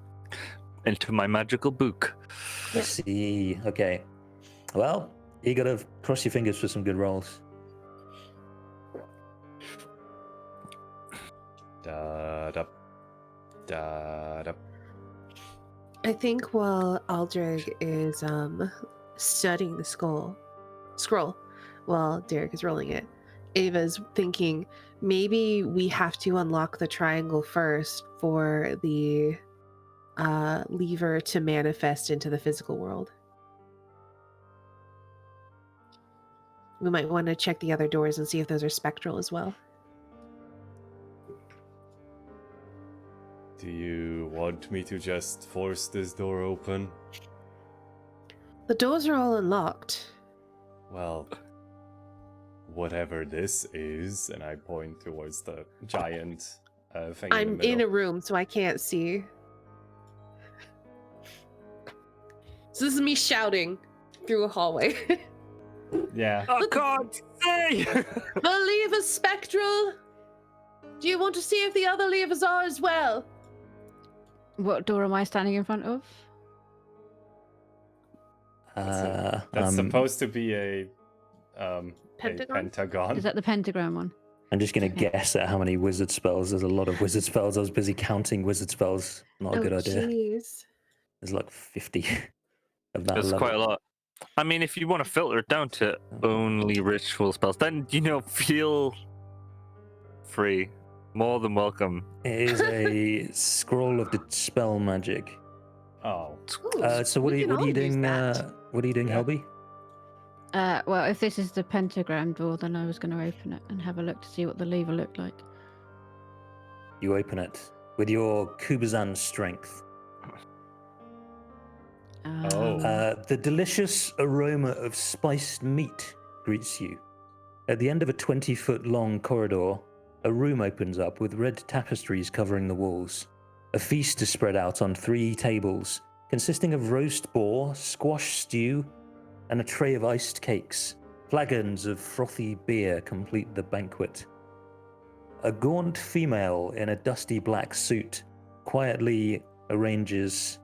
Speaker 4: magical book.
Speaker 3: I see. Okay. Well, you gotta cross your fingers for some good rolls.
Speaker 1: Da da da da.
Speaker 5: I think while Aldrich is studying the scroll, while Derek is rolling it, Ava's thinking maybe we have to unlock the triangle first for the lever to manifest into the physical world. We might want to check the other doors and see if those are spectral as well.
Speaker 1: Do you want me to just force this door open?
Speaker 5: The doors are all unlocked.
Speaker 1: Well, whatever this is, and I point towards the giant thing
Speaker 5: I'm
Speaker 1: in the
Speaker 5: in a
Speaker 1: middle.
Speaker 5: room, so I can't see. So this is me shouting through a hallway.
Speaker 1: Yeah.
Speaker 4: I can't see!
Speaker 5: The lever's spectral. Do you want to see if the other levers are as well?
Speaker 7: What door am I standing in front of?
Speaker 1: That's supposed to be a
Speaker 5: Pentagon?
Speaker 1: pentagon.
Speaker 7: Is that the pentagram one?
Speaker 3: I'm just gonna guess at how many wizard spells. There's a lot of wizard spells. I was busy counting wizard spells. Not a good idea.
Speaker 5: Jeez.
Speaker 3: There's like 50 of that
Speaker 4: That's
Speaker 3: level.
Speaker 4: quite a lot. I mean, if you want to filter it down to only ritual spells, then, feel free. More than welcome.
Speaker 3: It is a scroll of the spell magic.
Speaker 1: Oh.
Speaker 5: Ooh,
Speaker 3: So what are
Speaker 5: we
Speaker 3: you
Speaker 5: can all use
Speaker 3: doing?
Speaker 5: that.
Speaker 3: What are you doing,
Speaker 1: Yeah.
Speaker 3: Helby?
Speaker 7: Well, if this is the pentagram door, then I was going to open it and have a look to see what the lever looked like.
Speaker 3: You open it with your Kubazan strength.
Speaker 1: Oh.
Speaker 3: The delicious aroma of spiced meat greets you. At the end of a 20-foot long corridor, a room opens up with red tapestries covering the walls. A feast is spread out on 3 tables, consisting of roast boar, squash stew, and a tray of iced cakes. Flagons of frothy beer complete the banquet. A gaunt female in a dusty black suit quietly arranges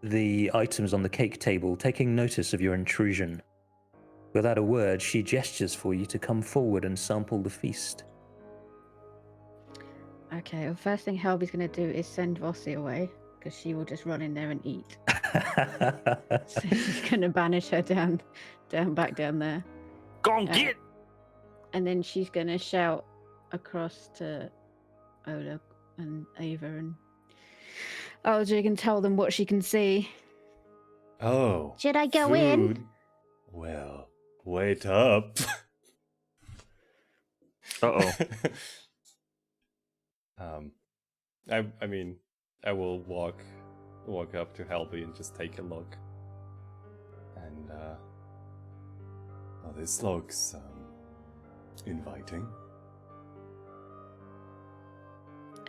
Speaker 3: the items on the cake table, taking notice of your intrusion. Without a word, she gestures for you to come forward and sample the feast.
Speaker 7: Okay, well, first thing Helby's going to do is send Vossi away, because she will just run in there and eat. So she's going to banish her back down there.
Speaker 4: Go on, get!
Speaker 7: And then she's going to shout across to Ola and Ava and Aldrich and tell them what she can see.
Speaker 1: Oh.
Speaker 7: Should I go in?
Speaker 1: Food. Well, wait up.
Speaker 4: Uh-oh.
Speaker 1: I mean, I will walk up to Helby and just take a look. And well, this looks inviting.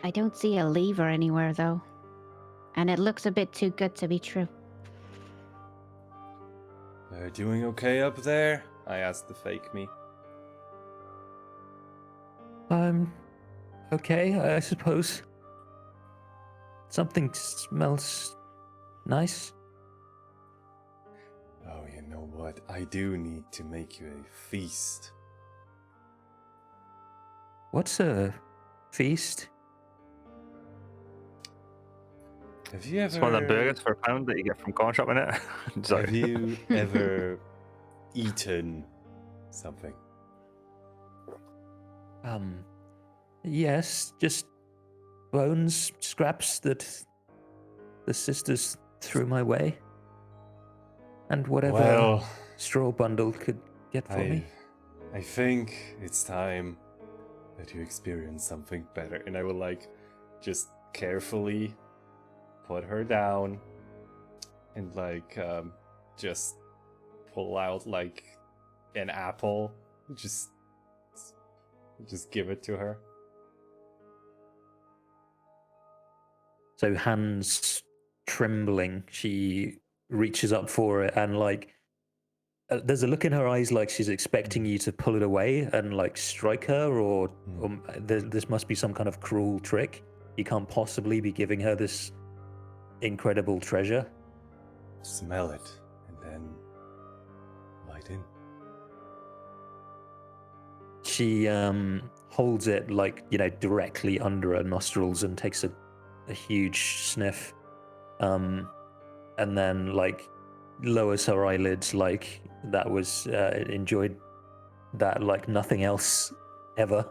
Speaker 2: I don't see a lever anywhere, though. And it looks a bit too good to be true.
Speaker 1: They're doing okay up there? I asked the fake me.
Speaker 3: Okay, I suppose. Something smells nice.
Speaker 1: Oh, you know what? I do need to make you a feast.
Speaker 3: What's a feast?
Speaker 1: Have you ever...
Speaker 4: It's one of the burgers for £1 that you get from corn shop, innit? Sorry.
Speaker 1: Have you ever eaten something?
Speaker 3: Yes, just bones, scraps that the sisters threw my way. And whatever
Speaker 1: Well,
Speaker 3: straw bundle could get for me.
Speaker 1: I think it's time that you experience something better. And I will, like, just carefully put her down and, like, just pull out, like, an apple. Just give it to her.
Speaker 3: So hands trembling, she reaches up for it and like there's a look in her eyes like she's expecting you to pull it away and like strike her or this must be some kind of cruel trick. You can't possibly be giving her this incredible treasure.
Speaker 1: Smell it and then bite in.
Speaker 3: She holds it like, you know, directly under her nostrils and takes a huge sniff. And then like lowers her eyelids like that was enjoyed that like nothing else ever.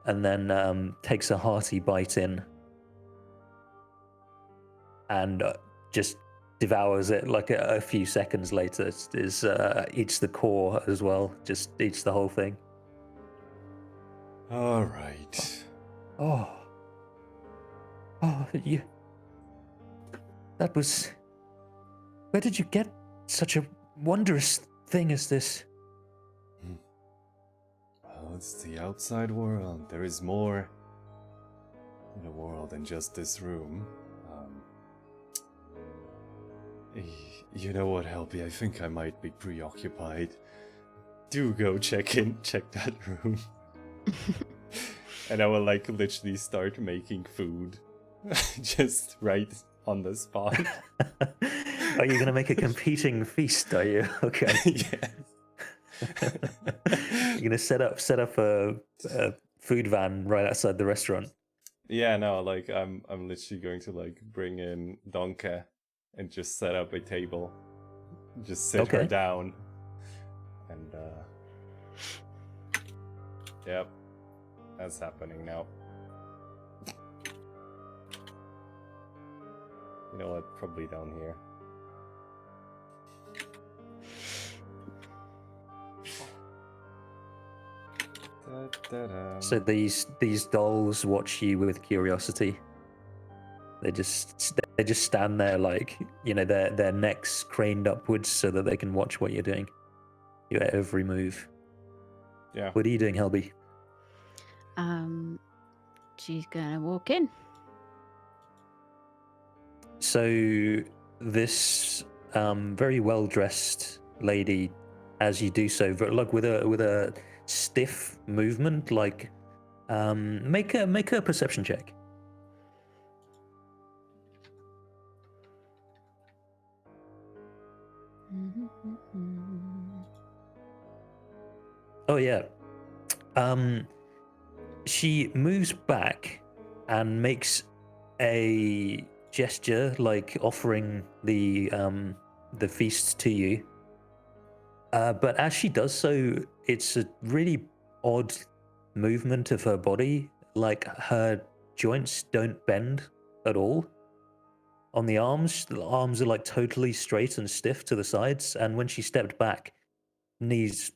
Speaker 3: And then takes a hearty bite in and just devours it like a few seconds later. Eats the core as well, just eats the whole thing.
Speaker 1: All right.
Speaker 3: Oh, you. That was. Where did you get such a wondrous thing as this?
Speaker 1: Well, it's the outside world. There is more in the world than just this room. You know what, Helby? I think I might be preoccupied. Do go check that room. And I will like literally start making food. Just right on the spot.
Speaker 3: Are you going to make a competing feast, are you? Okay.
Speaker 1: Yes.
Speaker 3: You're going to set up a food van right outside the restaurant.
Speaker 1: Yeah, no, like I'm literally going to like bring in Donka and just set up a table. Just sit her down. And yep. That's happening now. You know what? Probably down here. Da-da-da.
Speaker 3: So these dolls watch you with curiosity. They just stand there like, you know, their necks craned upwards so that they can watch what you're doing, your every move.
Speaker 1: Yeah.
Speaker 3: What are you doing, Helby?
Speaker 7: She's gonna walk in.
Speaker 3: So this very well dressed lady, as you do so, like with a stiff movement, like make a perception check. Oh yeah. She moves back and makes a gesture like offering the feast to you. But as she does so, it's a really odd movement of her body. Like her joints don't bend at all. On the arms are like totally straight and stiff to the sides. And when she stepped back, knees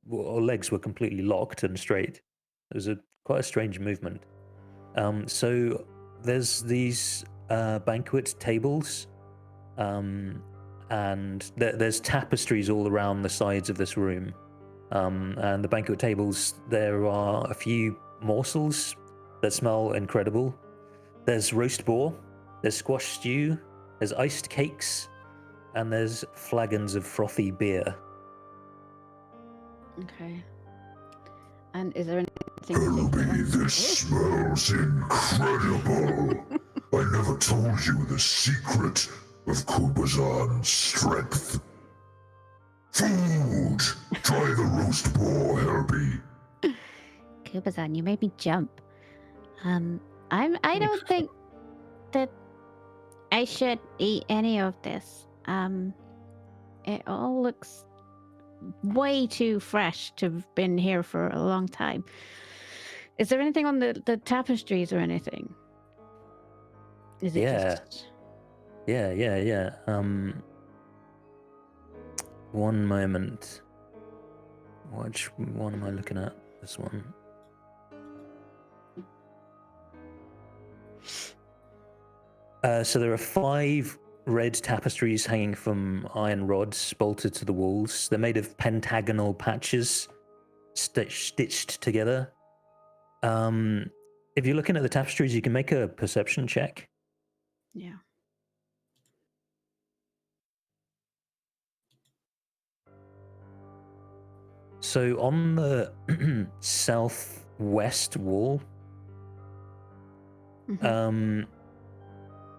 Speaker 3: or legs were completely locked and straight. It was quite a strange movement. So there's these banquet tables, and there's tapestries all around the sides of this room. And the banquet tables, there are a few morsels that smell incredible. There's roast boar, there's squash stew, there's iced cakes, and there's flagons of frothy beer.
Speaker 7: Okay. And is there anything
Speaker 6: Helby, this smells incredible. I never told you the secret of Kubazan's strength. Food! Try the roast boar, Helby.
Speaker 7: Kubazan, you made me jump. I don't think that I should eat any of this. It all looks way too fresh to have been here for a long time. Is there anything on the tapestries or anything? Is it just...
Speaker 3: Yeah. One moment. Which one am I looking at? This one. So there are 5 red tapestries hanging from iron rods bolted to the walls. They're made of pentagonal patches stitched together. If you're looking at the tapestries, you can make a perception check.
Speaker 7: Yeah.
Speaker 3: So on the southwest wall,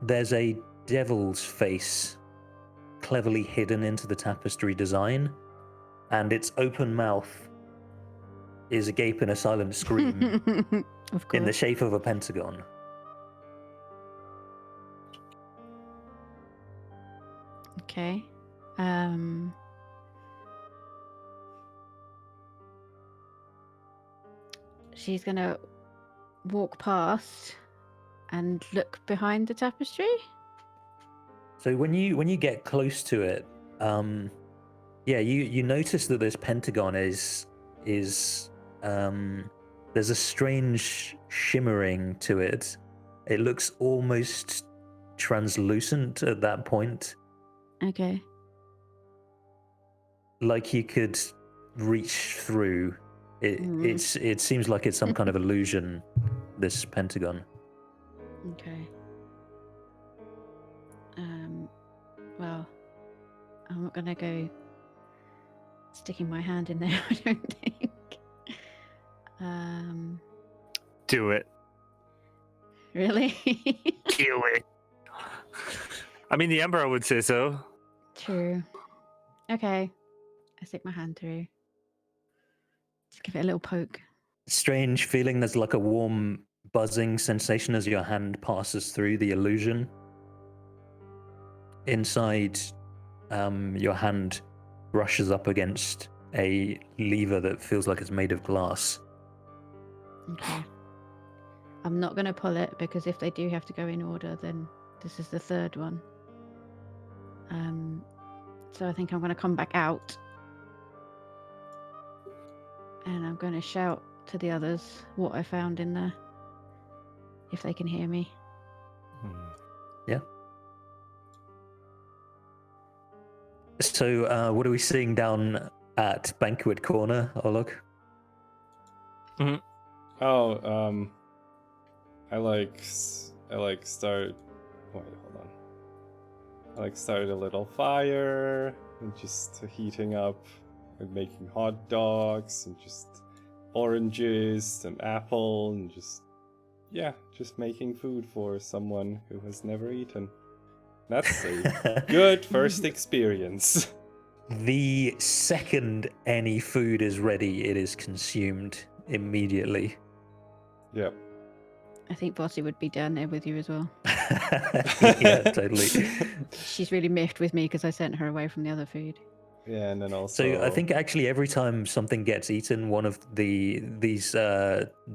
Speaker 3: there's a devil's face cleverly hidden into the tapestry design, and its open mouth is agape in a silent scream
Speaker 7: Of course.
Speaker 3: in the shape of a pentagon.
Speaker 7: Okay. She's gonna walk past and look behind the tapestry.
Speaker 3: So when you get close to it, you notice that this pentagon is there's a strange shimmering to it. It looks almost translucent at that point,
Speaker 7: Okay.
Speaker 3: like you could reach through. It seems like it's some kind of illusion, this pentagon.
Speaker 7: Okay. Well, I'm not gonna go sticking my hand in there, I don't think.
Speaker 4: Do it.
Speaker 7: Really?
Speaker 4: Do it. I mean, the Emperor would say so.
Speaker 7: True. Okay. I stick my hand through. Just give it a little poke.
Speaker 3: Strange feeling. There's like a warm buzzing sensation as your hand passes through the illusion. Inside, your hand brushes up against a lever that feels like it's made of glass.
Speaker 7: Okay. I'm not going to pull it because if they do have to go in order, then this is the third one. So I think I'm going to come back out. And I'm going to shout to the others what I found in there, if they can hear me.
Speaker 3: Yeah. So, what are we seeing down at Banquet Corner, Olog?
Speaker 1: Oh, I start. Wait, hold on. I started a little fire and just heating up and making hot dogs and just oranges and apple and just making food for someone who has never eaten. That's a good first experience.
Speaker 3: The second any food is ready, it is consumed immediately.
Speaker 1: Yep.
Speaker 7: I think Bossy would be down there with you as well.
Speaker 3: Yeah, totally.
Speaker 7: She's really miffed with me because I sent her away from the other food.
Speaker 1: Yeah, and then also.
Speaker 3: So I think actually every time something gets eaten, one of these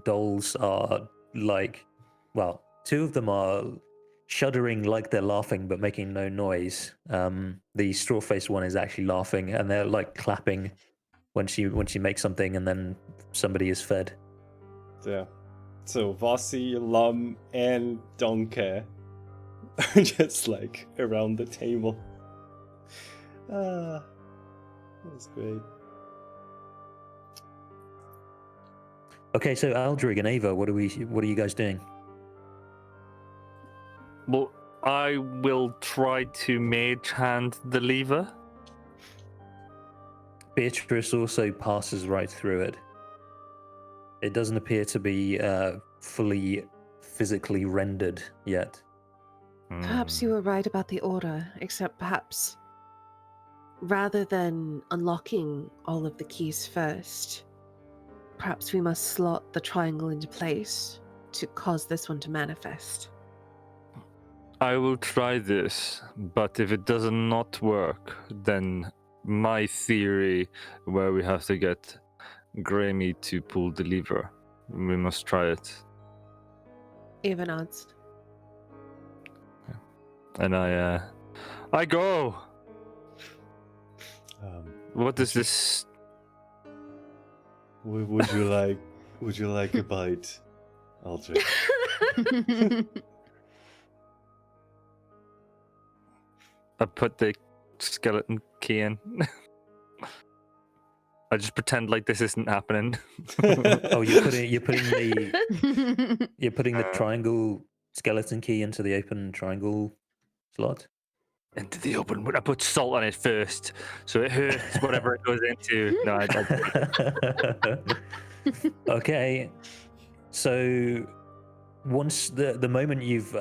Speaker 3: dolls are like, well, two of them are shuddering like they're laughing but making no noise. The straw-faced one is actually laughing, and they're like clapping when she makes something, and then somebody is fed.
Speaker 1: Yeah. So Vossi, Lum, and Donkey are just like around the table. That's great.
Speaker 3: Okay, so Aldrig and Ava, what are you guys doing?
Speaker 4: Well, I will try to mage hand the lever.
Speaker 3: Beatrice also passes right through it. It doesn't appear to be fully physically rendered yet.
Speaker 5: Perhaps you were right about the order, except perhaps rather than unlocking all of the keys first, perhaps we must slot the triangle into place to cause this one to manifest.
Speaker 4: I will try this, but if it does not work, then my theory where we have to get Grammy to pull the lever, we must try it.
Speaker 5: Even odds.
Speaker 4: And I go. What is this?
Speaker 1: Would you like a bite, Aldrich?
Speaker 4: I put the skeleton key in. I just pretend like this isn't happening.
Speaker 3: Oh, you're putting the triangle skeleton key into the open triangle slot?
Speaker 4: Into the open, but I put salt on it first, so it hurts whatever it goes into. No,
Speaker 3: Okay. So once the moment you've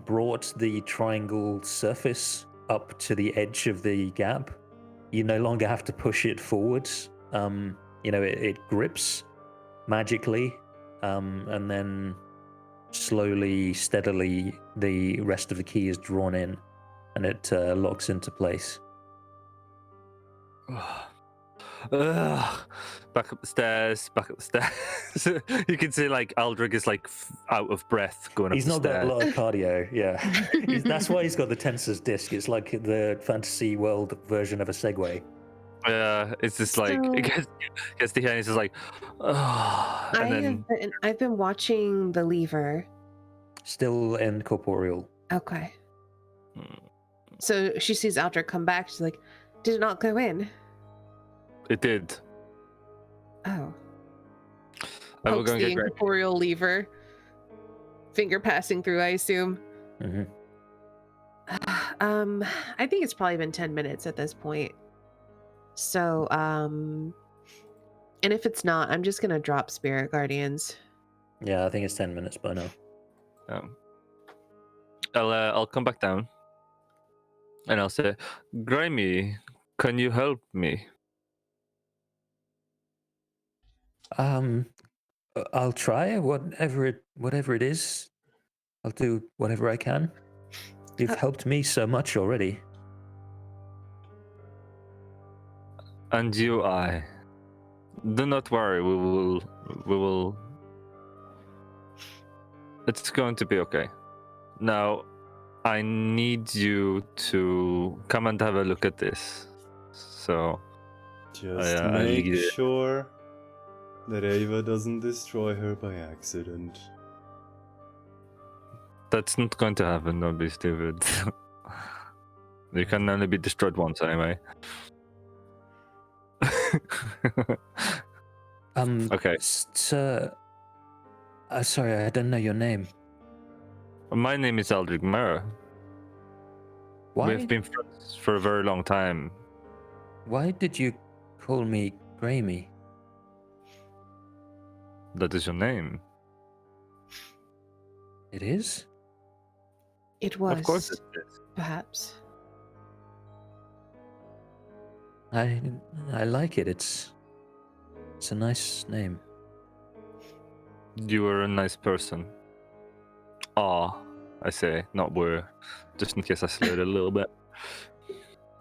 Speaker 3: brought the triangle surface up to the edge of the gap, you no longer have to push it forwards. It grips magically, and then slowly, steadily, the rest of the key is drawn in, and it locks into place.
Speaker 4: Back up the stairs. You can see like Aldrich is like out of breath going
Speaker 3: He's
Speaker 4: up the
Speaker 3: not
Speaker 4: stairs.
Speaker 3: got a lot of cardio, yeah. That's why he's got the tensors disc. It's like the fantasy world version of a Segway.
Speaker 4: It's just like it gets to here and it's just like,
Speaker 5: I've been watching the lever.
Speaker 3: Still incorporeal.
Speaker 5: Okay. So she sees Aldrich come back. She's like, "Did it not go in?"
Speaker 4: It did.
Speaker 5: Oh.
Speaker 4: I will
Speaker 5: Pokes
Speaker 4: go and
Speaker 5: the
Speaker 4: get Grammy.
Speaker 5: incorporeal lever. Finger passing through, I assume.
Speaker 3: Mm-hmm.
Speaker 5: I think it's probably been 10 minutes at this point. So, and if it's not, I'm just gonna drop Spirit Guardians.
Speaker 3: Yeah, I think it's 10 minutes by now.
Speaker 4: I'll come back down, and I'll say, Grammy, can you help me?
Speaker 3: I'll try whatever it is. I'll do whatever I can. You've helped me so much already.
Speaker 4: And you, do not worry. We will. It's going to be okay. Now, I need you to come and have a look at this. So,
Speaker 1: Just
Speaker 4: I
Speaker 1: make
Speaker 4: need it.
Speaker 1: sure that Ava doesn't destroy her by accident.
Speaker 4: That's not going to happen, don't be stupid. You can only be destroyed once anyway. Okay.
Speaker 3: Sir, sorry, I don't know your name.
Speaker 4: My name is Aldrich Murrah.
Speaker 3: Why?
Speaker 4: We've been friends for a very long time.
Speaker 3: Why did you call me Grammy?
Speaker 4: That is your name.
Speaker 3: It is?
Speaker 5: It was.
Speaker 4: Of course it is.
Speaker 5: Perhaps.
Speaker 3: I like it. It's a nice name.
Speaker 4: You are a nice person. Ah, I say, not were. Just in case I slurred a little bit.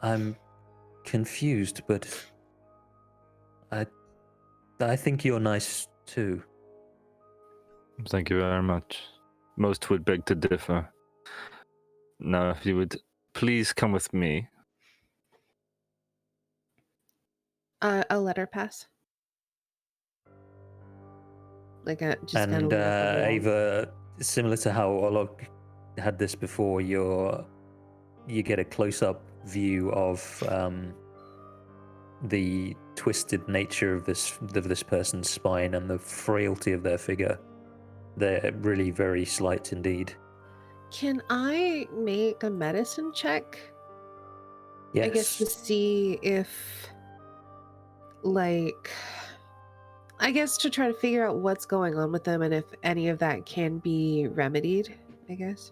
Speaker 3: I'm confused, but I think you're nice too.
Speaker 4: Thank you very much. Most would beg to differ. Now, if you would please come with me.
Speaker 5: I'll let her pass. Like just kind of
Speaker 3: And
Speaker 5: walk along.
Speaker 3: Ava, similar to how Olog had this before, you get a close-up view of the twisted nature of this person's spine and the frailty of their figure. They're really very slight indeed.
Speaker 5: Can I make a medicine check?
Speaker 3: Yes.
Speaker 5: I guess to see if, like, I guess to try to figure out what's going on with them and if any of that can be remedied, I guess.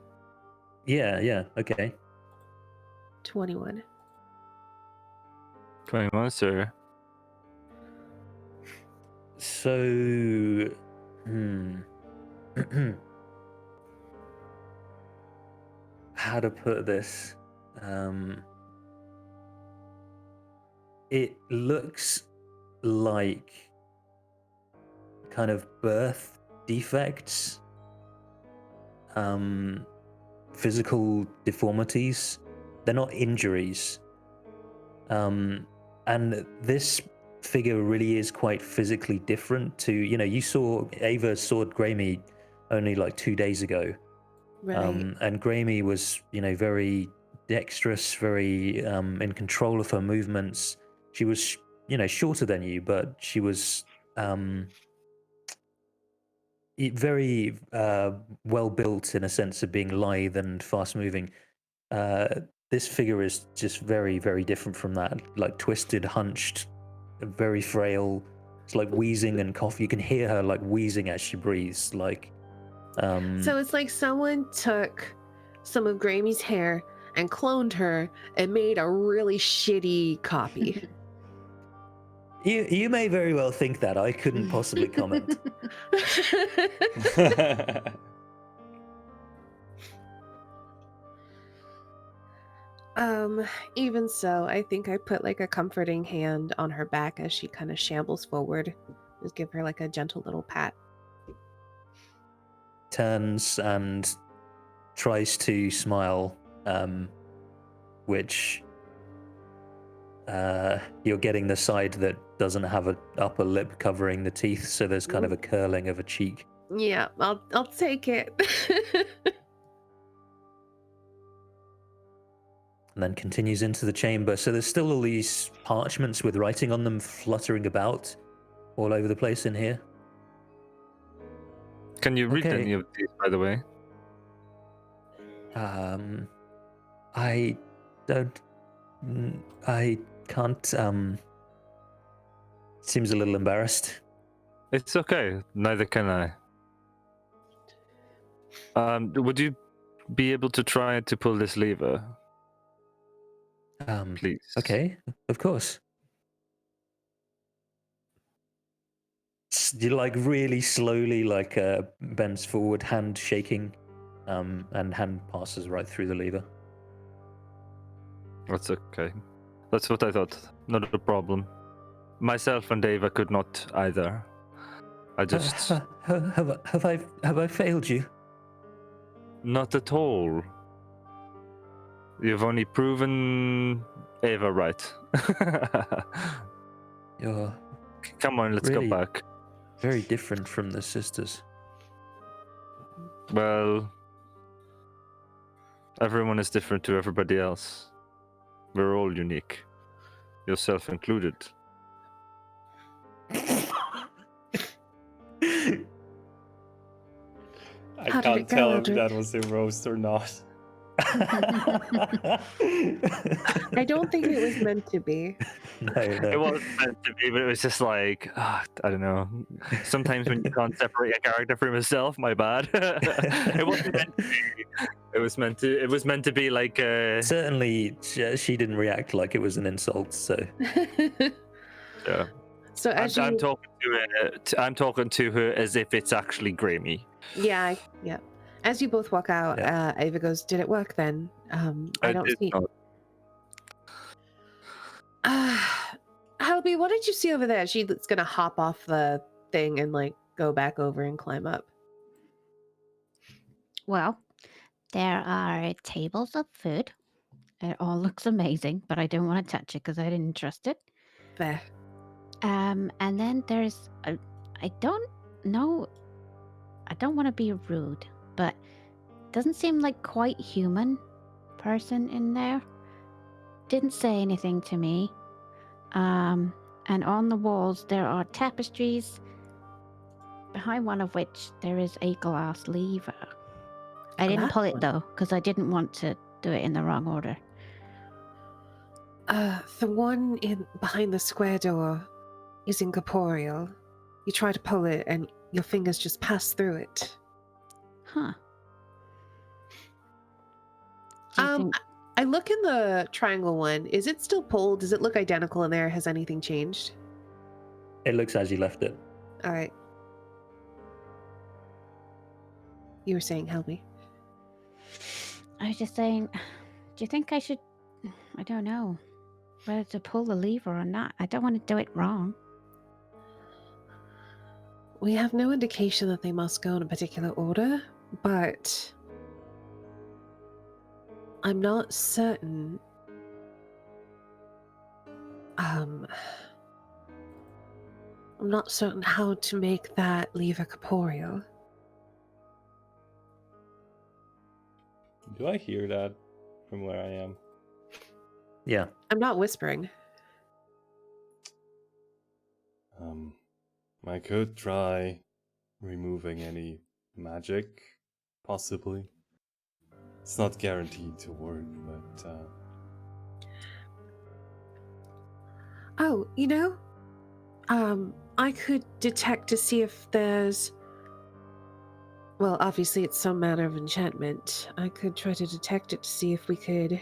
Speaker 3: Yeah, okay.
Speaker 5: 21.
Speaker 4: 21, sir.
Speaker 3: So, how to put this? It looks like kind of birth defects, physical deformities. They're not injuries. And this figure really is quite physically different to, you saw Ava saw Grammy only like 2 days ago.
Speaker 5: Right.
Speaker 3: And Grammy was, very dexterous, very in control of her movements. She was, shorter than you, but she was very well built in a sense of being lithe and fast moving. This figure is just very, very different from that. Like twisted, hunched, very frail. It's like wheezing and cough. You can hear her like wheezing as she breathes. Like,
Speaker 5: So it's like someone took some of Grammy's hair and cloned her and made a really shitty copy.
Speaker 3: you may very well think that. I couldn't possibly comment.
Speaker 5: Even so, I think I put like a comforting hand on her back as she kind of shambles forward. Just give her like a gentle little pat.
Speaker 3: Turns and tries to smile, which you're getting the side that doesn't have an upper lip covering the teeth, so there's kind of a curling of a cheek.
Speaker 5: Yeah, I'll take it.
Speaker 3: And then continues into the chamber. So there's still all these parchments with writing on them fluttering about all over the place in here.
Speaker 4: Can you read
Speaker 3: Okay.
Speaker 4: any of these, by the way?
Speaker 3: I don't. I can't. Seems a little embarrassed.
Speaker 4: It's okay. Neither can I. Would you be able to try to pull this lever, please?
Speaker 3: Okay, of course. You like really slowly, like bends forward, hand shaking, and hand passes right through the lever.
Speaker 4: That's okay. That's what I thought. Not a problem. Myself and Ava could not either. I just
Speaker 3: Have I failed you?
Speaker 4: not at all. You've only proven Ava right.
Speaker 3: You're
Speaker 4: Come on, let's
Speaker 3: Really?
Speaker 4: go back.
Speaker 3: Very different from the sisters.
Speaker 4: Well, everyone is different to everybody else. We're all unique, yourself included.
Speaker 1: I
Speaker 5: How did
Speaker 1: can't
Speaker 5: it go,
Speaker 1: tell if
Speaker 5: Eldrick?
Speaker 1: that was a roast or not.
Speaker 5: I don't think it was meant to be.
Speaker 3: No.
Speaker 4: It wasn't meant to be, but it was just like, I don't know. Sometimes when you can't separate a character from himself, my bad. It wasn't meant to be. It was meant to. It was meant to be like.
Speaker 3: Certainly, she didn't react like it was an insult. So
Speaker 4: Yeah.
Speaker 5: So as
Speaker 4: I'm
Speaker 5: you,
Speaker 4: talking to her. I'm talking to her as if it's actually Grammy.
Speaker 5: yeah. As you both walk out,
Speaker 3: Yeah.
Speaker 5: Ava goes, "Did it work then? I don't see." Helby, what did you see over there? She's gonna hop off the thing and like go back over and climb up.
Speaker 7: Well, there are tables of food. It all looks amazing, but I don't want to touch it because I didn't trust it.
Speaker 5: There.
Speaker 7: And then there's I don't know. I don't want to be rude, but doesn't seem like quite human person in there. Didn't say anything to me. And on the walls there are tapestries, behind one of which there is a glass lever. I didn't
Speaker 5: Glass
Speaker 7: pull it
Speaker 5: one?
Speaker 7: though, because I didn't want to do it in the wrong order.
Speaker 5: The one in behind the square door is incorporeal. You try to pull it and your fingers just pass through it.
Speaker 7: Huh. Do you think...
Speaker 5: I look in the triangle one. Is it still pulled? Does it look identical in there? Has anything changed?
Speaker 3: it looks as you left it.
Speaker 5: All right. You were saying, Helby.
Speaker 7: I was just saying, do you think I should... I don't know whether to pull the lever or not. I don't want to do it wrong.
Speaker 5: We have no indication that they must go in a particular order, but I'm not certain. I'm not certain how to make that lever corporeal.
Speaker 1: Do I hear that from where I am?
Speaker 3: Yeah.
Speaker 5: I'm not whispering.
Speaker 1: I could try removing any magic, possibly. It's not guaranteed to work, but
Speaker 5: Oh, I could detect to see if there's... Well, obviously it's some manner of enchantment. I could try to detect it to see if we could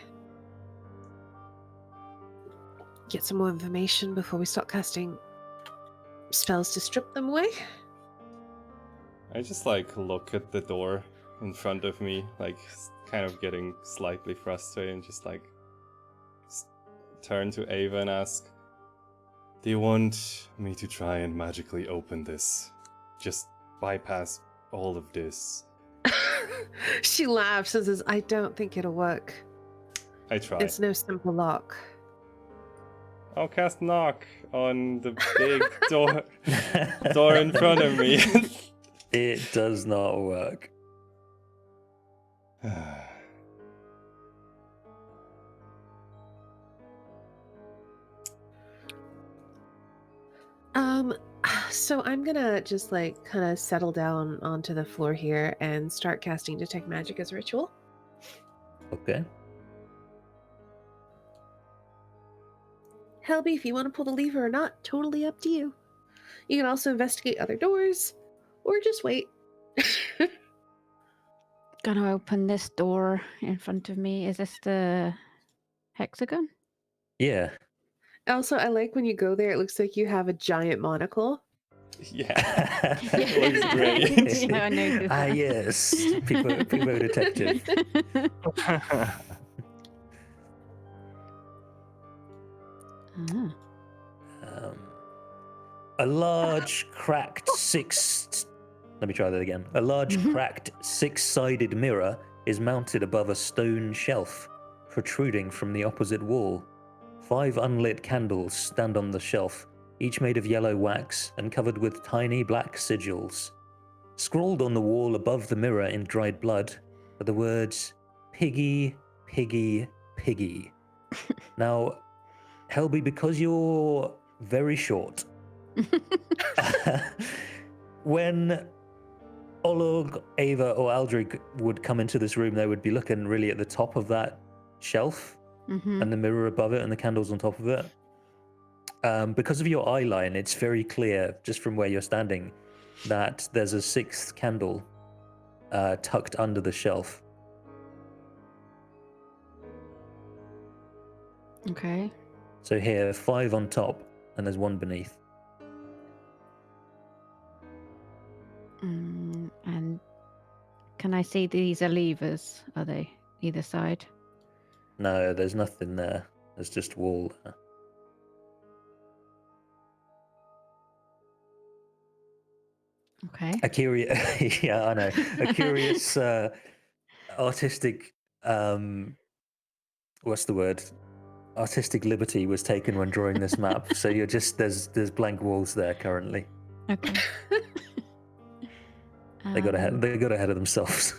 Speaker 5: get some more information before we start casting spells to strip them away.
Speaker 1: I just look at the door in front of me, kind of getting slightly frustrated, and just turn to Ava and ask, "Do you want me to try and magically open this? Just bypass all of this?"
Speaker 5: She laughs and says, "I don't think it'll work.
Speaker 1: I try.
Speaker 5: It's no simple lock."
Speaker 1: I'll cast knock on the big door in front of me.
Speaker 3: It does not work.
Speaker 5: So I'm gonna just kind of settle down onto the floor here and start casting Detect Magic as a ritual.
Speaker 3: Okay.
Speaker 5: Helby, if you want to pull the lever or not, totally up to you. You can also investigate other doors, or just wait.
Speaker 7: Gonna open this door in front of me. Is this the hexagon?
Speaker 3: Yeah.
Speaker 5: Also, I like when you go there, it looks like you have a giant monocle.
Speaker 1: Yeah. It looks great.
Speaker 7: Yeah, I noticed that.
Speaker 3: Yes. People detective.
Speaker 7: Ah.
Speaker 3: A large cracked Let me try that again. A large cracked six-sided mirror is mounted above a stone shelf, protruding from the opposite wall. 5 unlit candles stand on the shelf, each made of yellow wax and covered with tiny black sigils. Scrawled on the wall above the mirror in dried blood are the words "Piggy, Piggy, Piggy." Now, Helby, because you're very short, when Olog, Ava, or Aldrich would come into this room, they would be looking really at the top of that shelf and the mirror above it and the candles on top of it. Because of your eye line, it's very clear, just from where you're standing, that there's a sixth candle tucked under the shelf.
Speaker 7: Okay.
Speaker 3: So here, 5 on top, and there's 1 beneath.
Speaker 7: And can I see these are levers? Are they either side?
Speaker 3: No, there's nothing there. There's just wall there.
Speaker 7: Okay.
Speaker 3: A curious, yeah, I know. A curious artistic, what's the word? Artistic liberty was taken when drawing this map. So you're just there's blank walls there currently.
Speaker 7: Okay.
Speaker 3: They got ahead of themselves.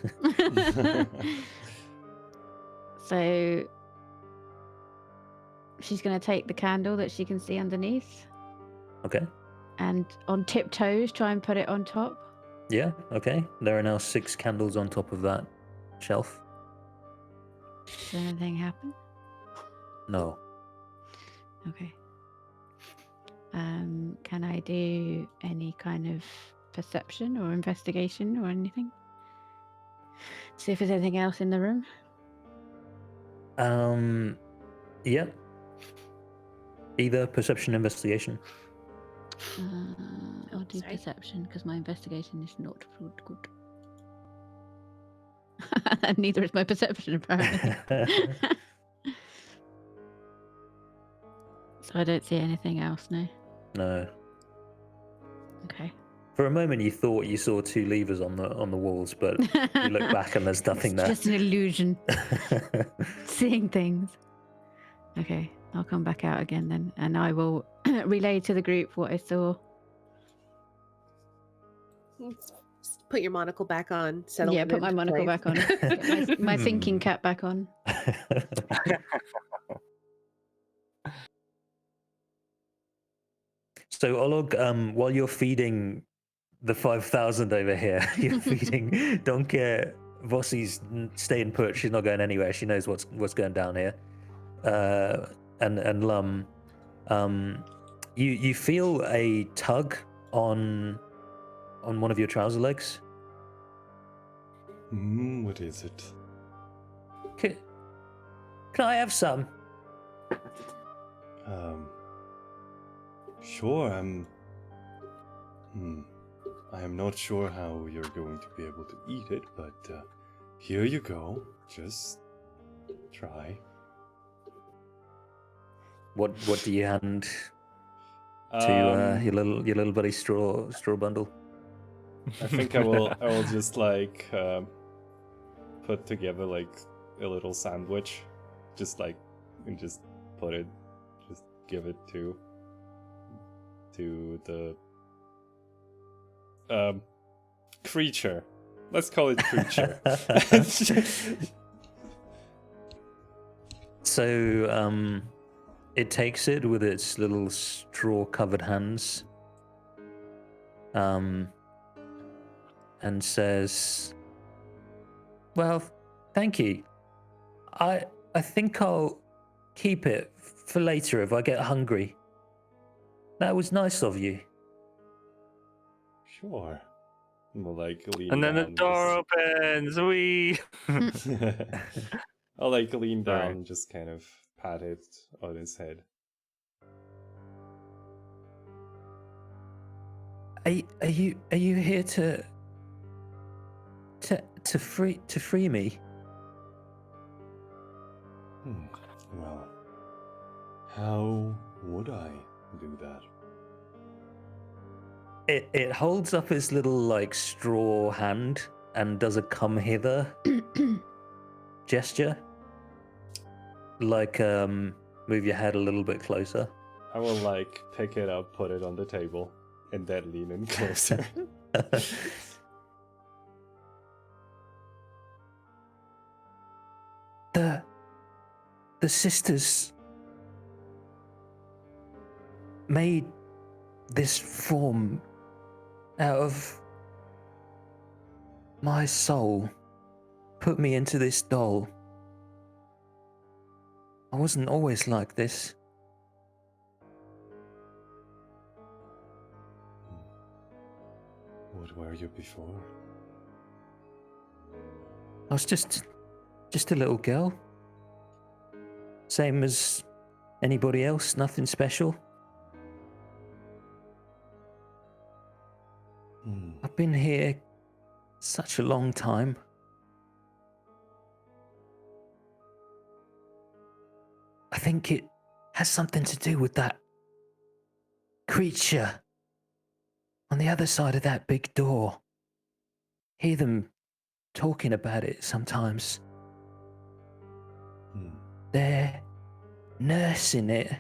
Speaker 7: So she's going to take the candle that she can see underneath.
Speaker 3: Okay.
Speaker 7: And on tiptoes, try and put it on top.
Speaker 3: Yeah. Okay. There are now 6 candles on top of that shelf.
Speaker 7: Does anything happen?
Speaker 3: No.
Speaker 7: Okay. Can I do any kind of perception or investigation or anything? See if there's anything else in the room.
Speaker 3: Yep. Either perception, investigation.
Speaker 7: I'll do
Speaker 2: sorry.
Speaker 7: perception because my investigation is not good. And neither is my perception, apparently. So I don't see anything else, no?
Speaker 3: No.
Speaker 7: Okay.
Speaker 3: For a moment, you thought you saw 2 levers on the walls, but you look back and there's nothing
Speaker 7: It's
Speaker 3: there.
Speaker 7: just an illusion. Seeing things. Okay, I'll come back out again then, and I will relay to the group what I saw.
Speaker 5: Put your monocle back on. Settle
Speaker 7: Yeah,
Speaker 5: it
Speaker 7: put my
Speaker 5: into
Speaker 7: monocle
Speaker 5: place.
Speaker 7: back on. Get my thinking cap back on.
Speaker 3: So, Olog, while you're feeding the 5,000 over here, you're feeding Donkey. Vossi's staying put. She's not going anywhere. She knows what's going down here. And Lum, you feel a tug on one of your trouser legs.
Speaker 1: What is it?
Speaker 3: Can I have some?
Speaker 1: Sure, I am not sure how you're going to be able to eat it, but here you go. Just try.
Speaker 3: What do you hand to your little buddy straw bundle?
Speaker 1: I think I will just like put together like a little sandwich, just like and just put it, just give it to the creature. Let's call it creature.
Speaker 3: So it takes it with its little straw-covered hands, and says, "Well, thank you. I think I'll keep it for later if I get hungry. That was nice of you."
Speaker 1: Sure. We'll like lean
Speaker 4: And then the
Speaker 1: down,
Speaker 4: door opens. Wee.
Speaker 1: I'll like lean
Speaker 4: Sorry.
Speaker 1: down, just kind of pat it on his head.
Speaker 3: Are you here to free me?
Speaker 1: Well, how would I do that?
Speaker 3: It holds up its little like straw hand and does a come hither gesture. Like move your head a little bit closer.
Speaker 1: I will like pick it up, put it on the table, and then lean in closer.
Speaker 3: The sisters made this form out of my soul, put me into this doll. I wasn't always like this.
Speaker 1: What were you before?
Speaker 3: I was just a little girl. Same as anybody else, nothing special. I've been here such a long time. I think it has something to do with that creature on the other side of that big door. Hear them talking about it sometimes. They're nursing it,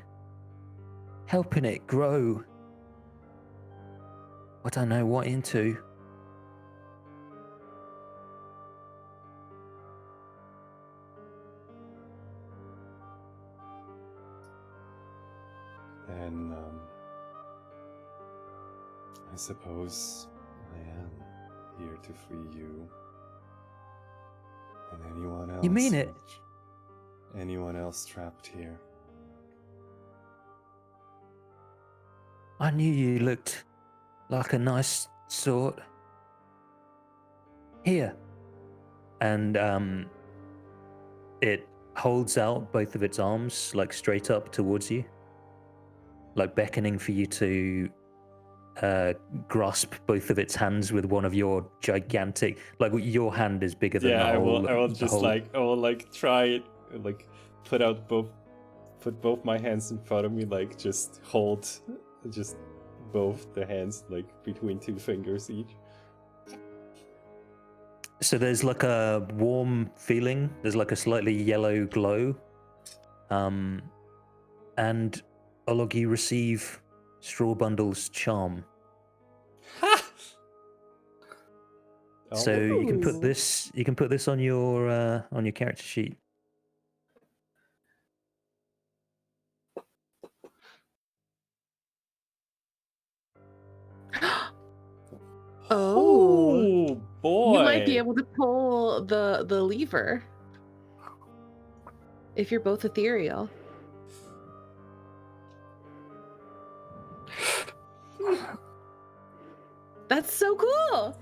Speaker 3: helping it grow. I don't know what into.
Speaker 1: Then, I suppose I am here to free you. And anyone else.
Speaker 3: You mean it?
Speaker 1: Anyone else trapped here.
Speaker 3: I knew you looked like a nice sort. Here. And it holds out both of its arms like straight up towards you, like beckoning for you to grasp both of its hands with one of your gigantic, like your hand is bigger than the whole.
Speaker 1: I will just try it, like put both my hands in front of me, like just hold just both the hands like between two fingers each.
Speaker 3: So there's like a warm feeling, there's like a slightly yellow glow, and Olog, you receive Straw Bundle's charm. So you can put this on your character sheet.
Speaker 1: Oh boy!
Speaker 5: You might be able to pull the lever if you're both ethereal. That's so cool.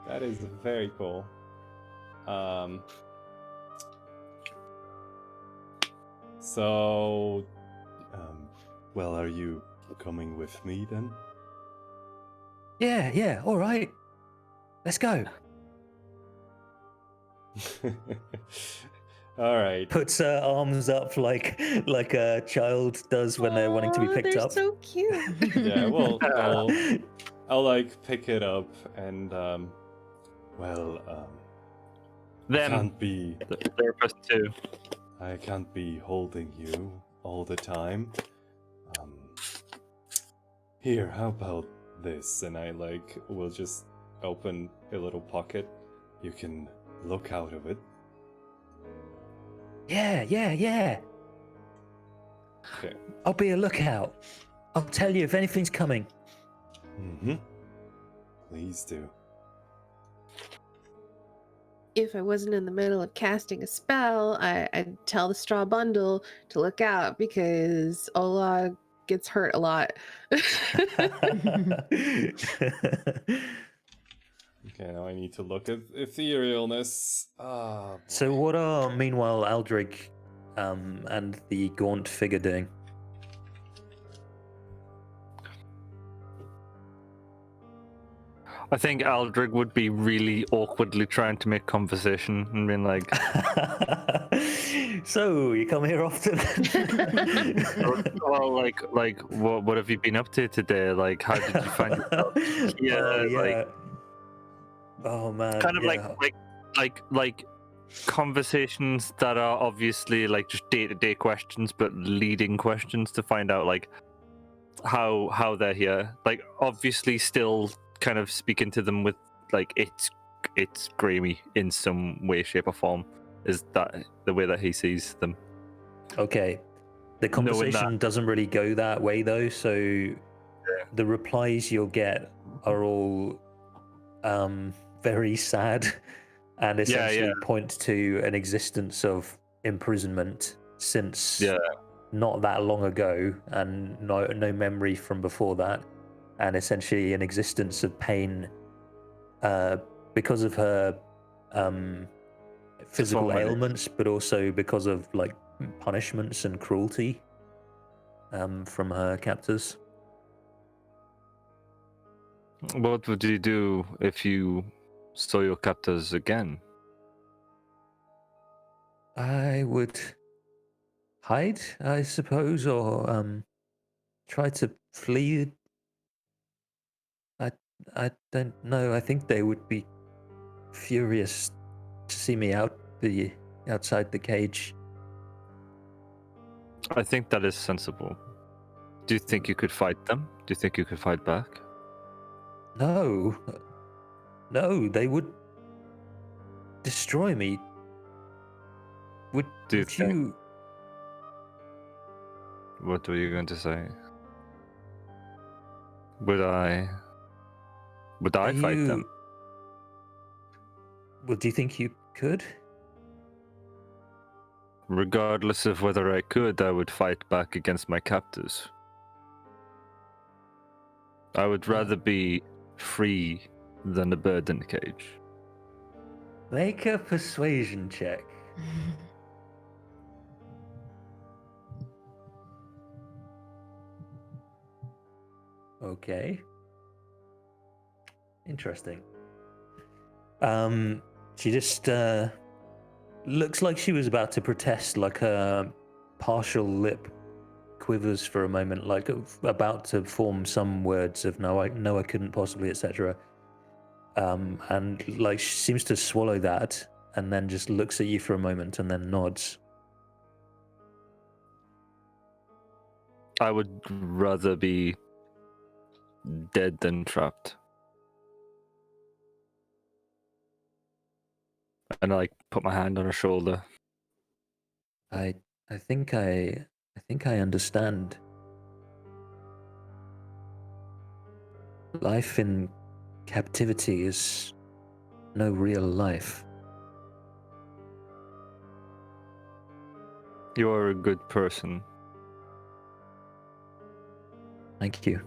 Speaker 1: That is very cool. So, well, are you coming with me then?
Speaker 3: Yeah, all right. Let's go.
Speaker 1: All right.
Speaker 3: Puts her arms up like a child does when they're wanting to be picked
Speaker 5: they're
Speaker 3: up.
Speaker 5: so cute.
Speaker 1: Yeah, well, I'll like pick it up and can't be
Speaker 4: the therapist too.
Speaker 1: I can't be holding you all the time. Here, how about this? And I will just open a little pocket. You can look out of it.
Speaker 3: Yeah.
Speaker 1: Okay.
Speaker 3: I'll be a lookout. I'll tell you if anything's coming.
Speaker 1: Please do.
Speaker 5: If I wasn't in the middle of casting a spell, I'd tell the straw bundle to look out because Ola gets hurt a lot.
Speaker 1: Okay, now I need to look at etherealness.
Speaker 3: So what are, meanwhile, Aldrig and the gaunt figure doing?
Speaker 4: I think Aldrig would be really awkwardly trying to make conversation and being like,
Speaker 3: "So you come here often?"
Speaker 4: well, what have you been up to today? Like, how did you find yourself?
Speaker 3: Yeah. Oh man.
Speaker 4: Kind of
Speaker 3: yeah.
Speaker 4: like conversations that are obviously like just day-to-day questions, but leading questions to find out like how they're here? Like obviously still kind of speaking to them with like it's Grammy in some way, shape, or form. Is that the way that he sees them?
Speaker 3: Okay. The conversation doesn't really go that way though, so the replies you'll get are all very sad and essentially point to an existence of imprisonment since not that long ago, and no memory from before that, and essentially an existence of pain because of her physical ailments, but also because of like punishments and cruelty from her captors.
Speaker 4: What would you do if you saw your captors again?
Speaker 3: I would hide, I suppose, or try to flee. I don't know. I think they would be furious to see me outside the cage.
Speaker 4: I think that is sensible. Do you think you could fight them? Do you think you could fight back?
Speaker 3: No, they would destroy me. Would you?
Speaker 4: What were you going to say? Would I fight them?
Speaker 3: Well, do you think you could?
Speaker 4: Regardless of whether I could, I would fight back against my captors. I would rather be free than a bird in a cage.
Speaker 3: Make a persuasion check. Okay. Interesting. She just looks like she was about to protest, like her partial lip quivers for a moment, like about to form some words of no, I couldn't possibly, etc. And like she seems to swallow that, and then just looks at you for a moment, and then nods.
Speaker 4: I would rather be dead than trapped. And I like put my hand on her shoulder.
Speaker 3: I think I understand. Life in captivity is no real life.
Speaker 4: You are a good person.
Speaker 3: Thank you.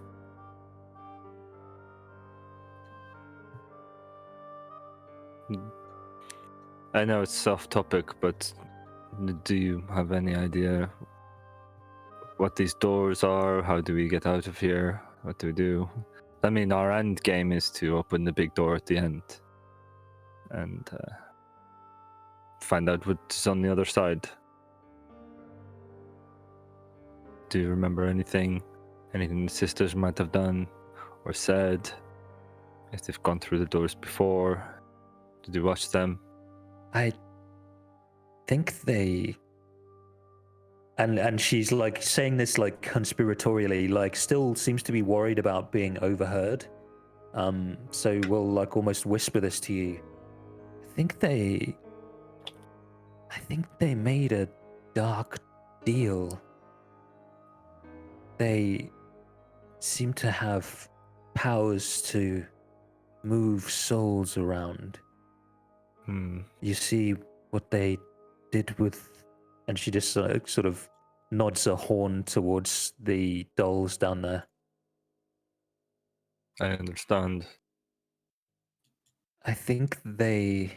Speaker 4: I know it's soft topic, but do you have any idea what these doors are? How do we get out of here? What do we do? I mean, our end game is to open the big door at the end and find out what's on the other side. Do you remember anything the sisters might have done or said? If they've gone through the doors before, did you watch them?
Speaker 3: I think they... And she's like saying this like conspiratorially, like still seems to be worried about being overheard. So we'll like almost whisper this to you. I think they made a dark deal. They seem to have powers to move souls around. You see what they did with... And she just sort of nods a horn towards the dolls down there.
Speaker 4: I understand.
Speaker 3: I think they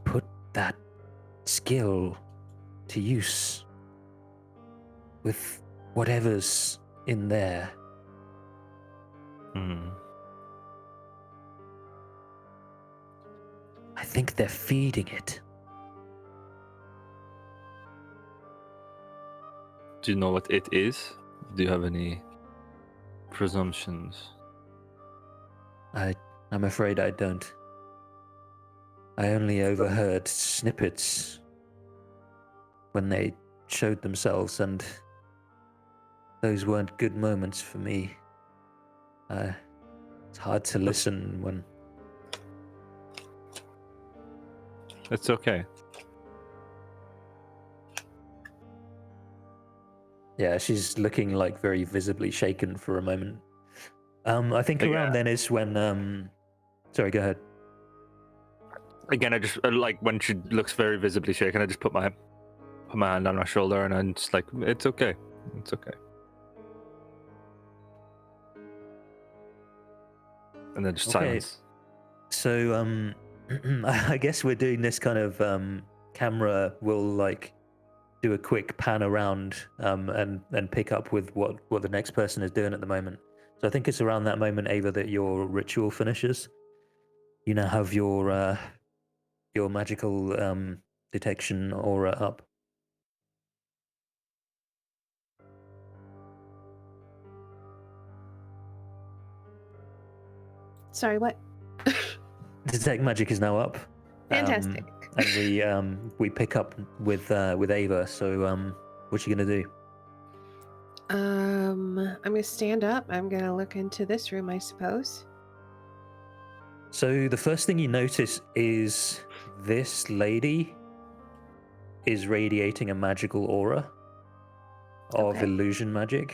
Speaker 3: put that skill to use with whatever's in there. I think they're feeding it.
Speaker 4: Do you know what it is? Do you have any presumptions?
Speaker 3: I'm afraid I don't. I only overheard snippets when they showed themselves, and those weren't good moments for me. It's hard to listen when...
Speaker 4: It's okay.
Speaker 3: Yeah, she's looking like very visibly shaken for a moment. I think around then is when... Sorry, go ahead.
Speaker 4: Again, I just like when she looks very visibly shaken. I just put my hand on her shoulder, and I'm just like, "It's okay, it's okay." And then just
Speaker 3: Okay.
Speaker 4: silence.
Speaker 3: So, I guess we're doing this kind of camera will like do a quick pan around and pick up with what the next person is doing at the moment. So I think it's around that moment, Ava, that your ritual finishes. You now have your magical detection aura up.
Speaker 5: Sorry, what?
Speaker 3: Detect magic is now up.
Speaker 5: Fantastic.
Speaker 3: And we pick up with Ava. So what's she gonna do?
Speaker 5: I'm gonna stand up. I'm gonna look into this room, I suppose.
Speaker 3: So the first thing you notice is this lady is radiating a magical aura of
Speaker 5: Okay.
Speaker 3: illusion magic.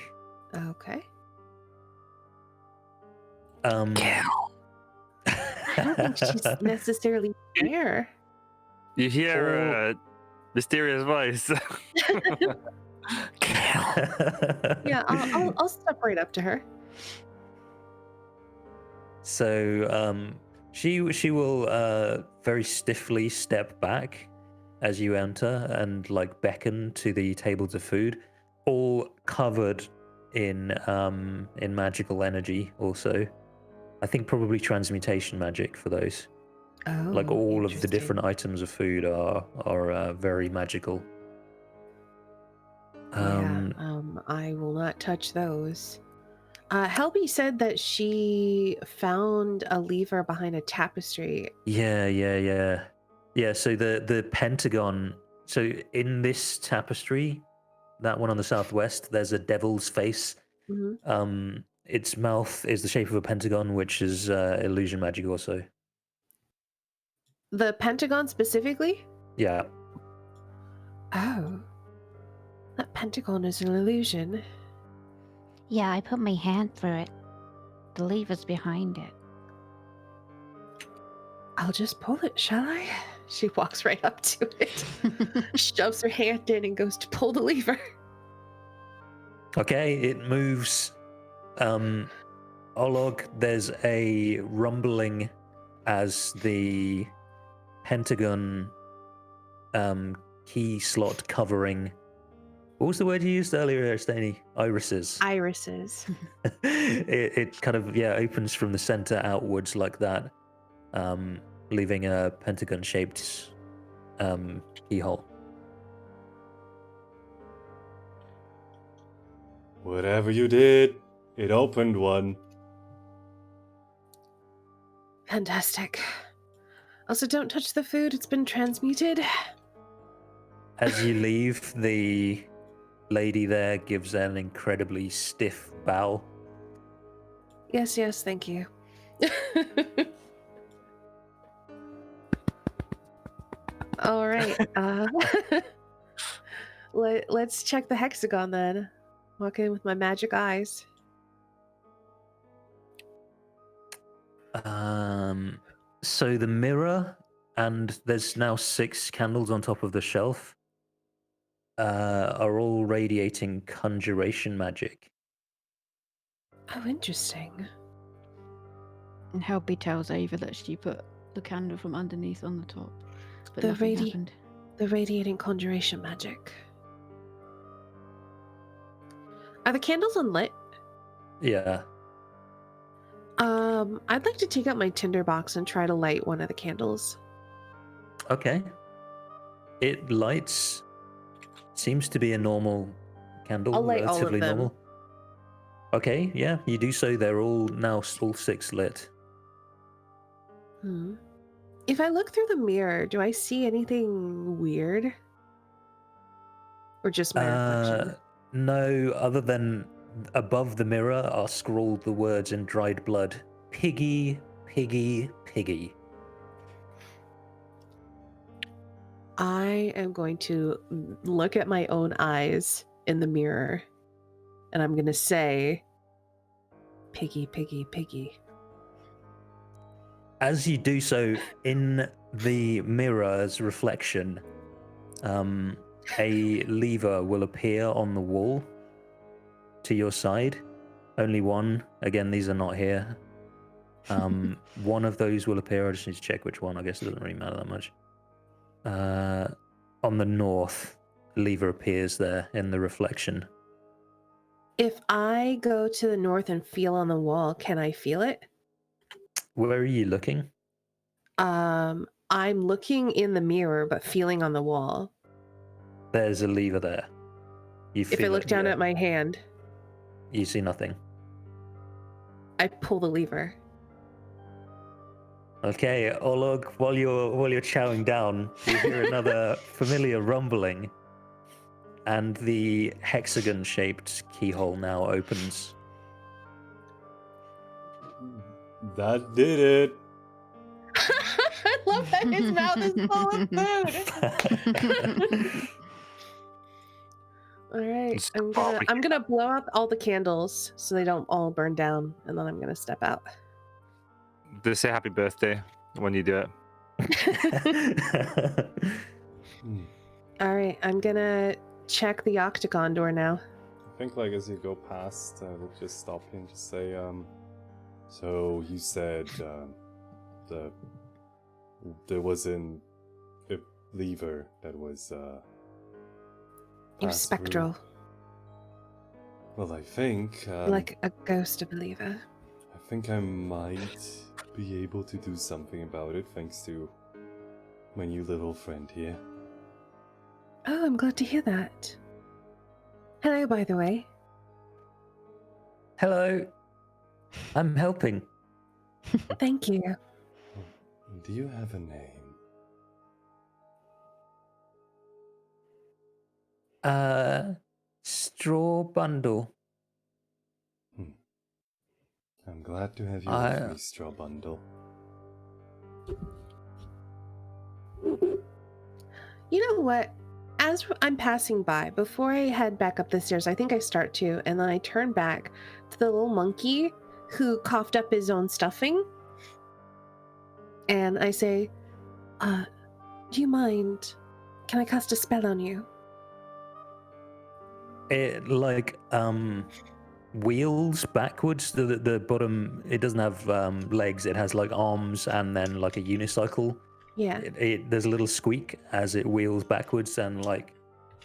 Speaker 5: Okay.
Speaker 3: I
Speaker 5: I don't think she's necessarily there.
Speaker 4: You hear a mysterious voice.
Speaker 5: Yeah, I'll step right up to her.
Speaker 3: So she will very stiffly step back as you enter and like beckon to the tables of food, all covered in magical energy. Also, I think probably transmutation magic for those.
Speaker 5: Oh,
Speaker 3: Like all of the
Speaker 5: interesting.
Speaker 3: different items of food are very magical.
Speaker 5: I will not touch those. Helby said that she found a lever behind a tapestry.
Speaker 3: Yeah. So the pentagon. So in this tapestry, that one on the southwest, there's a devil's face.
Speaker 5: Mm-hmm.
Speaker 3: Its mouth is the shape of a pentagon, which is illusion magic also.
Speaker 5: The pentagon specifically?
Speaker 3: Yeah.
Speaker 5: Oh. That pentagon is an illusion.
Speaker 7: Yeah, I put my hand through it. The lever's behind it.
Speaker 5: I'll just pull it, shall I? She walks right up to it, shoves her hand in, and goes to pull the lever.
Speaker 3: Okay, it moves. Olog, there's a rumbling as the pentagon key slot covering. What was the word you used earlier, Steny? Irises.
Speaker 5: Irises.
Speaker 3: it kind of opens from the center outwards like that, leaving a pentagon-shaped keyhole.
Speaker 1: Whatever you did, it opened one.
Speaker 5: Fantastic. Also, don't touch the food. It's been transmuted.
Speaker 3: As you leave, the lady there gives an incredibly stiff bow.
Speaker 5: Yes, thank you. All right. Let's check the hexagon then. Walk in with my magic eyes.
Speaker 3: So the mirror, and there's now 6 candles on top of the shelf, are all radiating conjuration magic.
Speaker 5: Oh, interesting.
Speaker 7: And Helby tells Ava that she put the candle from underneath on the top. But
Speaker 5: The
Speaker 7: nothing happened.
Speaker 5: The radiating conjuration magic. Are the candles unlit?
Speaker 3: Yeah.
Speaker 5: I'd like to take out my tinderbox and try to light one of the candles.
Speaker 3: Okay. It lights. Seems to be a normal candle,
Speaker 5: I'll light all of
Speaker 3: relatively
Speaker 5: them.
Speaker 3: normal. Okay, yeah, you do so. They're all 6 lit.
Speaker 5: If I look through the mirror, do I see anything weird? Or just my reflection?
Speaker 3: No, other than above the mirror are scrawled the words in dried blood: Piggy, Piggy, Piggy.
Speaker 5: I am going to look at my own eyes in the mirror and I'm going to say, Piggy, Piggy, Piggy.
Speaker 3: As you do so, in the mirror's reflection, a lever will appear on the wall to your side. Only one. Again, these are not here. One of those will appear. I just need to check which one. I guess it doesn't really matter that much. On the north, a lever appears there in the reflection.
Speaker 5: If I go to the north and feel on the wall, can I feel it?
Speaker 3: Where are you looking?
Speaker 5: I'm looking in the mirror, but feeling on the wall.
Speaker 3: There's a lever there.
Speaker 5: If I look down at my hand,
Speaker 3: you see nothing.
Speaker 5: I pull the lever.
Speaker 3: Okay, Olog, while you're chowing down, you hear another familiar rumbling, and the hexagon-shaped keyhole now opens.
Speaker 1: That did it.
Speaker 5: I love that his mouth is full of food. All right,
Speaker 4: It's
Speaker 5: I'm gonna blow out all the candles so they don't all burn down, and then I'm gonna step out.
Speaker 4: They say happy birthday when you do it.
Speaker 5: All right, I'm gonna check the octagon door now.
Speaker 1: I think like as you go past, we'll just stop you and just say, so you said there was a lever that was
Speaker 5: It was
Speaker 1: passed
Speaker 5: spectral,
Speaker 1: through. Well, I think
Speaker 5: like a ghost of a lever.
Speaker 1: I think I might be able to do something about it thanks to my new little friend here.
Speaker 5: Oh, I'm glad to hear that. Hello, by the way.
Speaker 3: Hello. I'm helping.
Speaker 5: Thank you.
Speaker 1: Do you have a name?
Speaker 3: Straw bundle.
Speaker 1: I'm glad to have you with me, Straw Bundle.
Speaker 5: You know what? As I'm passing by, before I head back up the stairs, I think I start to, and then I turn back to the little monkey who coughed up his own stuffing. And I say, do you mind? Can I cast a spell on you?
Speaker 3: It wheels backwards. The bottom, it doesn't have legs. It has like arms and then like a unicycle.
Speaker 5: Yeah.
Speaker 3: There's a little squeak as it wheels backwards and like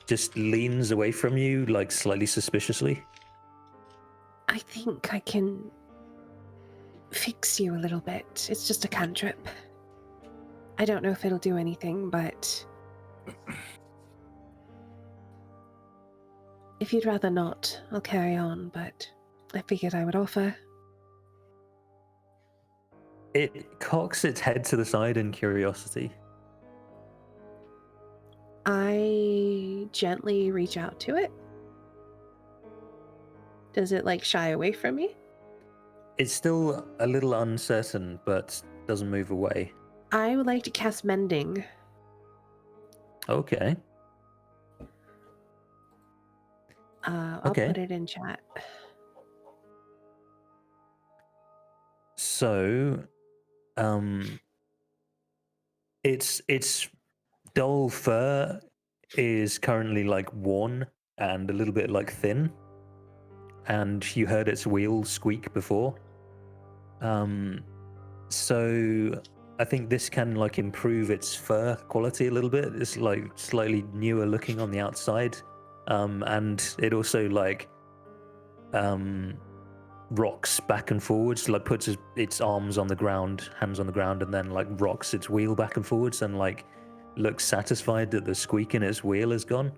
Speaker 3: just leans away from you like slightly suspiciously.
Speaker 5: I think I can fix you a little bit. It's just a cantrip. I don't know if it'll do anything, but if you'd rather not, I'll carry on, but I figured I would offer.
Speaker 3: It cocks its head to the side in curiosity.
Speaker 5: I gently reach out to it. Does it like shy away from me?
Speaker 3: It's still a little uncertain, but doesn't move away.
Speaker 5: I would like to cast Mending.
Speaker 3: Okay.
Speaker 5: I'll
Speaker 3: Okay.
Speaker 5: put it in chat.
Speaker 3: So, its dull fur is currently like worn and a little bit like thin, and you heard its wheels squeak before. So I think this can like improve its fur quality a little bit. It's like slightly newer looking on the outside, and it also like rocks back and forwards, like puts its arms on the ground, hands on the ground, and then like rocks its wheel back and forwards, and like looks satisfied that the squeak in its wheel is gone.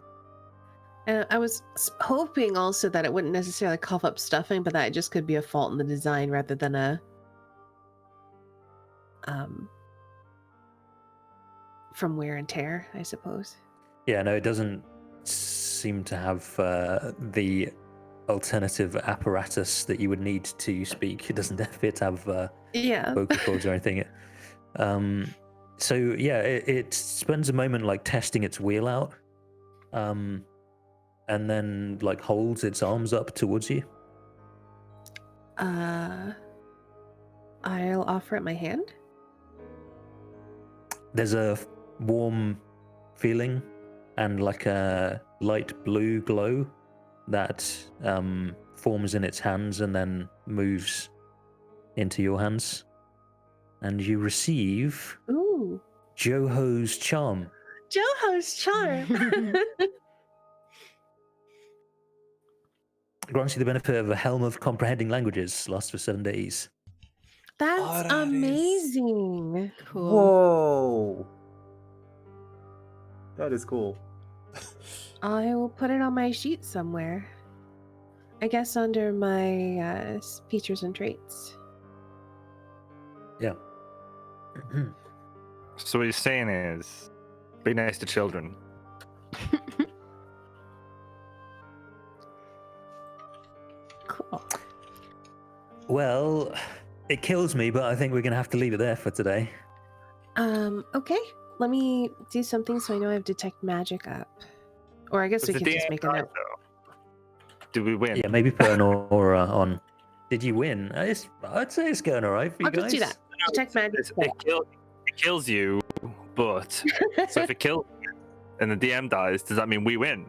Speaker 5: I was hoping also that it wouldn't necessarily cough up stuffing, but that it just could be a fault in the design rather than a from wear and tear, I suppose.
Speaker 3: Yeah, no, it doesn't seem to have the alternative apparatus that you would need to speak. It doesn't appear to have
Speaker 5: Yeah.
Speaker 3: vocal cords or anything. So yeah, it spends a moment like testing its wheel out, and then like holds its arms up towards you.
Speaker 5: I'll offer it my hand.
Speaker 3: There's a warm feeling and like a light blue glow that forms in its hands and then moves into your hands. And you receive
Speaker 5: Ooh.
Speaker 3: Joho's charm.
Speaker 5: Joho's charm.
Speaker 3: Grants you the benefit of a helm of comprehending languages. Lasts for 7 days.
Speaker 5: That's
Speaker 1: that is-
Speaker 5: amazing.
Speaker 7: Cool.
Speaker 1: Whoa. That is cool.
Speaker 5: I will put it on my sheet somewhere. I guess under my features and traits.
Speaker 3: Yeah.
Speaker 4: So what he's saying is, be nice to children.
Speaker 5: Cool.
Speaker 3: Well, it kills me, but I think we're going to have to leave it there for today.
Speaker 5: Okay. Let me do something so I know I have detect magic up. Or I guess we
Speaker 4: Was
Speaker 5: can
Speaker 4: the
Speaker 5: just
Speaker 4: DM
Speaker 5: make a
Speaker 4: right,
Speaker 5: note.
Speaker 4: though? Did we win?
Speaker 3: Yeah, maybe put an aura on. Did you win? I'd say it's going all right for you
Speaker 5: I'll
Speaker 3: guys.
Speaker 5: just do that. Detect magic.
Speaker 4: It kills you, but so if it kills you and the DM dies, does that mean we win?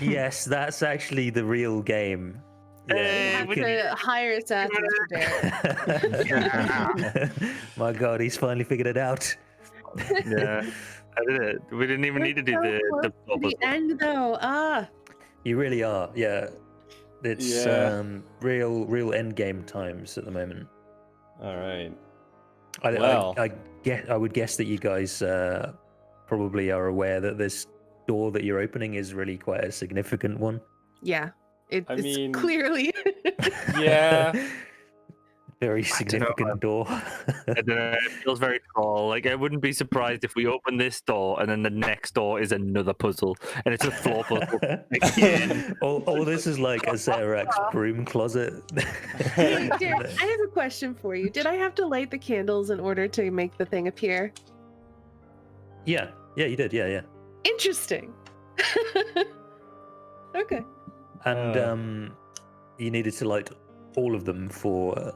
Speaker 3: Yes, that's actually the real game.
Speaker 4: Hey,
Speaker 3: you
Speaker 5: Have
Speaker 4: we
Speaker 3: can-
Speaker 5: to hire assassins for Derek.
Speaker 3: My God, he's finally figured it out.
Speaker 4: Yeah, I did it. We didn't even need to do
Speaker 5: So
Speaker 4: the
Speaker 5: close to
Speaker 4: bubble.
Speaker 5: the end though.
Speaker 3: You really are, yeah. It's
Speaker 1: Yeah.
Speaker 3: real end game times at the moment.
Speaker 1: All right.
Speaker 3: I
Speaker 1: Well.
Speaker 3: I would guess that you guys probably are aware that this door that you're opening is really quite a significant one.
Speaker 5: Yeah. It's
Speaker 1: mean-
Speaker 5: clearly.
Speaker 1: Yeah.
Speaker 3: Very
Speaker 4: I dunno,
Speaker 3: significant door.
Speaker 4: I don't know, it feels very tall. Like, I wouldn't be surprised if we open this door and then the next door is another puzzle and it's a floor puzzle again.
Speaker 3: Or this is like a Zerak's broom closet.
Speaker 5: Hey, Derek, I have a question for you. Did I have to light the candles in order to make the thing appear?
Speaker 3: Yeah, you did. Yeah.
Speaker 5: Interesting. Okay.
Speaker 3: And you needed to light all of them for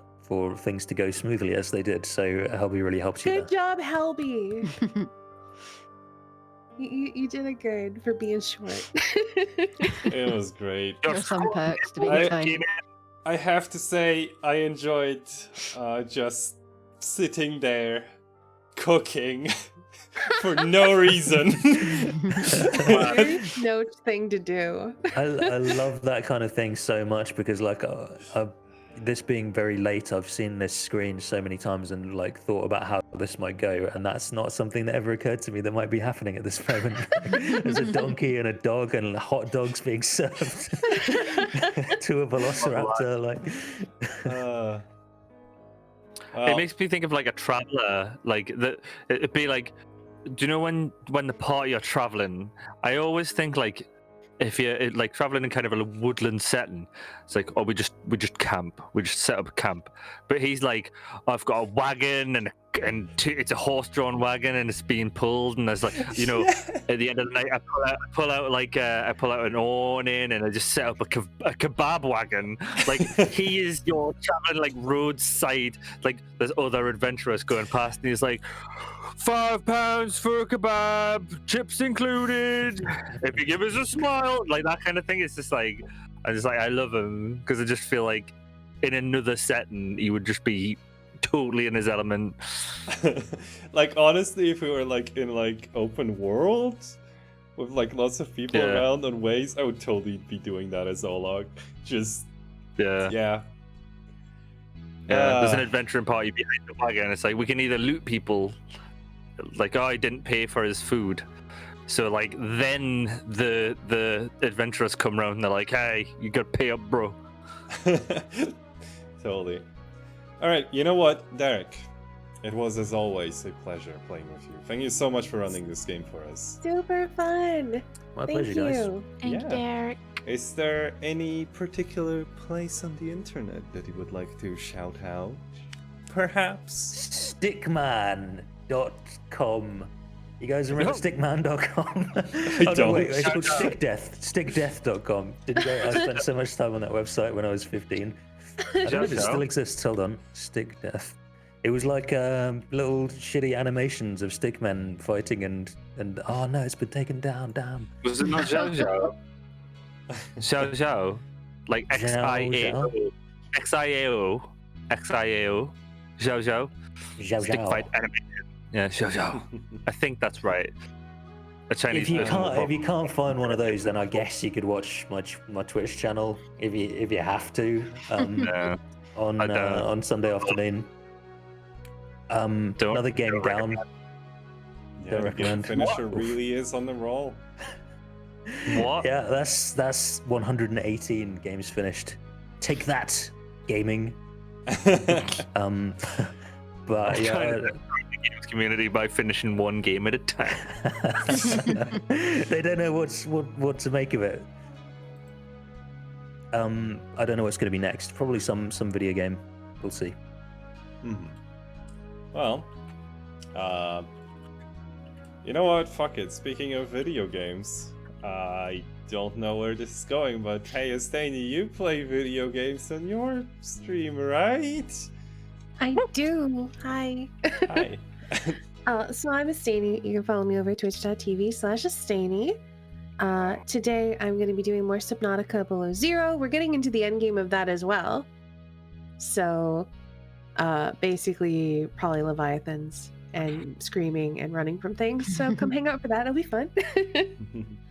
Speaker 3: things to go smoothly as they did. So Helby really helps you
Speaker 5: Good
Speaker 3: there.
Speaker 5: job, Helby. You did it good for being short.
Speaker 1: It was great.
Speaker 7: There are some perks to
Speaker 1: I-
Speaker 7: being tiny.
Speaker 1: I have to say, I enjoyed just sitting there cooking for no reason.
Speaker 5: Very no thing to do.
Speaker 3: I love that kind of thing so much because like this being very late, I've seen this screen so many times and like thought about how this might go, and that's not something that ever occurred to me that might be happening at this moment. There's a donkey and a dog and hot dogs being served to a velociraptor. Like,
Speaker 4: It makes me think of like a traveler, like that. It'd be like, do you know when the party are traveling? I always think like, if you're like traveling in kind of a woodland setting, it's like, oh, we just camp, we just set up a camp. But he's like, I've got a wagon and it's a horse-drawn wagon and it's being pulled, and there's like, you know, at the end of the night, I pull out an awning and I just set up a kebab wagon. Like he is your traveling like roadside, like there's other adventurers going past, and he's like, £5 for a kebab, chips included. If you give us a smile, like that kind of thing. It's just like, I love him because I just feel like in another setting he would just be totally in his element.
Speaker 1: Like honestly, if we were like in like open world with like lots of people
Speaker 4: Yeah.
Speaker 1: around on ways, I would totally be doing that as Zolog. Just
Speaker 4: Yeah.
Speaker 1: yeah.
Speaker 4: There's an adventuring party behind the wagon. It's like we can either loot people, like, oh, I didn't pay for his food. So like then the adventurers come around and they're like, hey, you gotta pay up, bro.
Speaker 1: Totally. All right, you know what, Derek? It was, as always, a pleasure playing with you. Thank you so much for running this game for us.
Speaker 5: Super fun.
Speaker 3: My
Speaker 5: Thank
Speaker 3: pleasure, guys.
Speaker 5: you.
Speaker 2: Thank you,
Speaker 1: Yeah.
Speaker 2: Derek.
Speaker 1: Is there any particular place on the internet that you would like to shout out? Perhaps?
Speaker 3: Stickman.com. You guys remember
Speaker 4: No.
Speaker 3: Stickman.com?
Speaker 1: I
Speaker 3: No, wait,
Speaker 1: don't.
Speaker 3: it's called Stickdeath. Stickdeath.com. Didn't you? I spent so much time on that website when I was 15. I don't know if it still exists. Hold on. Stickdeath. It was like little shitty animations of stickmen fighting and oh no, it's been taken down. Damn.
Speaker 4: Was it not Xiao Xiao? Xiao Xiao? Like X-I-A-O. X-I-A-O. X-I-A-O. Xiao Xiao.
Speaker 3: Zhao
Speaker 4: Stick
Speaker 3: Zhao.
Speaker 4: fight animation. Yeah, Xiao Xiao. I think that's right. A Chinese
Speaker 3: If you
Speaker 4: version of
Speaker 3: can't find one of those, then I guess you could watch my Twitch channel if you have to
Speaker 4: Yeah.
Speaker 3: on Sunday afternoon. Another game down.
Speaker 1: Yeah,
Speaker 3: Don't
Speaker 1: the game
Speaker 3: recommend.
Speaker 1: finisher really is on the roll.
Speaker 4: What?
Speaker 3: Yeah, that's 118 games finished. Take that, gaming. But
Speaker 4: I'm trying
Speaker 3: yeah,
Speaker 4: to destroy the games community by finishing one game at a time.
Speaker 3: they don't know what to make of it. I don't know what's going to be next. Probably some video game. We'll see.
Speaker 1: Well, you know what? Fuck it. Speaking of video games, I don't know where this is going, but hey, Estani, you play video games on your stream, right?
Speaker 5: I do. Hi.
Speaker 1: Hi.
Speaker 5: So I'm Astani. You can follow me over at twitch.tv/Astani. Today I'm going to be doing more Subnautica Below Zero. We're getting into the end game of that as well. So basically probably Leviathans and screaming and running from things. So come hang out for that. It'll be fun.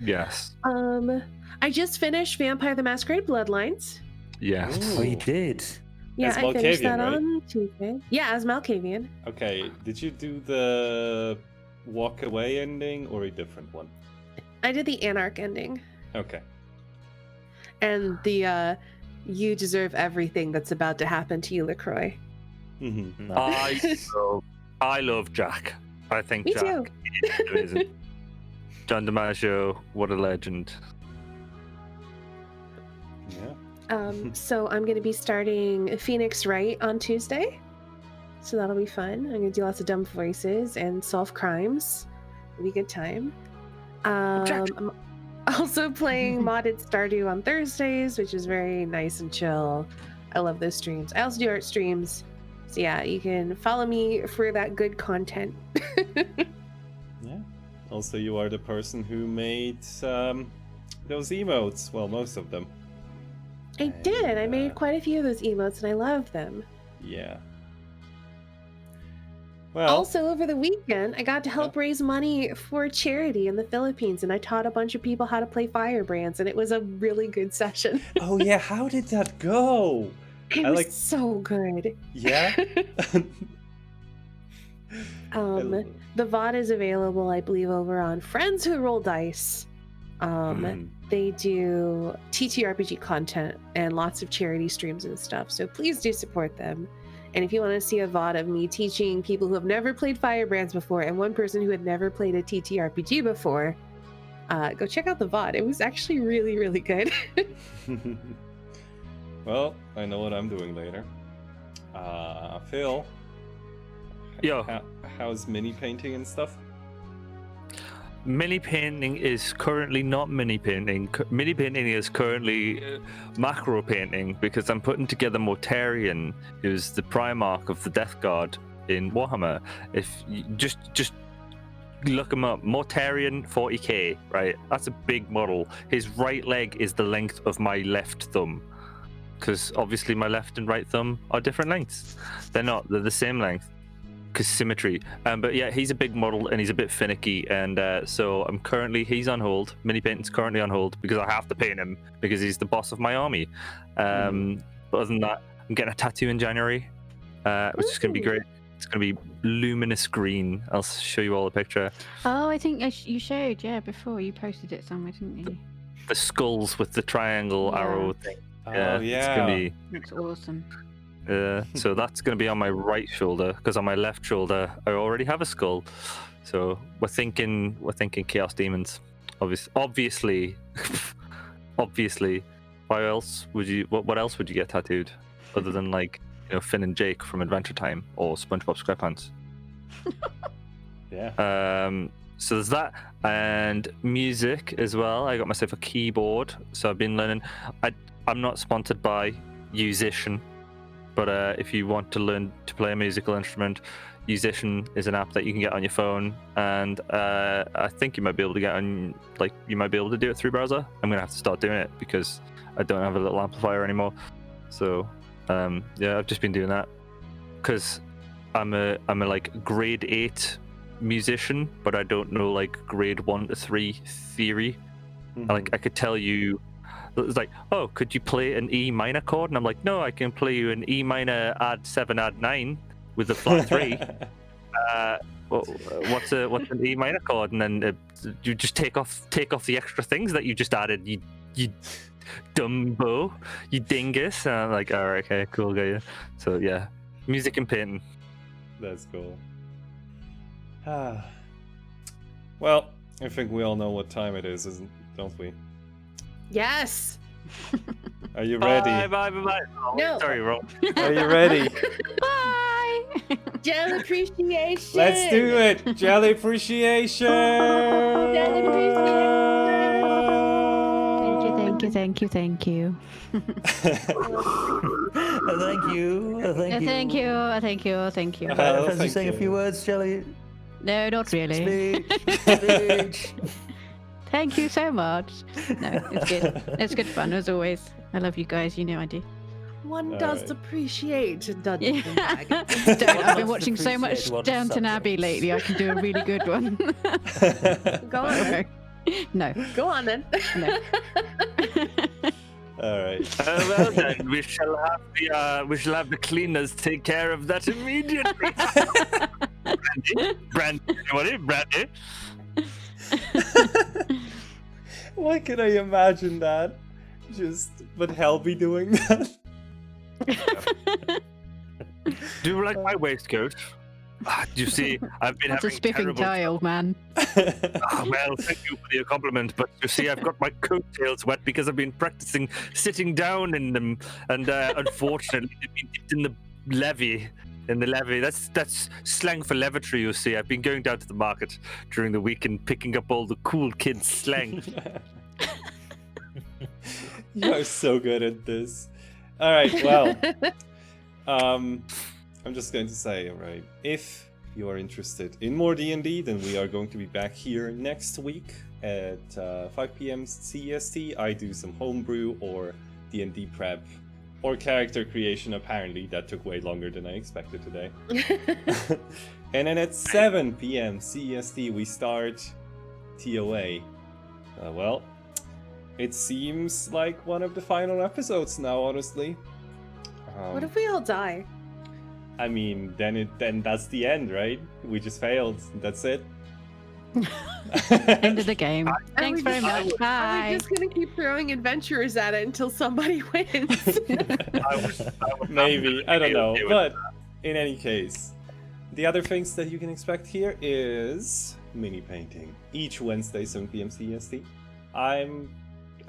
Speaker 4: Yes.
Speaker 5: I just finished Vampire the Masquerade Bloodlines.
Speaker 4: Yes.
Speaker 3: Oh, you did.
Speaker 5: Yeah,
Speaker 1: As
Speaker 5: I finished
Speaker 1: Malkavian,
Speaker 5: that
Speaker 1: right?
Speaker 5: on Tuesday. Yeah, as Malkavian.
Speaker 1: Okay, did you do the walk away ending or a different one?
Speaker 5: I did the Anarch ending.
Speaker 1: Okay.
Speaker 5: And the you deserve everything that's about to happen to you, LaCroix.
Speaker 1: Mm-hmm.
Speaker 4: I love Jack. I think
Speaker 5: Me
Speaker 4: Jack
Speaker 5: too.
Speaker 4: is amazing. John DiMaggio, what a legend.
Speaker 1: Yeah.
Speaker 5: So I'm going to be starting Phoenix Wright on Tuesday. So that'll be fun. I'm going to do lots of dumb voices and solve crimes. It'll be a good time. I'm also playing modded Stardew on Thursdays, which is very nice and chill. I love those streams. I also do art streams. So yeah, you can follow me for that good content.
Speaker 1: Yeah. Also, you are the person who made those emotes. Well, most of them.
Speaker 5: I did. I
Speaker 1: And,
Speaker 5: made quite a few of those emotes and I love them.
Speaker 1: Yeah. Well,
Speaker 5: Also, over the weekend, I got to help raise money for charity in the Philippines, and I taught a bunch of people how to play Firebrands, and it was a really good session.
Speaker 1: oh yeah, how did that go?
Speaker 5: It
Speaker 1: I
Speaker 5: was
Speaker 1: like-
Speaker 5: so good.
Speaker 1: Yeah.
Speaker 5: The VOD is available, I believe, over on Friends Who Roll Dice. They do TTRPG content and lots of charity streams and stuff, so please do support them. And if you want to see a VOD of me teaching people who have never played Firebrands before and one person who had never played a TTRPG before, go check out the VOD. It was actually really, really good.
Speaker 1: Well, I know what I'm doing later. Phil.
Speaker 4: Yo.
Speaker 1: How's mini painting and stuff?
Speaker 4: Mini painting is currently not mini painting. Mini painting is currently macro painting because I'm putting together Mortarion, who's the Primarch of the Death Guard in Warhammer. If you just look him up, Mortarion 40k, right? That's a big model. His right leg is the length of my left thumb, because obviously my left and right thumb are different lengths. They're not. They're the same length. Because symmetry. But yeah, he's a big model and he's a bit finicky, and so he's on hold. Mini painting's currently on hold because I have to paint him because he's the boss of my army. But other than that, I'm getting a tattoo in January, which is going to be great. It's going to be luminous green. I'll show you all a picture.
Speaker 7: Oh, I think you showed, yeah, before you posted it somewhere, didn't you?
Speaker 4: The skulls with the triangle
Speaker 7: Yeah.
Speaker 4: arrow thing.
Speaker 1: Oh
Speaker 4: It's
Speaker 1: yeah.
Speaker 4: going to be
Speaker 7: Looks awesome.
Speaker 4: So that's going to be on my right shoulder, because on my left shoulder I already have a skull. So we're thinking Chaos Demons. Obviously. Obviously. What else would you get tattooed other than like, you know, Finn and Jake from Adventure Time or SpongeBob SquarePants?
Speaker 1: Yeah.
Speaker 4: So there's that, and music as well. I got myself a keyboard, so I've been learning. I'm not sponsored by Musician, but if you want to learn to play a musical instrument, Musician is an app that you can get on your phone, and I think you might be able to get on, like, you might be able to do it through browser. I'm gonna have to start doing it because I don't have a little amplifier anymore. So yeah, I've just been doing that because I'm a like grade 8 musician, but I don't know like grade 1 to 3 theory. Like I could tell you, it's like, oh, could you play an E minor chord? And I'm like, no, I can play you an E minor add 7 add 9 with the flat 3. What's an E minor chord? And then you just take off the extra things that you just added. You dumbo, you dingus. And I'm like, all right, okay, cool, got you. So yeah, music and painting.
Speaker 1: That's cool. Well, I think we all know what time it is, don't we?
Speaker 5: Yes.
Speaker 1: Are you ready?
Speaker 4: Bye. Oh,
Speaker 5: No.
Speaker 4: Sorry, Rob.
Speaker 1: Are you ready?
Speaker 7: Bye.
Speaker 5: Jelly appreciation.
Speaker 1: Let's do it! Jelly appreciation!
Speaker 5: Jelly appreciation.
Speaker 7: Thank you.
Speaker 3: Thank you.
Speaker 7: Thank you.
Speaker 1: Well,
Speaker 3: Fancy
Speaker 1: thank
Speaker 3: saying a
Speaker 1: you.
Speaker 3: few words, Jelly?
Speaker 7: No, not really.
Speaker 3: Speech.
Speaker 7: Thank you so much. No, it's good. It's good fun as always. I love you guys. You know I do.
Speaker 5: One
Speaker 1: All
Speaker 5: does
Speaker 1: right.
Speaker 5: appreciate Dungeons and
Speaker 7: Yeah.
Speaker 5: Dragons.
Speaker 7: I've been watching so much
Speaker 3: Appreciate one
Speaker 7: Downton
Speaker 3: subject.
Speaker 7: Abbey lately. I can do a really good one.
Speaker 5: Go on. Then.
Speaker 7: No.
Speaker 5: Go on then.
Speaker 7: No.
Speaker 1: All right.
Speaker 4: Well then, we shall have the cleaners take care of that immediately. Brandy.
Speaker 1: Why can I imagine that? Would Hell be doing that?
Speaker 4: Do you like my waistcoat? You see, I've been
Speaker 7: That's a
Speaker 4: having
Speaker 7: spiffing
Speaker 4: terrible
Speaker 7: tie, old man.
Speaker 4: well, thank you for the compliment, but you see, I've got my coattails wet because I've been practicing sitting down in them, and unfortunately, they've been dipped in the levee. That's slang for lavatory. You see, I've been going down to the market during the week and picking up all the cool kids' slang.
Speaker 1: You are so good at this. All right, well, I'm just going to say, all right, if you are interested in more D&D, then we are going to be back here next week at 5 p.m. CEST. I do some homebrew or D&D prep or character creation. Apparently, that took way longer than I expected today. And then at 7 p.m. CEST, we start TOA. Well, it seems like one of the final episodes now, honestly.
Speaker 5: What if we all die?
Speaker 1: I mean, then that's the end, right? We just failed. That's it.
Speaker 7: End of the game. Thanks very much.
Speaker 5: Are we
Speaker 7: Bye.
Speaker 5: just gonna keep throwing adventurers at it until somebody wins?
Speaker 1: Maybe, I don't know.
Speaker 4: okay with
Speaker 1: But in any case, the other things that you can expect here is mini painting each Wednesday, 7 p.m. CEST.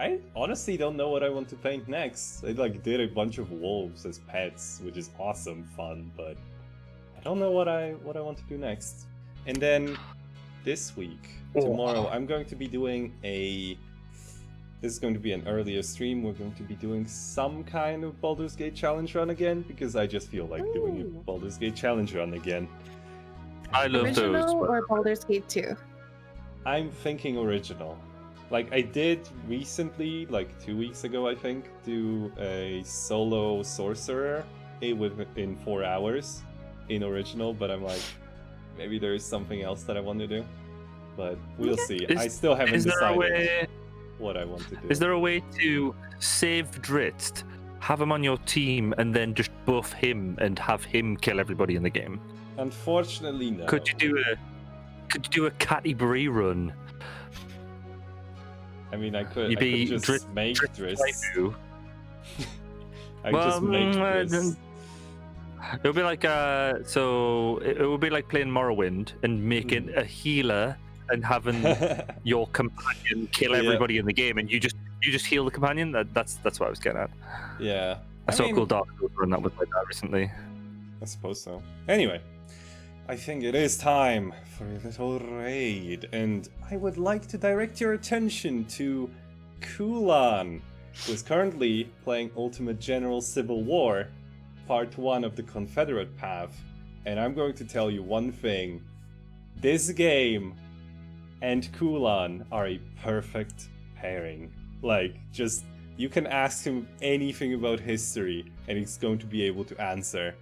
Speaker 1: I honestly don't know what I want to paint next. I did a bunch of wolves as pets, which is awesome fun, but I don't know what I want to do next. And then this week, tomorrow, I'm going to be doing this is going to be an earlier stream. We're going to be doing some kind of Baldur's Gate challenge run again, because I just feel like doing a Baldur's Gate challenge run again.
Speaker 4: I love those.
Speaker 5: Original
Speaker 4: But
Speaker 5: or Baldur's Gate 2?
Speaker 1: I'm thinking original. I did recently, 2 weeks ago, I think, do a solo sorcerer in 4 hours in original, but I'm like, maybe there is something else that I want to do. But we'll see. I still haven't decided what I want to do.
Speaker 4: Is there a way to save Dritz, have him on your team, and then just buff him and have him kill everybody in the game?
Speaker 1: Unfortunately, no.
Speaker 4: Could you do a Catty Bree run?
Speaker 1: I mean, I could just make Driss.
Speaker 4: Waifu.
Speaker 1: I just make Driss.
Speaker 4: It would be like so it would be like playing Morrowind and making a healer and having your companion kill everybody in the game, and you just heal the companion. That's what I was getting at.
Speaker 1: Yeah.
Speaker 4: I saw a cool Dark Souls run that was like that recently.
Speaker 1: I suppose so. Anyway, I think it is time for a little raid, and I would like to direct your attention to Kulan, who is currently playing Ultimate General Civil War, Part 1 of the Confederate Path. And I'm going to tell you one thing. This game and Kulan are a perfect pairing. Like, just, you can ask him anything about history, and he's going to be able to answer.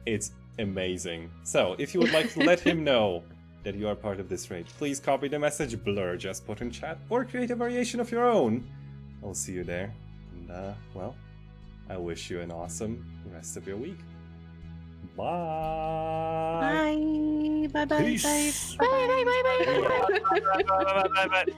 Speaker 1: It's amazing. So, if you would like to let him know that you are part of this raid, please copy the message Blur just put in chat, or create a variation of your own. I'll see you there. And, well, I wish you an awesome rest of your week. Bye!
Speaker 5: Bye. Bye. Bye.
Speaker 3: Peace.
Speaker 5: Bye.
Speaker 7: Bye, bye, bye, bye, bye.
Speaker 4: Bye, bye, bye, bye, bye.